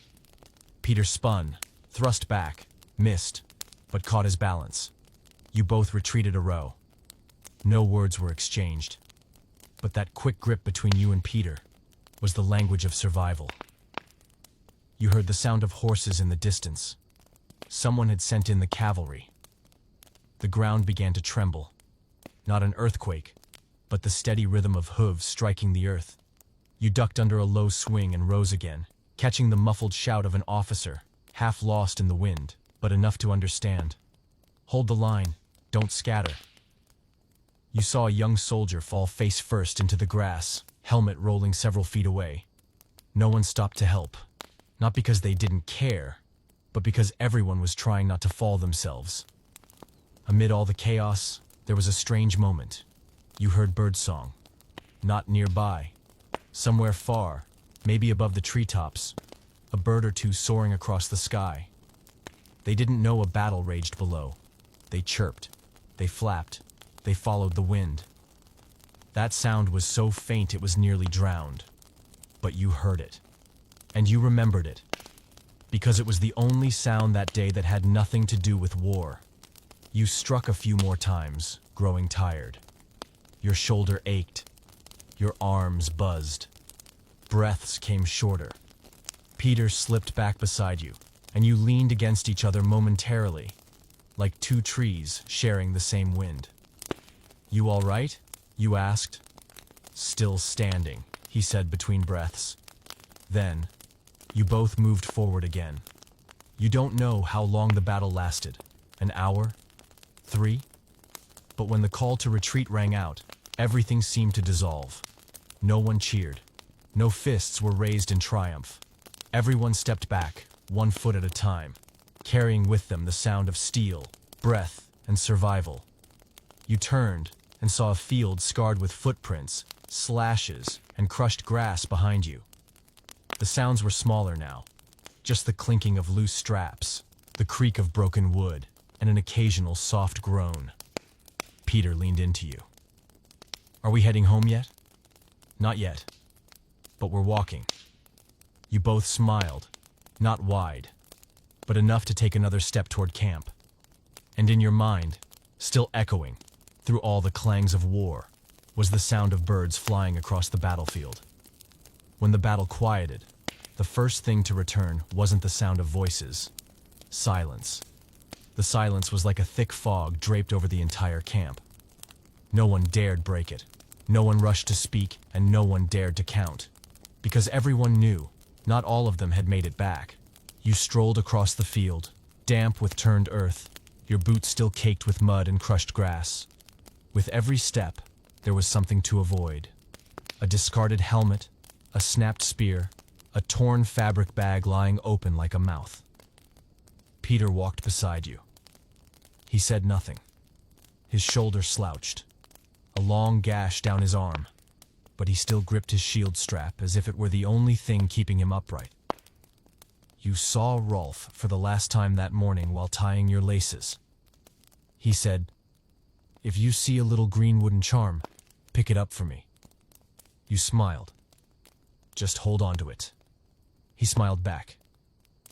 S1: Peter spun, thrust back, missed, but caught his balance. You both retreated a row. No words were exchanged. But that quick grip between you and Peter was the language of survival. You heard the sound of horses in the distance. Someone had sent in the cavalry. The ground began to tremble. Not an earthquake, but the steady rhythm of hooves striking the earth. You ducked under a low swing and rose again, catching the muffled shout of an officer, half lost in the wind, but enough to understand. Hold the line, don't scatter. You saw a young soldier fall face first into the grass, helmet rolling several feet away. No one stopped to help. Not because they didn't care, but because everyone was trying not to fall themselves. Amid all the chaos, there was a strange moment. You heard birdsong. Not nearby. Somewhere far, maybe above the treetops, a bird or two soaring across the sky. They didn't know a battle raged below. They chirped. They flapped. They followed the wind. That sound was so faint it was nearly drowned. But you heard it. And you remembered it. Because it was the only sound that day that had nothing to do with war. You struck a few more times, growing tired. Your shoulder ached. Your arms buzzed. Breaths came shorter. Peter slipped back beside you, and you leaned against each other momentarily, like two trees sharing the same wind. "You all right?" you asked. "Still standing," he said between breaths. Then, you both moved forward again. You don't know how long the battle lasted. An hour? 3? But when the call to retreat rang out, everything seemed to dissolve. No one cheered. No fists were raised in triumph. Everyone stepped back, 1 foot at a time, carrying with them the sound of steel, breath, and survival. You turned and saw a field scarred with footprints, slashes, and crushed grass behind you. The sounds were smaller now, just the clinking of loose straps, the creak of broken wood, and an occasional soft groan. Peter leaned into you. "Are we heading home yet?" "Not yet. But we're walking." You both smiled, not wide, but enough to take another step toward camp. And in your mind, still echoing, through all the clangs of war, was the sound of birds flying across the battlefield. When the battle quieted, the first thing to return wasn't the sound of voices. Silence. The silence was like a thick fog draped over the entire camp. No one dared break it. No one rushed to speak, and no one dared to count. Because everyone knew, not all of them had made it back. You strolled across the field, damp with turned earth, your boots still caked with mud and crushed grass. With every step, there was something to avoid. A discarded helmet, a snapped spear, a torn fabric bag lying open like a mouth. Peter walked beside you. He said nothing. His shoulder slouched, a long gash down his arm, but he still gripped his shield strap as if it were the only thing keeping him upright. You saw Rolf for the last time that morning while tying your laces. He said, "If you see a little green wooden charm, pick it up for me." You smiled. "Just hold on to it." He smiled back,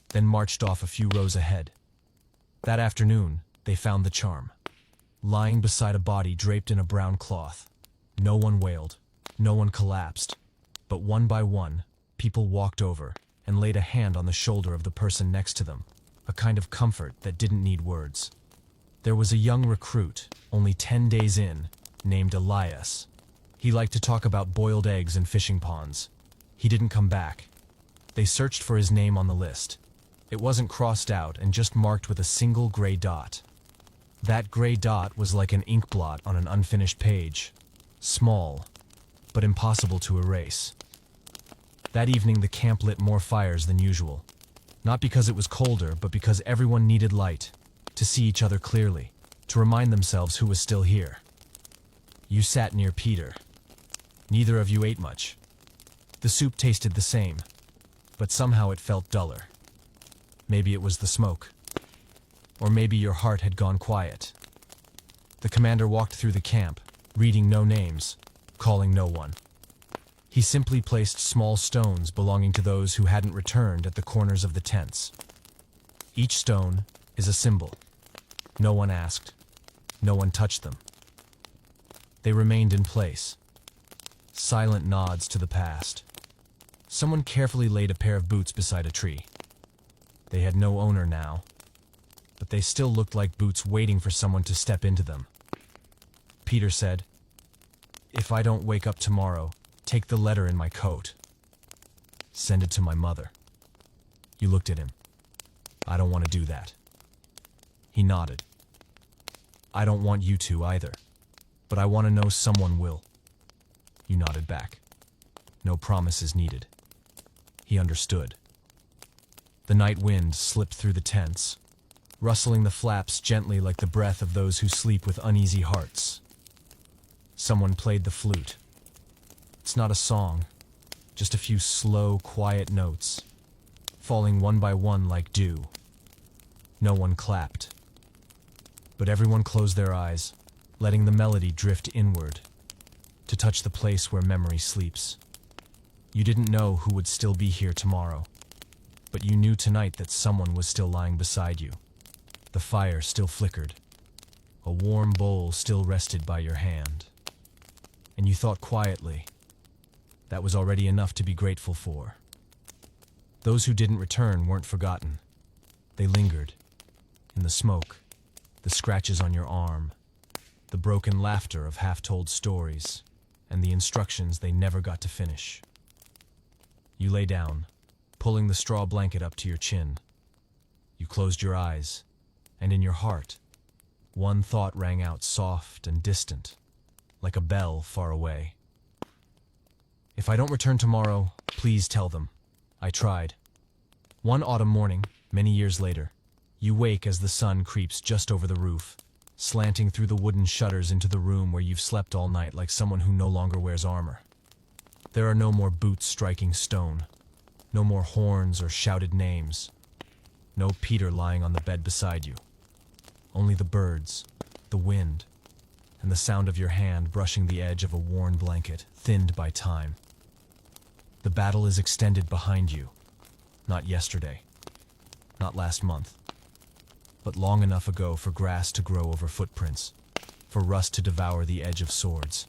S1: then marched off a few rows ahead. That afternoon, they found the charm, lying beside a body draped in a brown cloth. No one wailed, no one collapsed, but one by one, people walked over and laid a hand on the shoulder of the person next to them, a kind of comfort that didn't need words. There was a young recruit, only 10 days in, named Elias. He liked to talk about boiled eggs and fishing ponds. He didn't come back. They searched for his name on the list. It wasn't crossed out and just marked with a single gray dot. That gray dot was like an ink blot on an unfinished page. Small, but impossible to erase. That evening the camp lit more fires than usual. Not because it was colder, but because everyone needed light, to see each other clearly, to remind themselves who was still here. You sat near Peter. Neither of you ate much. The soup tasted the same, but somehow it felt duller. Maybe it was the smoke. Or maybe your heart had gone quiet. The commander walked through the camp, reading no names, calling no one. He simply placed small stones belonging to those who hadn't returned at the corners of the tents. Each stone is a symbol. No one asked. No one touched them. They remained in place. Silent nods to the past. Someone carefully laid a pair of boots beside a tree. They had no owner now, but they still looked like boots waiting for someone to step into them. Peter said, "If I don't wake up tomorrow, take the letter in my coat. Send it to my mother." You looked at him. "I don't want to do that." He nodded. "I don't want you to either, but I want to know someone will." You nodded back. No promises needed. He understood. The night wind slipped through the tents, rustling the flaps gently like the breath of those who sleep with uneasy hearts. Someone played the flute. It's not a song, just a few slow, quiet notes, falling one by one like dew. No one clapped. But everyone closed their eyes, letting the melody drift inward, to touch the place where memory sleeps. You didn't know who would still be here tomorrow, but you knew tonight that someone was still lying beside you. The fire still flickered. A warm bowl still rested by your hand. And you thought quietly, that was already enough to be grateful for. Those who didn't return weren't forgotten. They lingered. In the smoke, the scratches on your arm, the broken laughter of half-told stories, and the instructions they never got to finish. You lay down, pulling the straw blanket up to your chin. You closed your eyes, and in your heart, one thought rang out soft and distant, like a bell far away. "If I don't return tomorrow, please tell them. I tried." One autumn morning, many years later, you wake as the sun creeps just over the roof, slanting through the wooden shutters into the room where you've slept all night like someone who no longer wears armor. There are no more boots striking stone, no more horns or shouted names, no Peter lying on the bed beside you. Only the birds, the wind, and the sound of your hand brushing the edge of a worn blanket, thinned by time. The battle is extended behind you, not yesterday, not last month, but long enough ago for grass to grow over footprints, for rust to devour the edge of swords.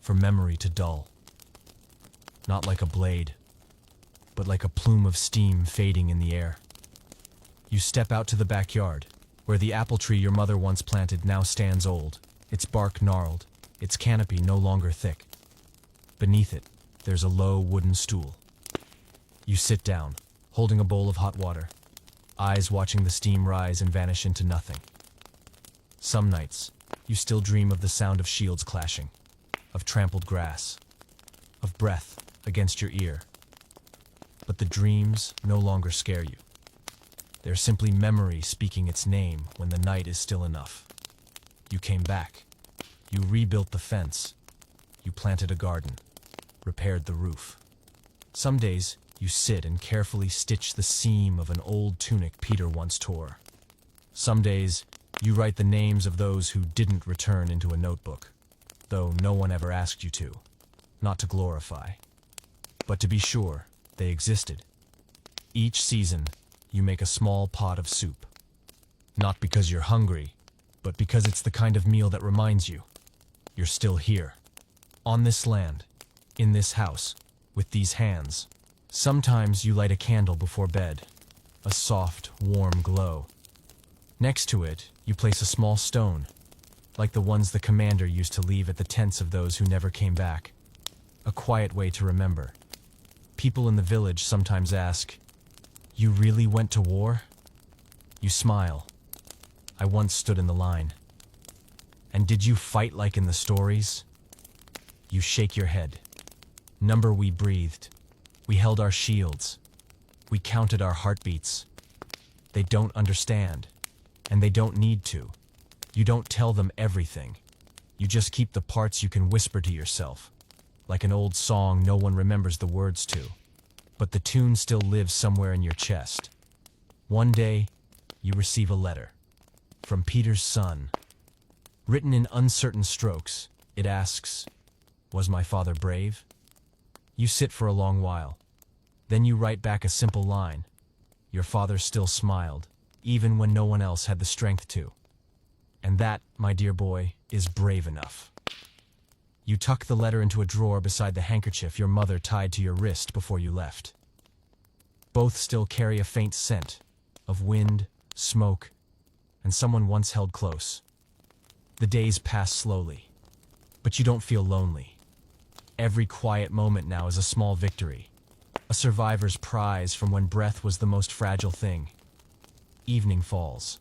S1: for memory to dull. Not like a blade, but like a plume of steam fading in the air. You step out to the backyard, where the apple tree your mother once planted now stands old, its bark gnarled, its canopy no longer thick. Beneath it, there's a low wooden stool. You sit down, holding a bowl of hot water, eyes watching the steam rise and vanish into nothing. Some nights, you still dream of the sound of shields clashing, of trampled grass, of breath against your ear. But the dreams no longer scare you. They're simply memory speaking its name when the night is still enough. You came back. You rebuilt the fence. You planted a garden, repaired the roof. Some days, you sit and carefully stitch the seam of an old tunic Peter once tore. Some days, you write the names of those who didn't return into a notebook, though no one ever asked you to, not to glorify, but to be sure they existed. Each season, you make a small pot of soup. Not because you're hungry, but because it's the kind of meal that reminds you you're still here, on this land, in this house, with these hands. Sometimes you light a candle before bed, a soft, warm glow. Next to it, you place a small stone, like the ones the commander used to leave at the tents of those who never came back. A quiet way to remember. People in the village sometimes ask, "You really went to war?" You smile. "I once stood in the line." "And did you fight like in the stories?" You shake your head. "Number we breathed. We held our shields. We counted our heartbeats." They don't understand, and they don't need to. You don't tell them everything. You just keep the parts you can whisper to yourself, like an old song no one remembers the words to. But the tune still lives somewhere in your chest. One day, you receive a letter from Peter's son. Written in uncertain strokes, it asks, "Was my father brave?" You sit for a long while. Then you write back a simple line. Your father still smiled, even when no one else had the strength to. And that, my dear boy, is brave enough. You tuck the letter into a drawer beside the handkerchief your mother tied to your wrist before you left. Both still carry a faint scent of wind, smoke, and someone once held close. The days pass slowly, but you don't feel lonely. Every quiet moment now is a small victory, a survivor's prize from when breath was the most fragile thing. Evening falls.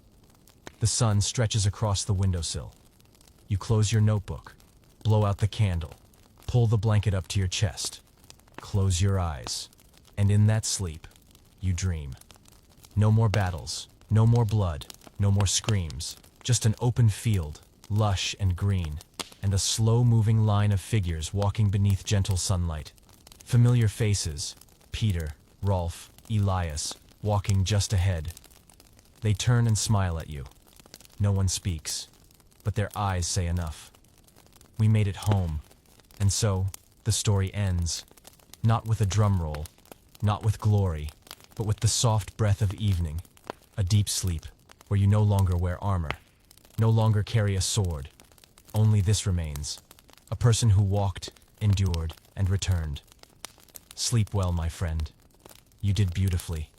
S1: The sun stretches across the windowsill. You close your notebook, blow out the candle, pull the blanket up to your chest, close your eyes, and in that sleep, you dream. No more battles, no more blood, no more screams, just an open field, lush and green, and a slow-moving line of figures walking beneath gentle sunlight. Familiar faces, Peter, Rolf, Elias, walking just ahead. They turn and smile at you. No one speaks, but their eyes say enough. We made it home, and so the story ends, not with a drum roll, not with glory, but with the soft breath of evening, a deep sleep where you no longer wear armor, no longer carry a sword. Only this remains, a person who walked, endured, and returned. Sleep well, my friend. You did beautifully.